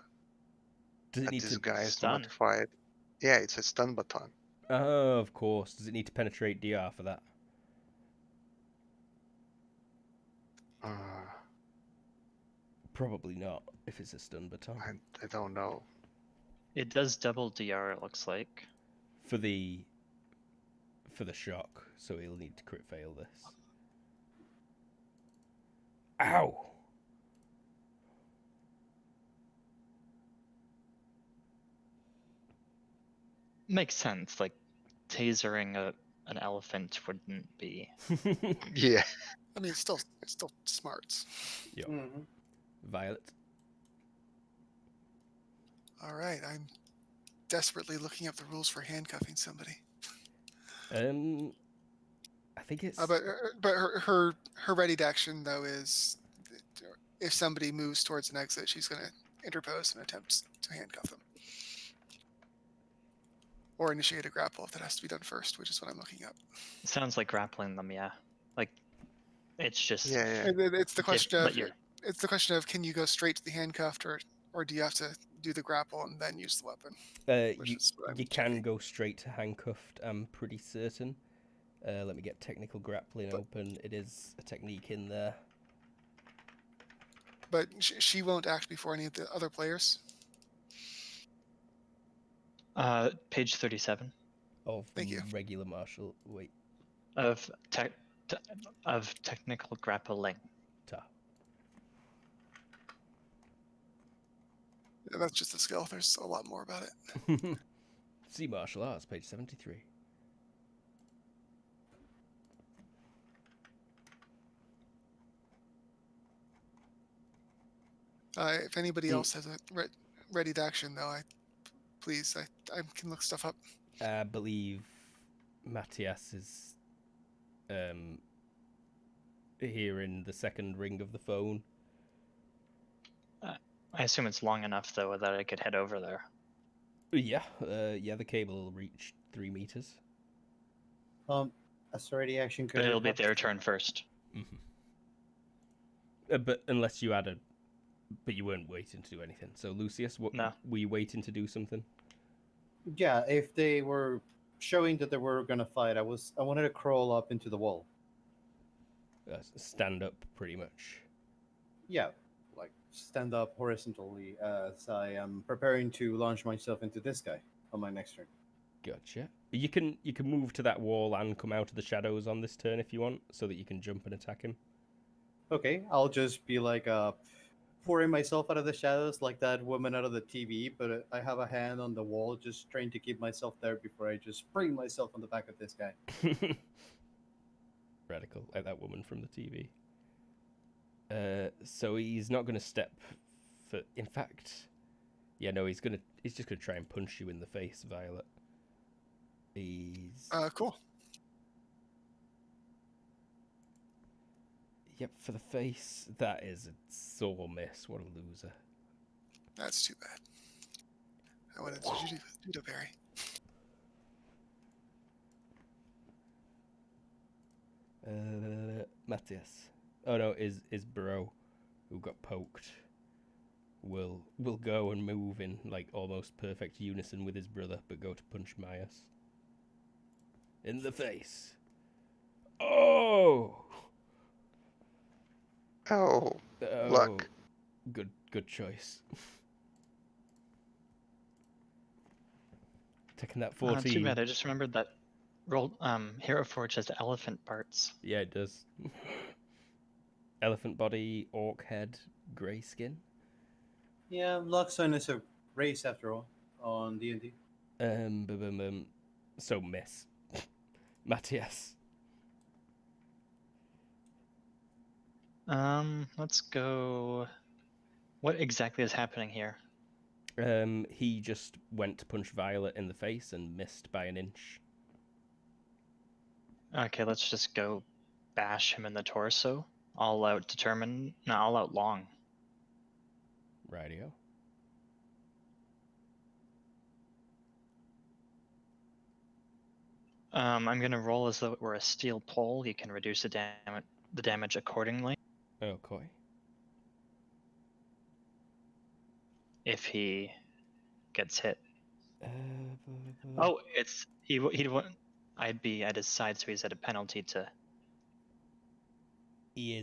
it
a
need to...
disguised
stun?
modified. Yeah, it's a stun baton.
Oh, of course. Does it need to penetrate DR for that? Probably not, if it's a stun baton.
I don't know.
It does double DR, it looks like.
For the shock, so he'll need to crit fail this. Ow!
Makes sense. Like, tasering an elephant wouldn't be.
Yeah.
I mean, it's still smarts.
Yep.
Mm-hmm.
Violet.
All right, I'm desperately looking up the rules for handcuffing somebody.
I think it's...
But her readied action though is if somebody moves towards an exit, she's going to interpose and attempt to handcuff them. Or initiate a grapple if that has to be done first, which is what I'm looking up.
Sounds like grappling them, yeah. Like, it's just...
Yeah.
It's the question
but
of
you're-
it's the question of, can you go straight to the handcuffed, or do you have to do the grapple and then use the weapon?
You can go straight to handcuffed, I'm pretty certain. Let me get technical grappling open. It is a technique in there.
But she won't act before any of the other players.
Page 37
Of
Thank you.
regular martial... Wait.
of technical grappling.
Yeah, that's just a skill. There's a lot more about it.
See martial arts, page 73.
If anybody
Mm.
else has a readied action, though, I can look stuff up.
I believe Matthias is here in the second ring of the phone.
I assume it's long enough though that I could head over there.
Yeah, the cable will reach 3 meters.
As ready action could
But
I
it'll be
have-
their turn first.
But unless you had but you weren't waiting to do anything. So Lucius, what
No.
were you waiting to do something?
Yeah, if they were showing that they were gonna fight, I wanted to crawl up into the wall.
Stand up, pretty much.
Yeah, like stand up horizontally as I am preparing to launch myself into this guy on my next turn.
Gotcha. You can move to that wall and come out of the shadows on this turn if you want, so that you can jump and attack him.
Okay, I'll just be like pouring myself out of the shadows like that woman out of the TV, but I have a hand on the wall just trying to keep myself there before I just spring myself on the back of this guy.
Radical, like that woman from the TV. So he's not going to step for... In fact... Yeah, no, he's just gonna try and punch you in the face, Violet. He's...
Cool.
Yep, for the face, that is a sore miss. What a loser.
That's too bad. I wanted to judo berry.
Matthias. Oh no, is bro who got poked will go and move in like almost perfect unison with his brother, but go to punch Myas in the face. Oh,
Luck.
Good choice. Taking that 14.
Too bad. I just remembered that Hero Forge has elephant parts.
Yeah, it does. Elephant body, orc head, grey skin.
Yeah, Luxon is a race after all on D&D.
So miss. Matthias.
Let's go. What exactly is happening here?
He just went to punch Violet in the face and missed by an inch.
Okay, let's just go bash him in the torso. All out all out long.
Rightio.
I'm gonna roll as though it were a steel pole. You can reduce the damage accordingly.
Okay.
If he gets hit. Oh, he won't. I'd be at his side, so he's at a penalty to.
He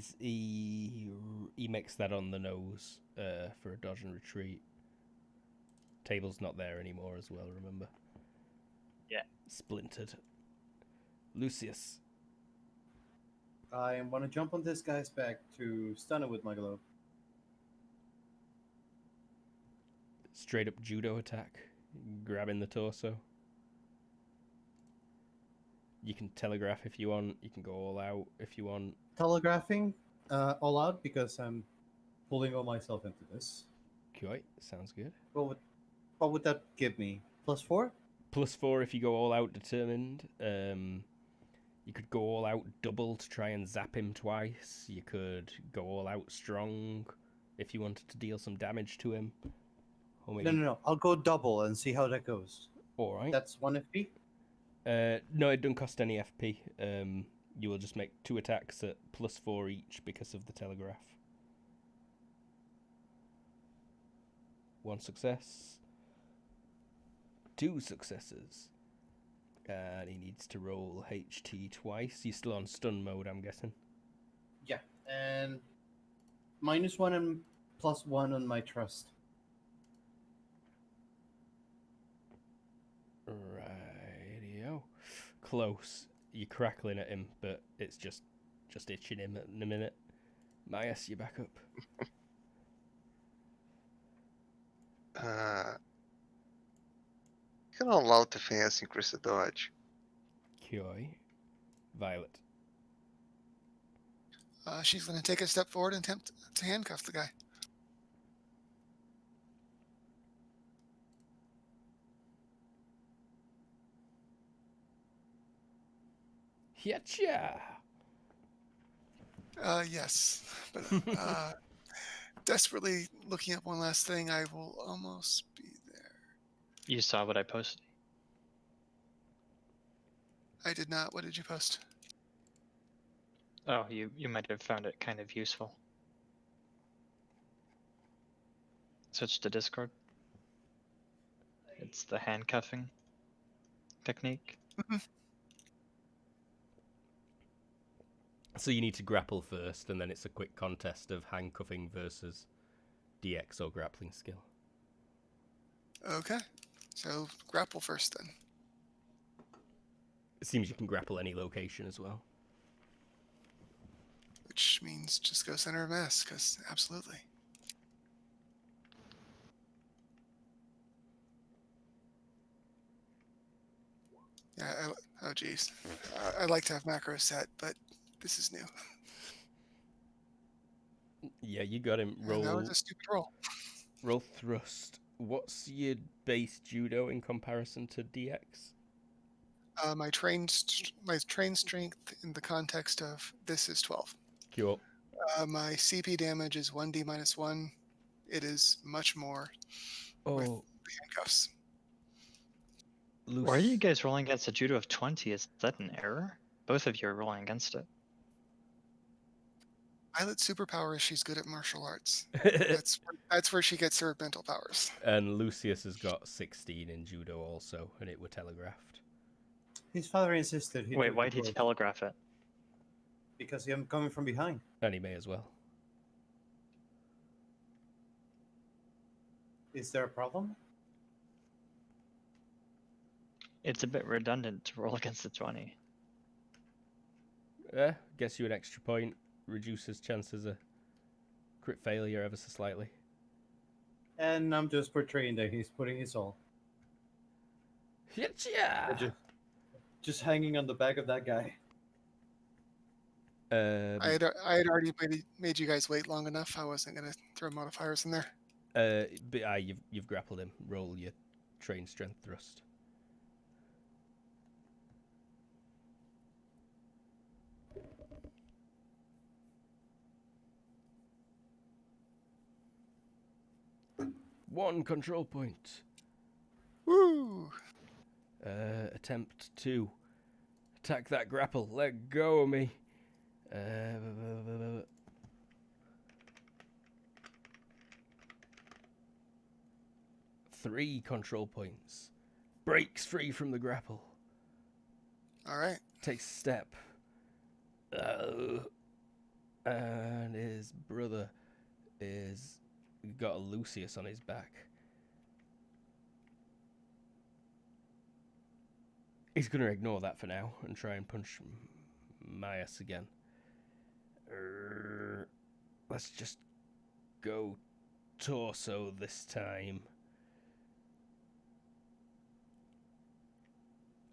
makes that on the nose for a dodge and retreat. Table's not there anymore as well, remember?
Yeah.
Splintered. Lucius.
I want to jump on this guy's back to stun it with my glove.
Straight up judo attack. Grabbing the torso. You can telegraph if you want. You can go all out if you want.
Telegraphing all out because I'm pulling all myself into this.
Okay, sounds good.
What would that give me? +4?
+4 if you go all out determined. You could go all out double to try and zap him twice. You could go all out strong if you wanted to deal some damage to him. Or maybe...
No. I'll go double and see how that goes.
All right.
That's 1 FP?
No, it doesn't cost any FP. You will just make 2 attacks at +4 each because of the telegraph. 1 success. 2 successes. And he needs to roll HT twice. He's still on stun mode, I'm guessing.
Yeah, and -1 and +1 on my trust.
Rightio. Close. You're crackling at him, but it's just itching him in a minute. Myas, you back up.
You can allow defense, increase the dodge.
Koi. Violet.
She's going to take a step forward and attempt to handcuff the guy.
Yetcha!
Yes, but desperately looking up one last thing. I will almost be there.
You saw what I posted.
I did not. What did you post?
Oh, you might have found it kind of useful. Switch to Discord. It's the handcuffing technique.
So you need to grapple first, and then it's a quick contest of handcuffing versus DX or grappling skill.
Okay, so grapple first then.
It seems you can grapple any location as well.
Which means just go center of mass, because absolutely. Yeah, oh geez. I like to have macros set, but this is new.
Yeah, you got him.
And that was a stupid roll.
Roll thrust. What's your base judo in comparison to DX?
My trained strength in the context of this is 12.
Cool.
My CP damage is 1d minus 1. It is much more with
Oh,
the handcuffs.
Why are you guys rolling against a judo of 20? Is that an error? Both of you are rolling against it.
Pilot's superpower is she's good at martial arts. That's where she gets her mental powers.
And Lucius has got 16 in judo also, and it were telegraphed.
His father insisted.
Wait, why'd he telegraph it?
Because I'm coming from behind.
And he may as well.
Is there a problem?
It's a bit redundant to roll against a 20.
Gets you an extra point, reduces chances of crit failure ever so slightly.
And I'm just portraying that he's putting his all.
Yeah.
Just hanging on the back of that guy.
I had already made you guys wait long enough. I wasn't gonna throw modifiers in there.
But you've grappled him. Roll your trained strength thrust. One control point.
Woo!
Attempt to attack that grapple. Let go of me. 3 control points. Breaks free from the grapple.
All right.
Takes a step. And his brother is got a Lucius on his back. He's going to ignore that for now and try and punch my ass again. Let's just go torso this time.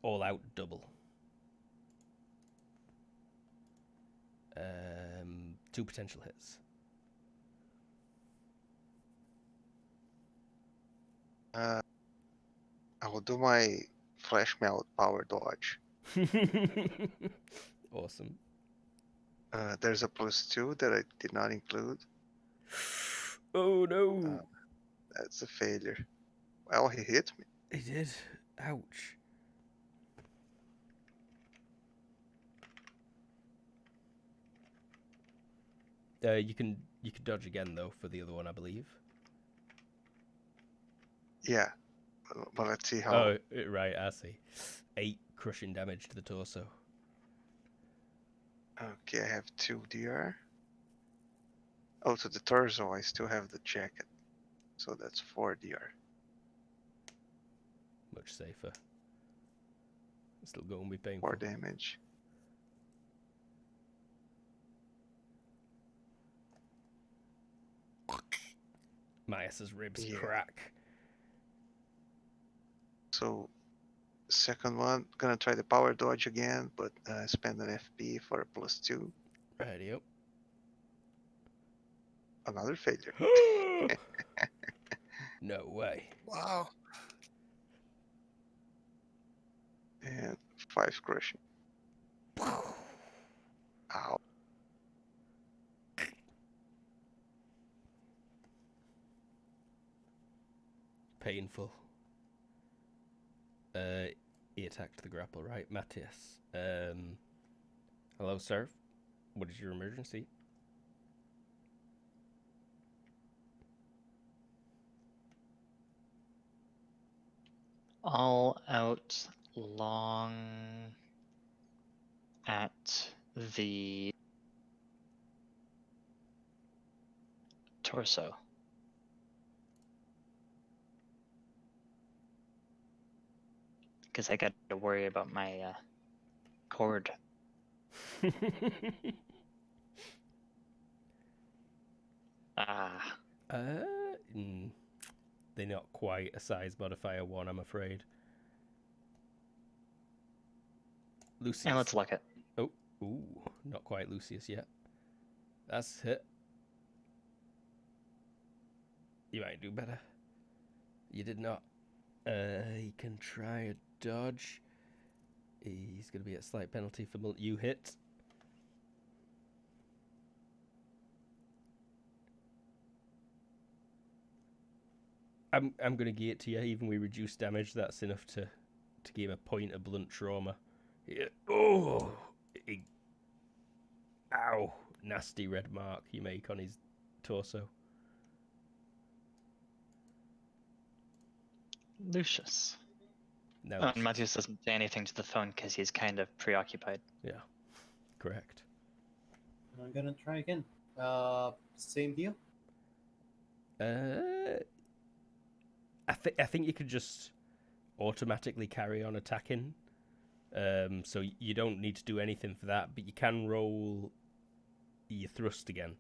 All out double. 2 potential hits.
I will do my flash melt power dodge.
Awesome.
There's a +2 that I did not include.
Oh no!
That's a failure. Well, he hit me.
He did. Ouch. You can dodge again though for the other one, I believe.
Yeah, but let's see how.
Oh, right, I see. 8 crushing damage to the torso.
Okay, I have 2 DR. Oh, to the torso, I still have the jacket. So that's 4 DR.
Much safer. Still going to be painful.
4 damage.
Myas's ribs crack.
So, second one, gonna try the power dodge again, but spend an FP for a +2.
Radio.
Another failure.
No way.
Wow.
And 5 crushing.
painful. He attacked the grapple, right? Matthias. Hello, sir. What is your emergency?
All out long at the torso. Because I got to worry about my cord. Ah.
They're not quite a size modifier 1, I'm afraid. Lucius.
And let's look it.
Oh, ooh, not quite Lucius yet. That's hit. You might do better. You did not. He can try a dodge. He's going to be at slight penalty for you hit. I'm going to give it to you. Even we reduce damage, that's enough to give him a point of blunt trauma. Yeah. Oh! Ow! Nasty red mark you make on his torso.
Lucius.
No.
Oh, and Matthias doesn't say anything to the phone because he's kind of preoccupied.
Yeah, correct.
I'm gonna try again. Same deal.
I think you could just automatically carry on attacking. So you don't need to do anything for that, but you can roll your thrust again.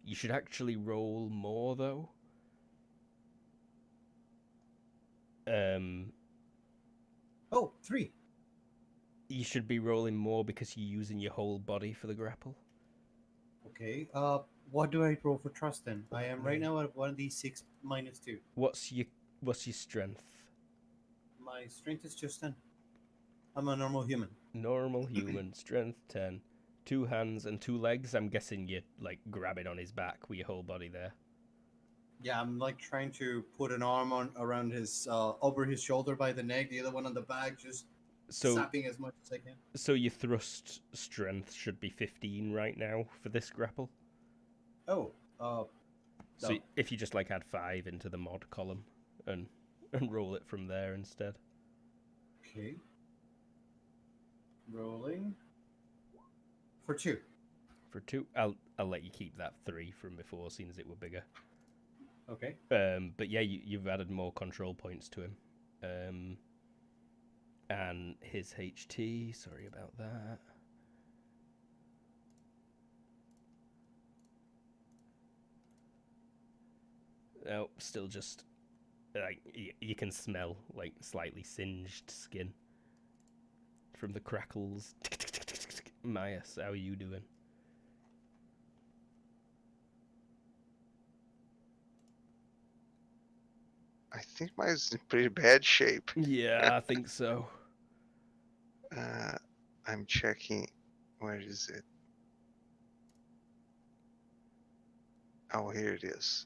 You should actually roll more though.
Oh, 3.
You should be rolling more because you're using your whole body for the grapple.
Okay. What do I roll for trust then? I am right now at 1d6 minus 2.
What's your strength?
My strength is just 10. I'm a normal human.
Normal human, strength 10. 2 hands and 2 legs. I'm guessing you're like grabbing on his back with your whole body there.
Yeah, I'm like trying to put an arm on around his over his shoulder by the neck, the other one on the back, just sapping as much as I can.
So your thrust strength should be 15 right now for this grapple.
Oh,
so
no.
if you just like add 5 into the mod column and roll it from there instead.
Okay. Rolling for 2.
For 2, I'll let you keep that 3 from before, seeing as it were bigger.
Okay.
But yeah, you've added more control points to him. And his HT, sorry about that. Oh, still just like you can smell like slightly singed skin from the crackles. Myas, how are you doing?
I think mine's in pretty bad shape.
Yeah, I think so.
I'm checking. Where is it? Oh, here it is.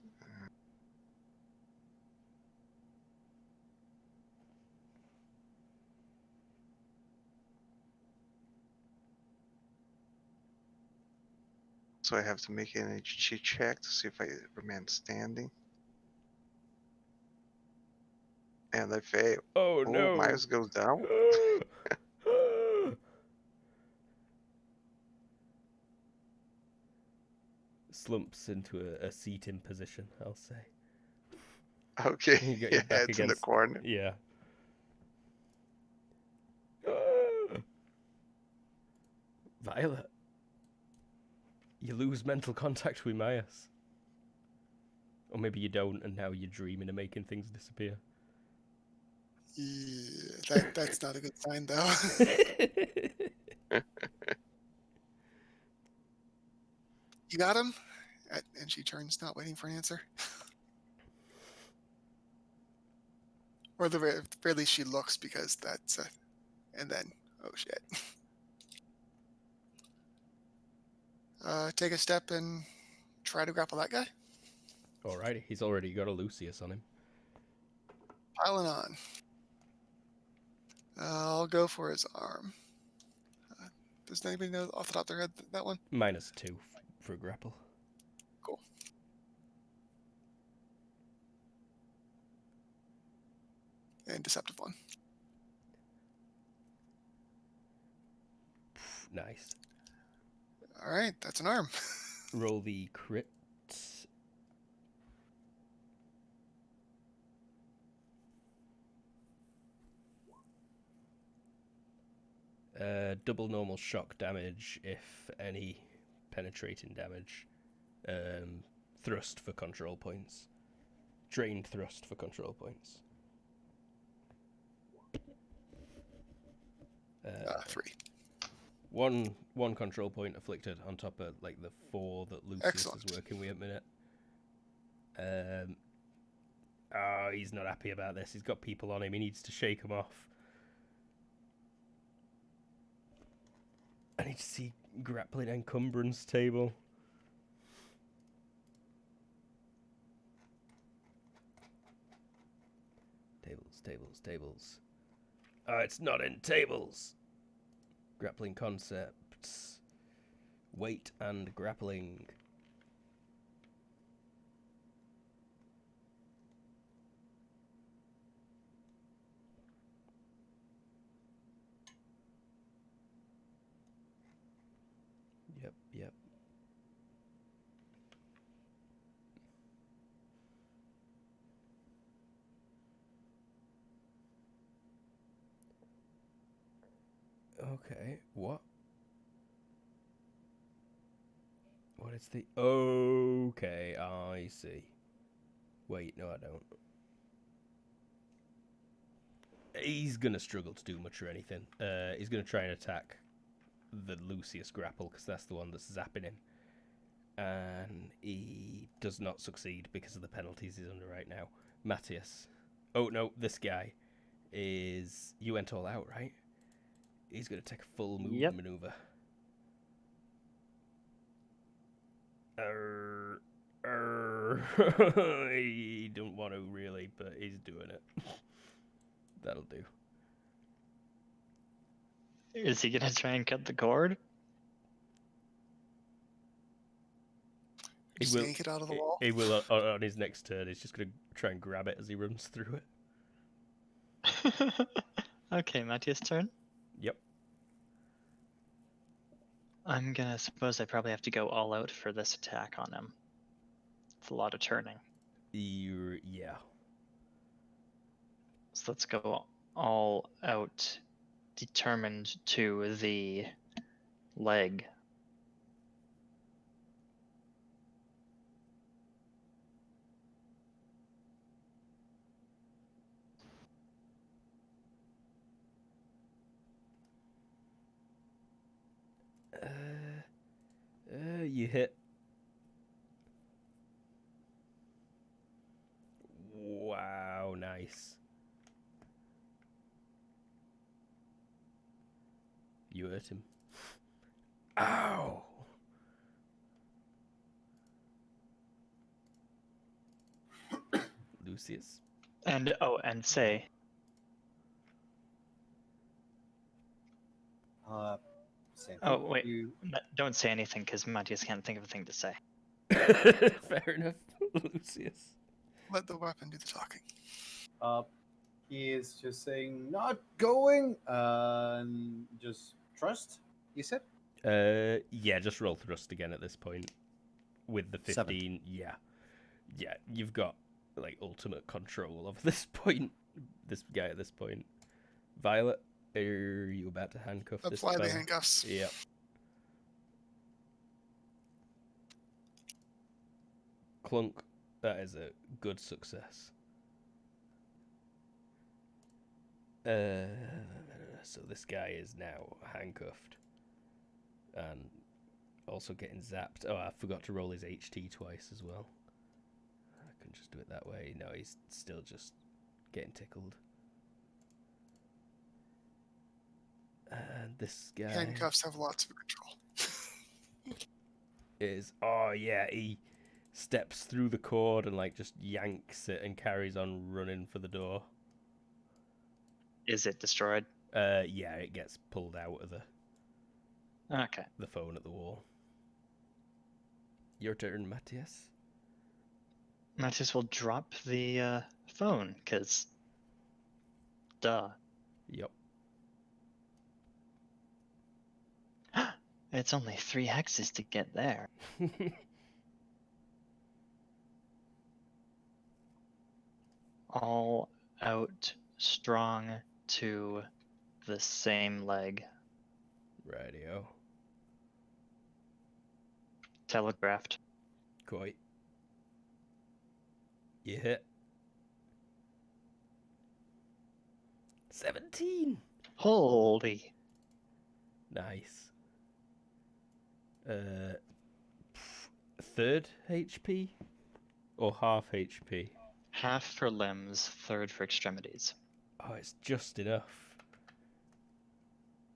So I have to make an HG check to see if I remain standing. And I fail.
Oh no!
Myers goes down.
Slumps into a seating position, I'll say.
Okay,
You got
yeah,
your back
it's in the
against
corner.
Yeah. Violet, you lose mental contact with Myers. Or maybe you don't, and now you're dreaming of making things disappear.
Yeah, that's not a good sign, though. You got him? And she turns, not waiting for an answer. Or at the very least, she looks, because that's and then, oh shit. Take a step and try to grapple that guy.
Alrighty, he's already got a Lucius on him.
Piling on. I'll go for his arm. Does anybody know off the top of their head that one?
-2 for a grapple.
Cool. And deceptive one.
Nice.
All right, that's an arm.
Roll the crit. Double normal shock damage, if any penetrating damage. Thrust for control points. Drained thrust for control points.
3.
One control point afflicted on top of like the 4 that Lucius
Excellent.
is working with at the minute. He's not happy about this. He's got people on him. He needs to shake them off. I need to see grappling encumbrance table. Tables. Oh, it's not in tables. Grappling concepts. Weight and grappling. Yep. Okay, what? What is the... Okay, I see. Wait, no I don't. He's gonna struggle to do much or anything. He's gonna try and attack the Lucius grapple, because that's the one that's zapping him. And he does not succeed because of the penalties he's under right now. Matthias. Oh, no, this guy is... You went all out, right? He's going to take a full move
Yep.
maneuver. He don't want to really, but he's doing it. That'll do.
Is he gonna try and cut the cord?
He will,
Yank it out of the wall.
He will on his next turn. He's just going to try and grab it as he runs through it.
Okay, Matthias' turn.
Yep.
I'm gonna suppose I probably have to go all out for this attack on him. It's a lot of turning.
Yeah.
So let's go all out, determined to the leg.
You hit. Wow, nice. You hurt him. Ow! Lucius.
And say,
Same
Oh,
thing.
wait.
You,
don't say anything because Matthias can't think of a thing to say.
Fair enough, Lucius.
Let the weapon do the talking.
he is just saying not going and just trust. You said.
Yeah, just roll thrust again at this point. With the 15,
7.
Yeah, you've got like ultimate control of this point. This guy at this point. Violet, are you about to handcuff this
Apply the
fella?
handcuffs.
Yep. Clunk. That is a good success. So this guy is now handcuffed. And also getting zapped. Oh, I forgot to roll his HT twice as well. I can just do it that way. No, he's still just getting tickled. And this guy
Handcuffs have lots of control.
is... Oh, yeah, he steps through the cord and, like, just yanks it and carries on running for the door.
Is it destroyed?
Yeah, it gets pulled out of
Okay.
the phone at the wall. Your turn, Matthias.
Matthias will drop the phone, because duh.
Yep.
It's only 3 hexes to get there. All out strong to the same leg.
Radio.
Telegraphed.
Quite. You hit. 17.
Holy.
Nice. Third HP or half HP?
Half for limbs, third for extremities.
Oh, it's just enough.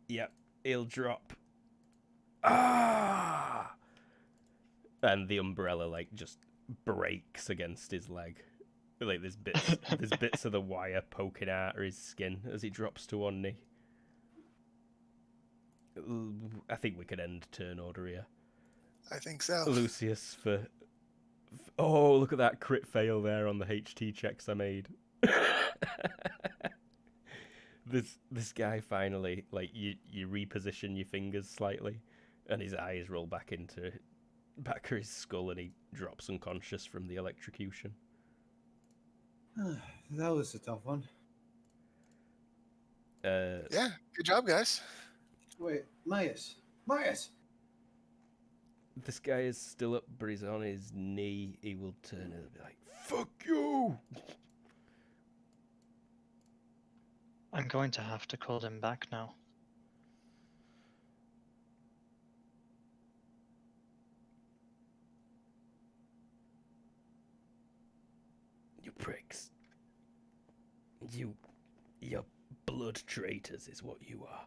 Yep, he'll drop. Ah! And the umbrella like just breaks against his leg. Like there's bits of the wire poking out of his skin as he drops to one knee. I think we could end turn order here.
I think so.
Lucius for oh, look at that crit fail there on the HT checks I made. This guy finally, like, you reposition your fingers slightly and his eyes roll back of his skull and he drops unconscious from the electrocution.
That was a tough one.
Yeah, good job, guys.
Wait, Myas.
This guy is still up, but he's on his knee. He will turn and be like, "Fuck you!"
I'm going to have to call him back now.
You pricks. You're blood traitors is what you are.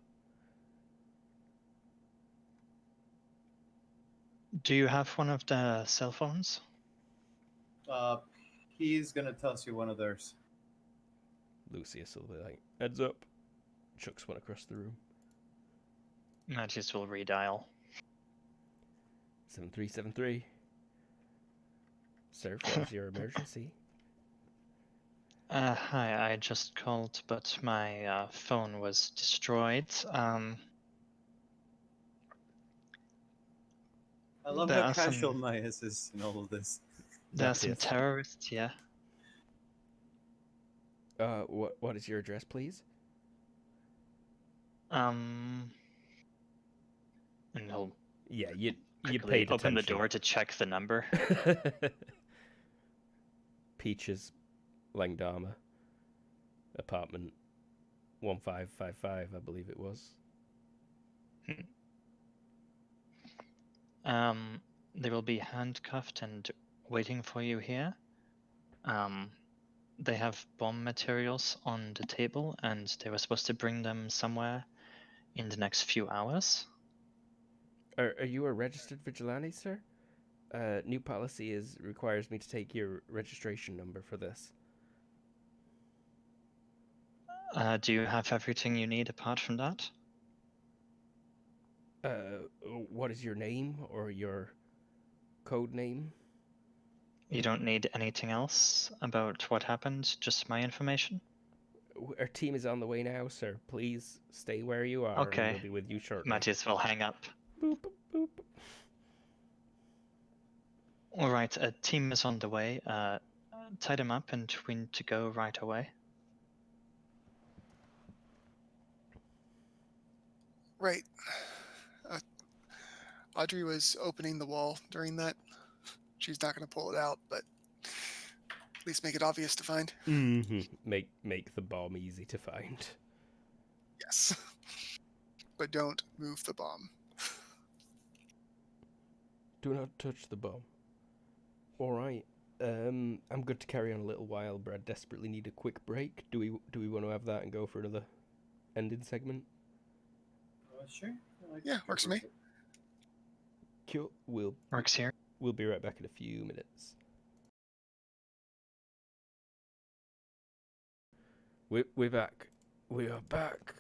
Do you have one of the cell phones?
He's gonna toss you one of theirs.
Lucius will be like, "Heads up." Chucks one across the room.
Matthias will redial.
7373. Sir, what is your emergency?
Hi, I just called, but my phone was destroyed.
I love
There
how
are
casual
some-
Myas is in all of this.
There are some
Matthias.
terrorists, yeah.
What is your address, please?
And he'll
Yeah, you
quickly
paid
open the
attention.
door to check the number.
Peaches, Langdama, apartment 1555, I believe it was.
They will be handcuffed and waiting for you here. They have bomb materials on the table, and they were supposed to bring them somewhere in the next few hours.
Are you a registered vigilante, sir? New policy requires me to take your registration number for this.
Do you have everything you need apart from that?
What is your name or your code name?
You don't need anything else about what happened, just my information?
Our team is on the way now, sir. Please stay where you are,
Okay.
and we'll be with you shortly.
Matthias will hang up.
Boop, boop.
Alright, a team is on the way. Tie them up and we need to go right away.
Right. Audrey was opening the wall during that. She's not going to pull it out, but at least make it obvious to find.
Mm-hmm. Make the bomb easy to find.
Yes. But don't move the bomb.
Do not touch the bomb. All right. I'm good to carry on a little while, but I desperately need a quick break. Do we want to have that and go for another ending segment?
Sure.
Yeah, works for me.
Cool.
Works here.
We'll be right back in a few minutes. We're back. We are back.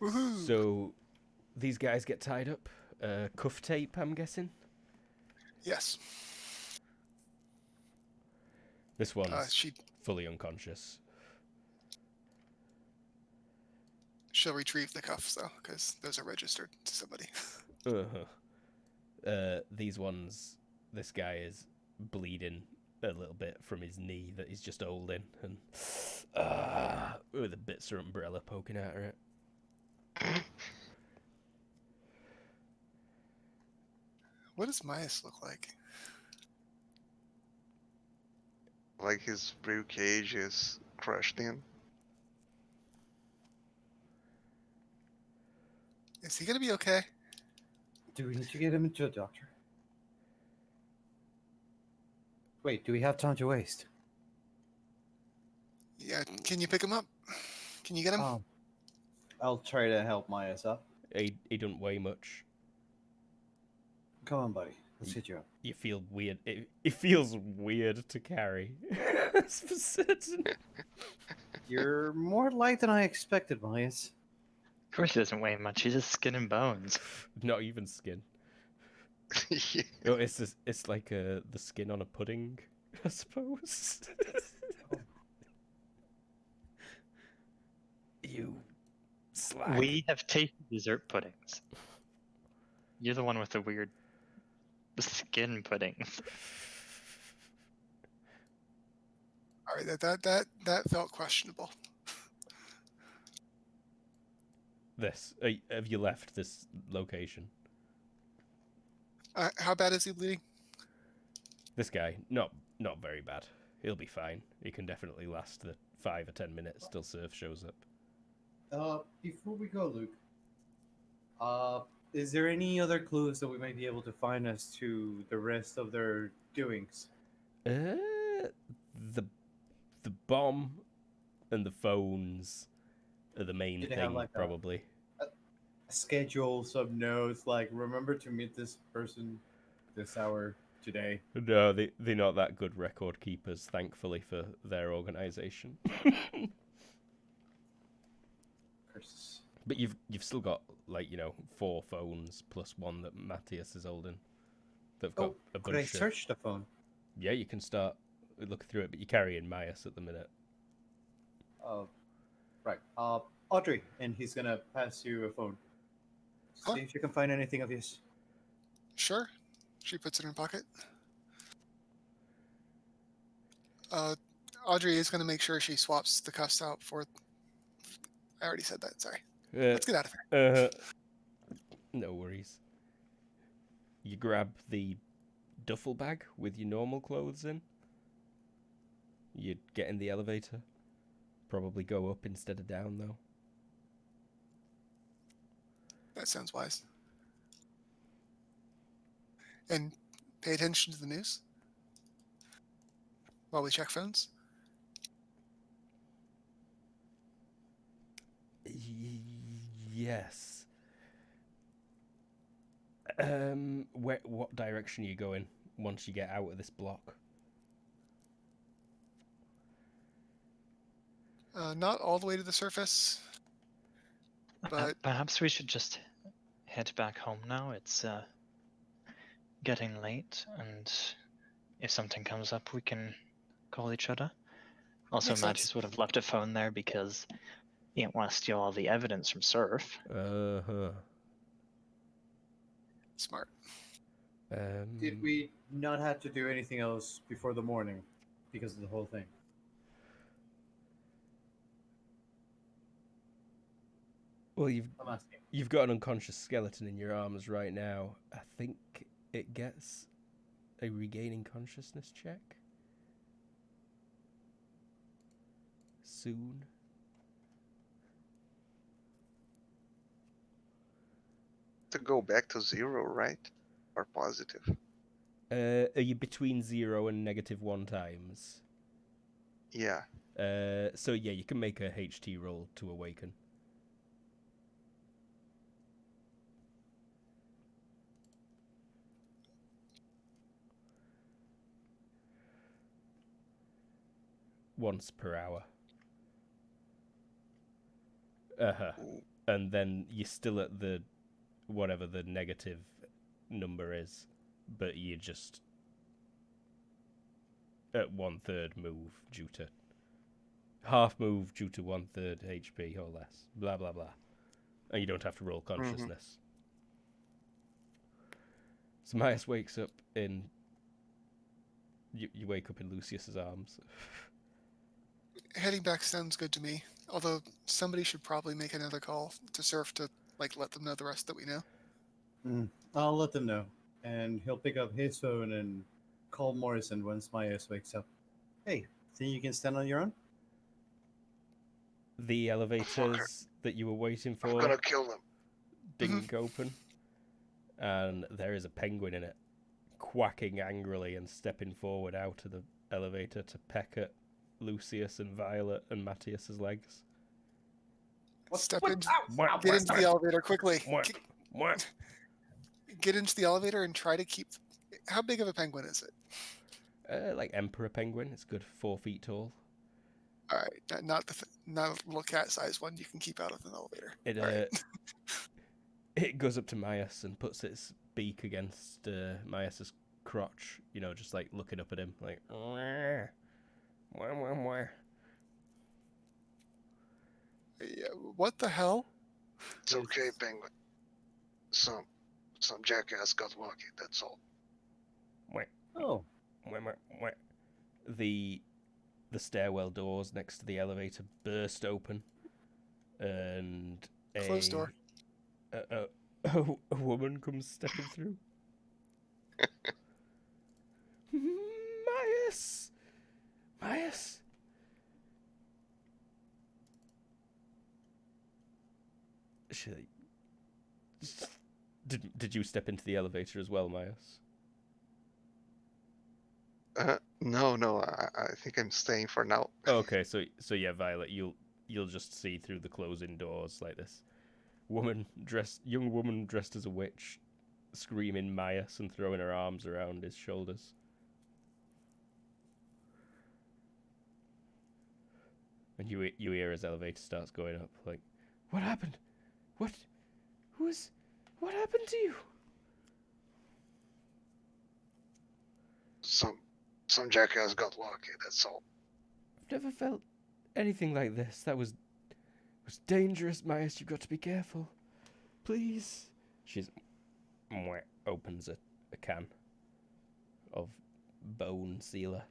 Woohoo!
So, these guys get tied up. Cuff tape, I'm guessing.
Yes.
This one's
She
fully unconscious.
she'll retrieve the cuffs though, because those are registered to somebody.
These ones, this guy is bleeding a little bit from his knee that he's just holding, and with a bits of umbrella poking out of it.
What does Myas look like?
Like his rib cage is crushed in.
Is he gonna be okay?
Do we need to get him into a doctor? Wait, do we have time to waste?
Yeah. Can you pick him up? Can you get him?
I'll try to help Myas up.
He doesn't weigh much.
Come on, buddy. Let's get you up.
You feel weird. It feels weird to carry. That's for certain.
You're more light than I expected, Myas.
Of course he doesn't weigh much. He's just skin and bones.
Not even skin.
Yeah.
Oh, it's like the skin on a pudding, I suppose. You slag.
We have tasted dessert puddings. You're the one with the weird skin puddings.
All right. That felt questionable.
Have you left this location?
How bad is he bleeding?
This guy, not very bad. He'll be fine. He can definitely last the 5 or 10 minutes till Surf shows up.
Before we go, Luke, is there any other clues that we might be able to find as to the rest of their doings?
The bomb and the phones are the main
Did they have,
thing,
like,
probably.
Schedule some notes, like remember to meet this person this hour today.
No, they're not that good record keepers, thankfully, for their organization.
Curses.
But you've still got, like, 4 phones plus one that Matthias is holding. They've got a
Could I
bunch of...
search the phone?
Yeah, you can start looking through it, but you're carrying Myas at the minute.
Right. Audrey, and he's gonna pass you a phone.
Huh?
See if you can find anything of his.
Sure. She puts it in her pocket. Audrey is going to make sure she swaps the cuffs out for. I already said that. Sorry. Let's get out of here.
No worries. You grab the duffel bag with your normal clothes in. You get in the elevator. Probably go up instead of down, though.
That sounds wise. And pay attention to the news while we check phones.
Yes. What direction are you going once you get out of this block?
Not all the way to the surface, but
Perhaps we should just head back home now. It's getting late, and if something comes up, we can call each other. Also,
Makes sense.
Matthias would have left a phone there because he didn't want to steal all the evidence from Surf.
smart.
Did we not have to do anything else before the morning because of the whole thing?
Well,
I'm asking.
you've got an unconscious skeleton in your arms right now. I think it gets a regaining consciousness check soon.
To go back to 0, right? Or positive?
Are you between 0 and -1 times?
Yeah.
So yeah, you can make a HT roll to awaken. once per hour. Uh-huh. And then you're still at the whatever the negative number is, but you just at 1/3 move due to half move due to 1/3 HP or less. Blah blah blah. And you don't have to roll consciousness. So Myers wakes up in. You wake up in Lucius's arms.
Heading back sounds good to me. Although somebody should probably make another call to Surf to let them know the rest that we know.
I'll let them know, and he'll pick up his phone and call Morrison once Myers wakes up. Hey, think you can stand on your own?
The elevators that you were waiting
I'm
for
gonna kill them.
didn't open, and there is a penguin in it, quacking angrily and stepping forward out of the elevator to peck at Lucius and Violet and Matthias's legs.
Get into the elevator quickly. Get into the elevator and try to keep. How big of a penguin is it?
Like emperor penguin. It's good 4 feet tall.
All right, not a little cat-sized one you can keep out of an elevator.
It goes up to Myers and puts its beak against Myers' crotch. You know, just like looking up at him, like.
Yeah, what the hell?
It's okay, penguin. Some jackass got lucky. That's all.
Oh.
The stairwell doors next to the elevator burst open, and
Closed door.
A woman comes stepping through. Myers. Did you step into the elevator as well, Myers?
No. I think I'm staying for now.
Okay, so yeah, Violet, you'll just see through the closing doors like this. Young woman dressed as a witch, screaming Myers and throwing her arms around his shoulders. And you hear his elevator starts going up, like, what happened? What happened to you?
Some jackass got lucky, that's all.
I've never felt anything like this. That was dangerous, Myers. You've got to be careful. Please. She's opens a can of bone sealer.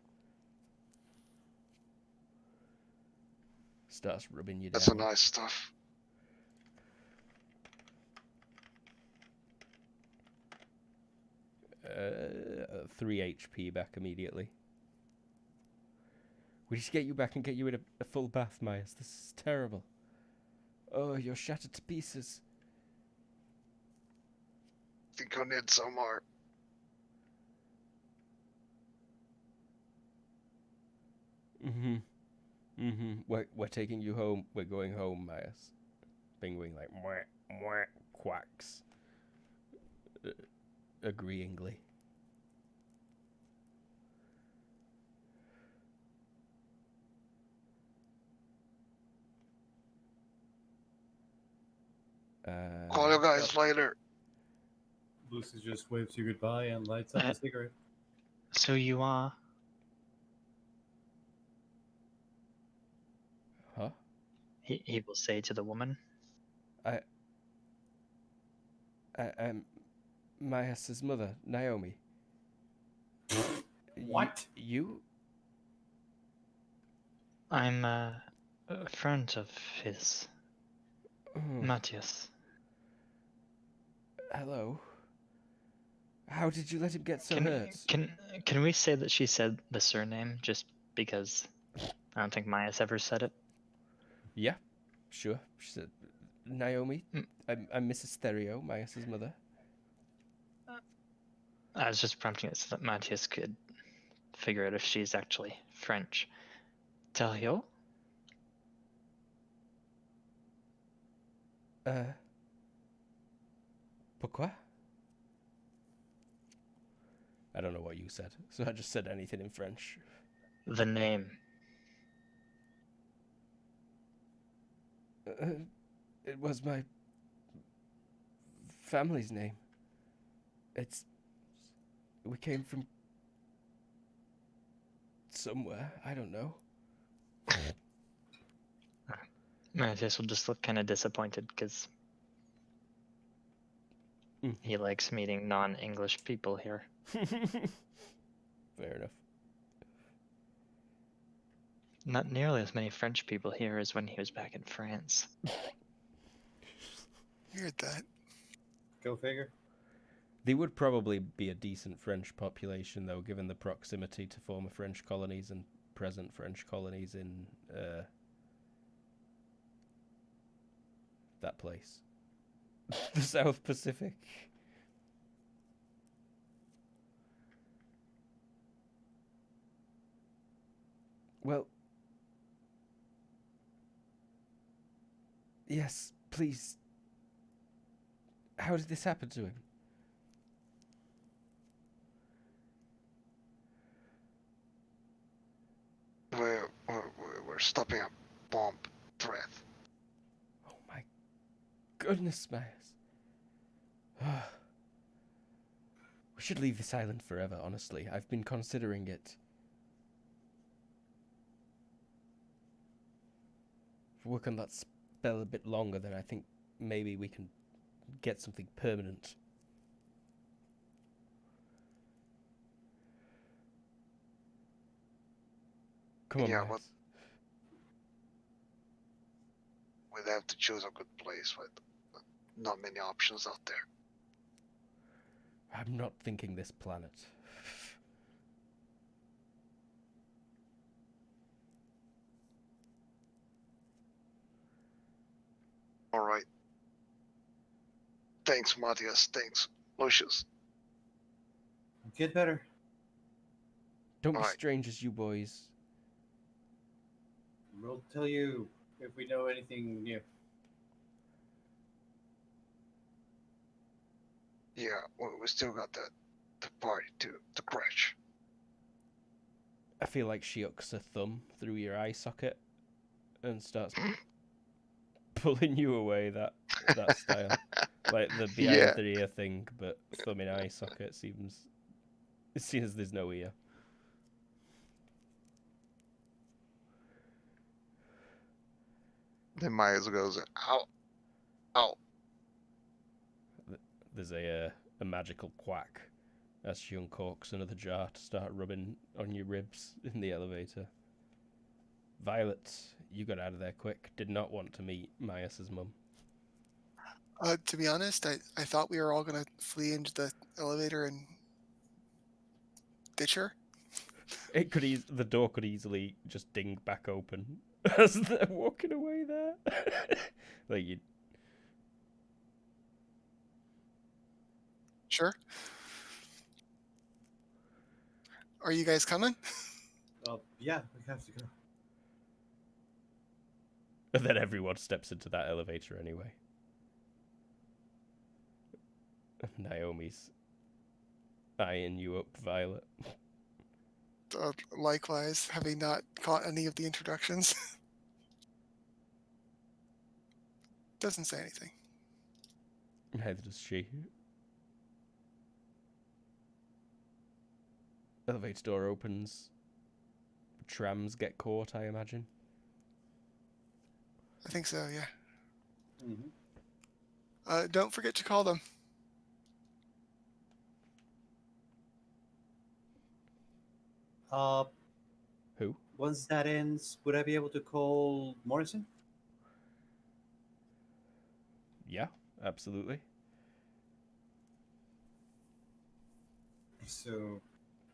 Starts rubbing you down.
That's a nice stuff.
Uh, 3 HP back immediately. We should get you back and get you in a full bath, Myers. This is terrible. Oh, you're shattered to pieces.
Think I need some more.
We're taking you home. We're going home, Myers. Penguin like quacks. Agreeingly.
Call you guys later.
Lucy just waves you goodbye and lights up a cigarette.
So you are?
Huh?
He will say to the woman.
I'm Myers' mother, Naomi.
What?
You?
I'm a friend of his, Matthias.
Hello. How did you let him get so hurt?
Can we say that she said the surname just because I don't think Maya's ever said it?
Yeah, sure. She said, Naomi, I'm Mrs. Therio, Myers' mother.
I was just prompting it so that Matthias could figure out if she's actually French. Therio?
Pourquoi? I don't know what you said, so I just said anything in French.
The name.
It was my family's name. We came from somewhere. I don't know.
Matthias will just look kind of disappointed because he likes meeting non-English people here.
Fair enough.
Not nearly as many French people here as when he was back in France.
Weird that.
Go figure.
There would probably be a decent French population, though, given the proximity to former French colonies and present French colonies in that place. The South Pacific. Well, yes, please. How did this happen to him?
We're stopping a bomb threat.
Oh my goodness, Myers. We should leave this island forever, honestly. I've been considering it. If we work on that spell a bit longer, then I think maybe we can get something permanent. Come on,
Yeah,
Myers.
We'd have to choose a good place with not many options out there.
I'm not thinking this planet.
All right. Thanks, Matthias. Thanks, Lucius.
Get better.
Don't be
Alright.
strangers, you boys.
We'll tell you if we know anything new.
Yeah, we still got the party to crash.
I feel like she hooks her thumb through your eye socket and starts pulling you away that style. Like the behind
Yeah.
the ear thing, but thumb in eye socket seems there's no ear.
Then Myers goes, ow, ow.
There's a magical quack as she uncorks another jar to start rubbing on your ribs in the elevator. Violet, you got out of there quick. Did not want to meet Myers' mum.
To be honest, I thought we were all going to flee into the elevator and ditch her.
The door could easily just ding back open as they're walking away there. Like you.
Sure. Are you guys coming?
Yeah, we have to go.
And then everyone steps into that elevator anyway. Naomi's eyeing you up, Violet.
Likewise, having not caught any of the introductions. Doesn't say anything.
Neither does she. Elevator door opens. Trams get caught, I imagine.
I think so, yeah.
Mm-hmm.
Don't forget to call them.
Who?
Once that ends, would I be able to call Morrison?
Yeah, absolutely.
So,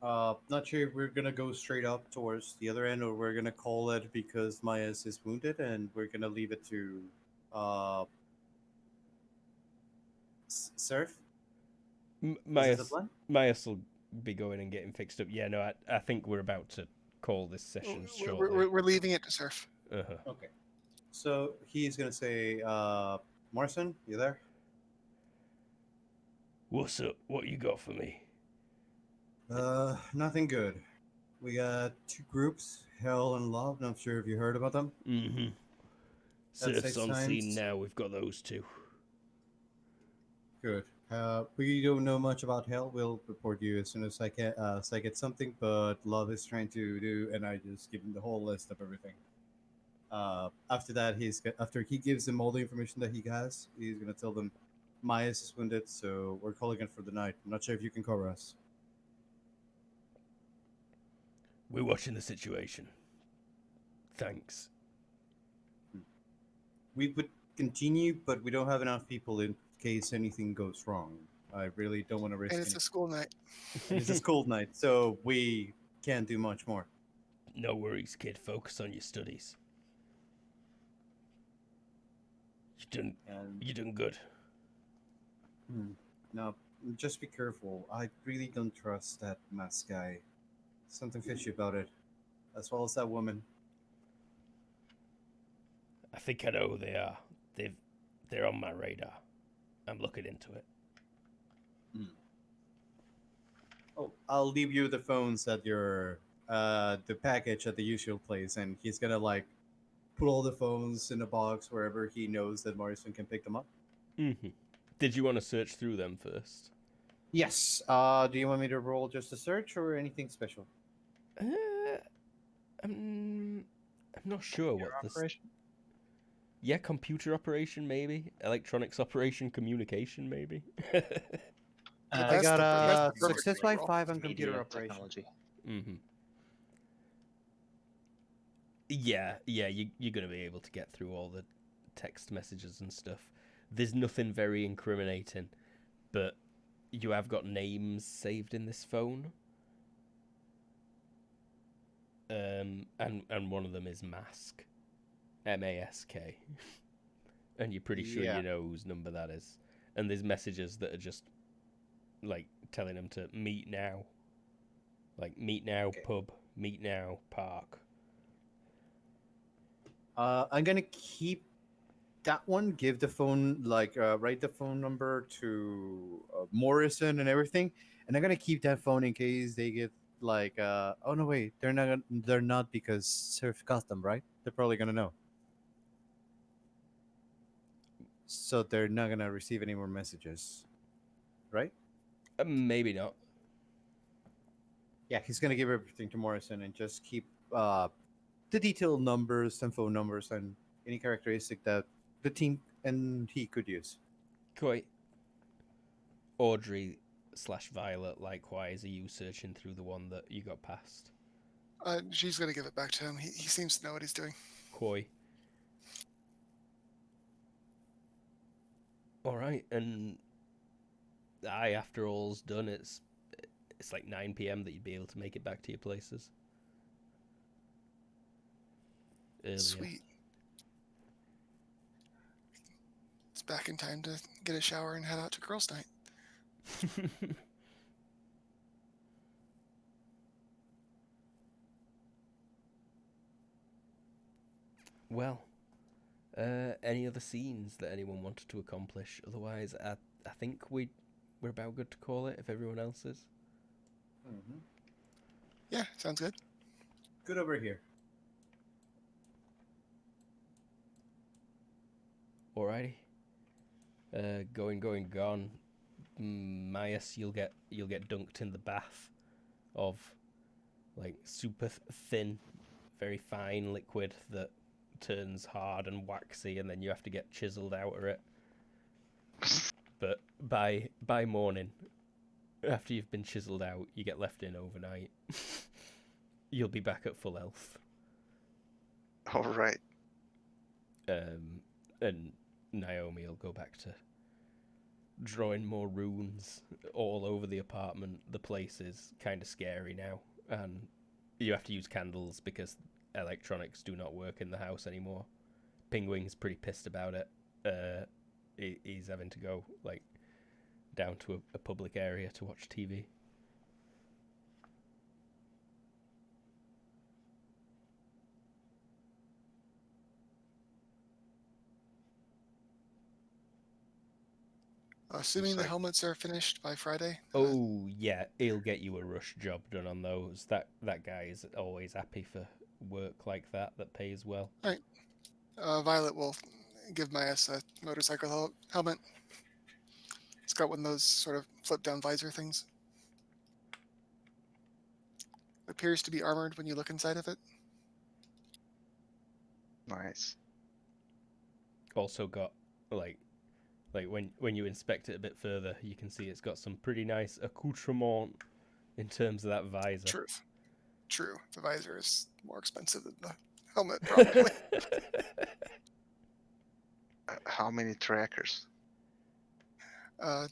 not sure if we're gonna go straight up towards the other end, or we're gonna call it because Myers is wounded, and we're gonna leave it to Surf. Is this the plan?
Myers will be going and getting fixed up. Yeah, no, I think we're about to call this session shortly.
We're leaving it to Surf.
Uh-huh.
Okay. So he's gonna say, Morrison, you there?
What's up? What you got for me?
Nothing good. We got two groups, Hell and Love. Not sure if you heard about them.
Mm-hmm. Surf's on scene
times.
now. We've got those two.
Good. We don't know much about Hell. We'll report you as soon as I get something. But Love is trying to do, and I just give him the whole list of everything. After that, after he gives them all the information that he has, he's gonna tell them Myers is wounded, so we're calling it for the night. I'm not sure if you can cover us.
We're watching the situation. Thanks.
We would continue, but we don't have enough people in case anything goes wrong. I really don't want to risk
And it's
it.
a school night.
It's a cold night, so we can't do much more.
No worries, kid. Focus on your studies.
And
You're doing good.
now, just be careful. I really don't trust that mask guy. Something fishy about it, as well as that woman.
I think I know who they are. They're on my radar. I'm looking into it.
Oh, I'll leave you the phones at your the package at the usual place, and he's gonna like put all the phones in a box wherever he knows that Morrison can pick them up.
Mm-hmm. Did you want to search through them first?
Yes. Do you want me to roll just a search or anything special?
I'm not sure what this.
Operation?
Yeah, computer operation maybe. Electronics operation, communication maybe.
I got
that's the
success
perfect
by
roll.
5 on
Media
computer operation.
technology.
Mm-hmm. Yeah, you're gonna be able to get through all the text messages and stuff. There's nothing very incriminating, but you have got names saved in this phone. And one of them is Mask. Mask. And you're pretty sure
Yeah.
you know whose number that is. And there's messages that are just like telling them to meet now. Like meet now pub, meet now park.
I'm gonna keep that one. Give the phone write the phone number to Morrison and everything, and I'm gonna keep that phone in case they get like. Oh no, wait, they're not. They're not because Surf got them, right? They're probably gonna know. So they're not gonna receive any more messages, right?
Maybe not.
Yeah, he's gonna give everything to Morrison and just keep the detailed numbers and phone numbers and any characteristic that the team and he could use.
Quite. Audrey / Violet, likewise, are you searching through the one that you got past?
She's gonna give it back to him. He seems to know what he's doing.
Koi. All right, and after all's done, it's like 9 p.m. that you'd be able to make it back to your places. Earlier.
Sweet. It's back in time to get a shower and head out to girls' night.
Well, any other scenes that anyone wanted to accomplish? Otherwise, I think we're about good to call it if everyone else is.
Mm-hmm.
Yeah, sounds good.
Good over here.
Alrighty. Gone. Myas, you'll get dunked in the bath of like super thin, very fine liquid that turns hard and waxy, and then you have to get chiseled out of it. But by morning, after you've been chiseled out, you get left in overnight. You'll be back at full health.
All right.
And Naomi will go back to drawing more runes all over the apartment. The place is kind of scary now, and you have to use candles because electronics do not work in the house anymore. Penguin's pretty pissed about it. He's having to go like down to a public area to watch TV.
Assuming the
like-
helmets are finished by Friday.
Oh yeah, he'll get you a rush job done on those. That guy is always happy for work like that pays well.
Violet will give Myas a motorcycle helmet. It's got one of those sort of flip-down visor things. Appears to be armored when you look inside of it.
Nice.
Also got like when you inspect it a bit further, you can see it's got some pretty nice accoutrement in terms of that visor.
True. The visor is more expensive than the helmet, probably.
How many trackers?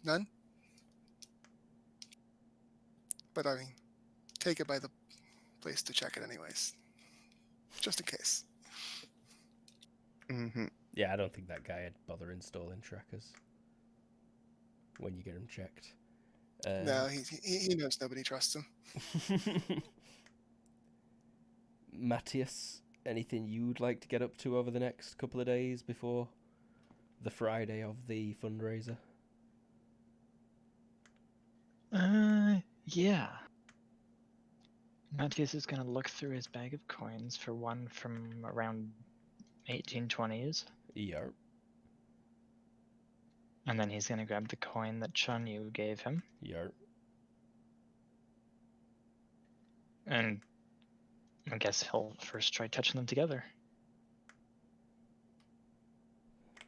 None. But I mean, take it by the place to check it anyways. Just in case.
Mm-hmm.
Yeah, I don't think that guy would bother installing trackers when you get him checked.
No, he knows nobody trusts him.
Matthias, anything you'd like to get up to over the next couple of days before the Friday of the fundraiser?
Yeah. Matthias is going to look through his bag of coins for one from around 1820s.
Yarp.
And then he's going to grab the coin that Chun Yu gave him.
Yarp.
And I guess he'll first try touching them together.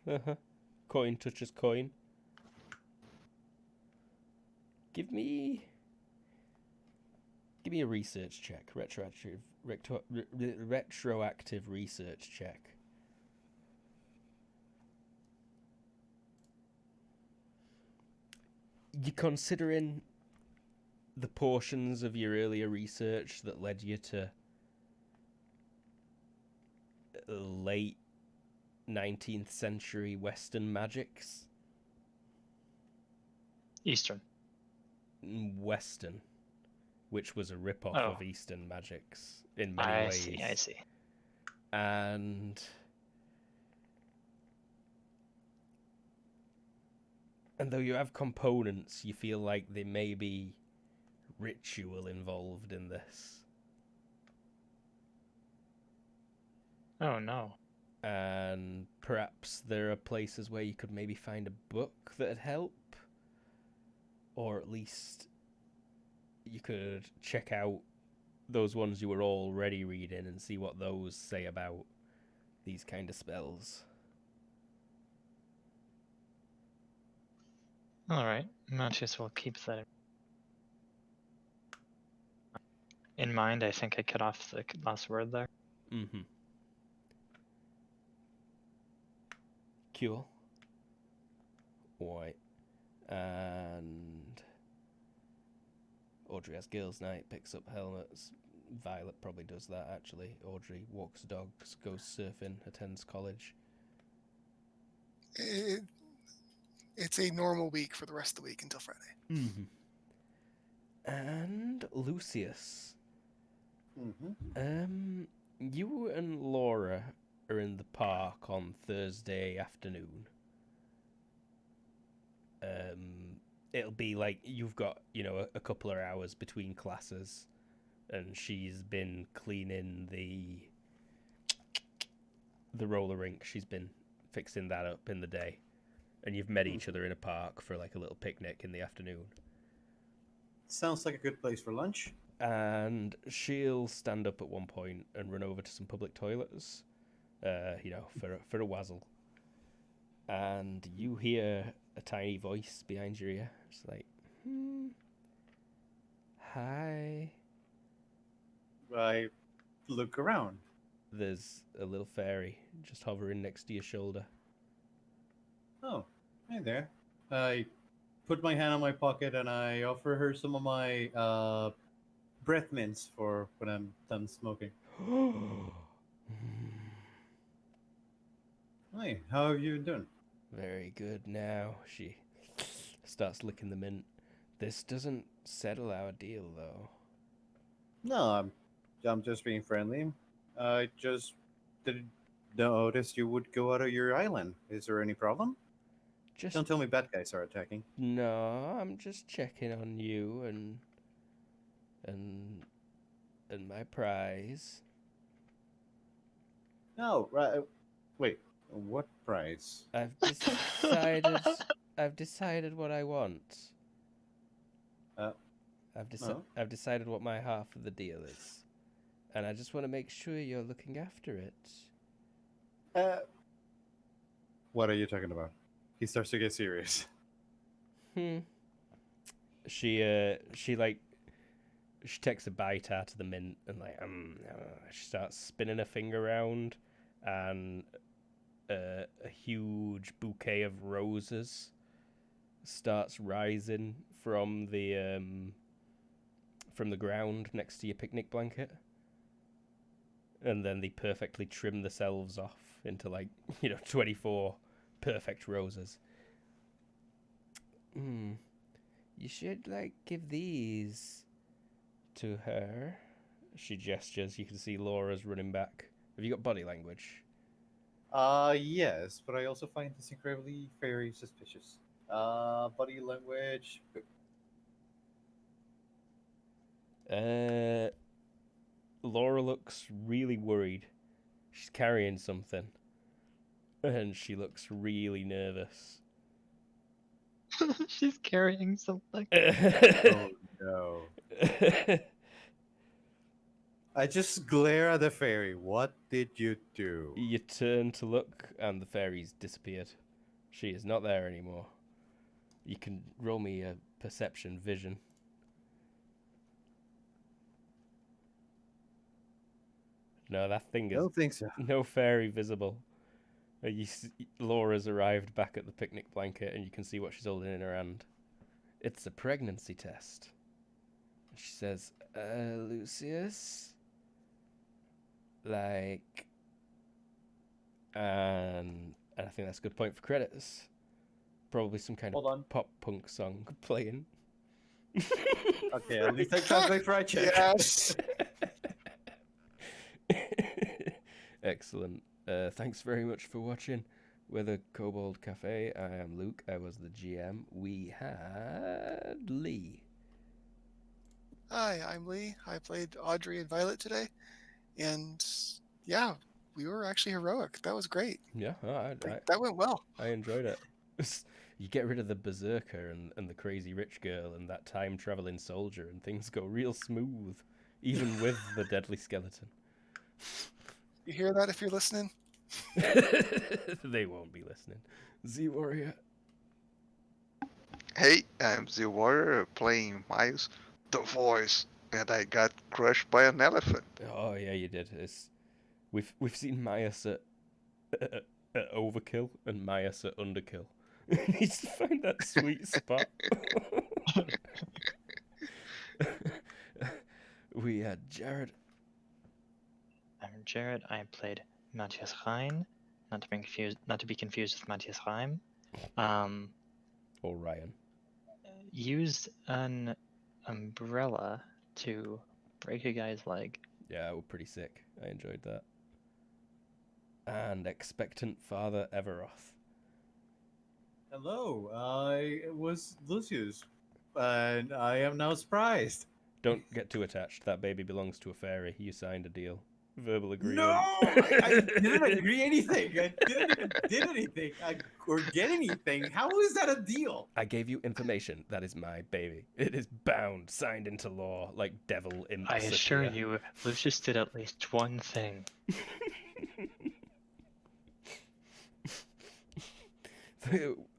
Uh-huh. Coin touches coin. Give me a research check. Retroactive research check. You considering the portions of your earlier research that led you to late 19th century Western magics?
Eastern.
Western, which was a rip-off of Eastern magics in many ways.
I see.
And though you have components, you feel like there may be ritual involved in this.
Oh no.
And perhaps there are places where you could maybe find a book that'd help. Or at least you could check out those ones you were already reading and see what those say about these kind of spells.
Alright, Matthias will keep that in mind. I think I cut off the last word there.
Mm-hmm. Cool. Right. And Audrey has girls' night, picks up helmets. Violet probably does that, actually. Audrey walks dogs, goes surfing, attends college.
It's a normal week for the rest of the week until Friday.
Mm-hmm. And Lucius.
Mm-hmm.
You and Laura are in the park on Thursday afternoon. It'll be like you've got, a couple of hours between classes, and she's been cleaning the roller rink. She's been fixing that up in the day, and you've met each other in a park for like a little picnic in the afternoon. Sounds
like a good place for lunch.
And she'll stand up at one point and run over to some public toilets, for a wazzle. And you hear a tiny voice behind your ear. It's like, hi.
I look around.
There's a little fairy just hovering next to your shoulder.
Oh, hey there. I put my hand on my pocket and I offer her some of my breath mints for when I'm done smoking. Hey, how have you been doing?
Very good now. She starts licking the mint. This doesn't settle our deal, though.
No, I'm just being friendly. I just didn't notice you would go out of your island. Is there any problem? Don't tell me bad guys are attacking.
No, I'm just checking on you and my prize.
No, right. Wait. serious.
I've decided what I want.
No.
I've decided what my half of the deal is, and I just want to make sure you're looking after it.
What are you talking about? He starts to get serious.
She takes a bite out of the mint and she starts spinning her finger around, and a huge bouquet of roses starts rising from the ground next to your picnic blanket, and then they perfectly trim themselves off into 24 perfect roses. You should give these to her. She gestures. You can see Laura's running back. Have you got body language?
Yes, but I also find this incredibly very suspicious. Body language.
Laura looks really worried. She's carrying something, and she looks really nervous.
She's carrying something.
Oh no. I just glare at the fairy. What did you do?
You turn to look, and the fairy's disappeared. She is not there anymore. You can roll me a perception vision. No, that thing
I
is
don't think so.
no fairy visible. Laura's arrived back at the picnic blanket, and you can see what she's holding in her hand. It's a pregnancy test. She says, Lucius? And I think that's a good point for credits. Probably some kind
Hold
of
on.
pop punk song playing.
Okay, at least I translate for I check.
Yes.
Excellent. Thanks very much for watching. We're the Kobold Cafe. I am Luke. I was the GM. We had Lee.
Hi, I'm Lee. I played Audrey and Violet today, and yeah, we were actually heroic. That was great.
Yeah,
That went well.
I enjoyed it. You get rid of the berserker and the crazy rich girl and that time traveling soldier, and things go real smooth, even with the deadly skeleton.
You hear that if you're listening?
They won't be listening. Z Warrior.
Hey, I'm the warrior playing Miles, the voice, and I got crushed by an elephant.
Oh yeah, you did. We've seen Myas at overkill and Myas at underkill. He needs to find that sweet spot. We had Jared.
I'm Jared. I played Matthias Rhein, not to be confused with Matthias Reim.
Or Ryan.
Used an umbrella to break a guy's leg.
Yeah, we're pretty sick. I enjoyed that. And expectant Father Everoth.
Hello, it was Lucius, and I am now surprised.
Don't get too attached. That baby belongs to a fairy. You signed a deal. Verbal agreement.
No, I didn't agree anything. I didn't even did anything or get anything. How is that a deal?
I gave you information. That is my baby. It is bound, signed into law, like devil imps.
I assure you, Lucius did at least one thing.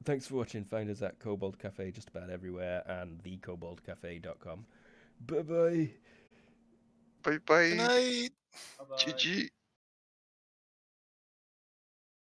Thanks for watching. Find us at Kobold Cafe just about everywhere and thekoboldcafe.com. Bye-bye.
Bye bye.
Good night.
Bye-bye.
GG.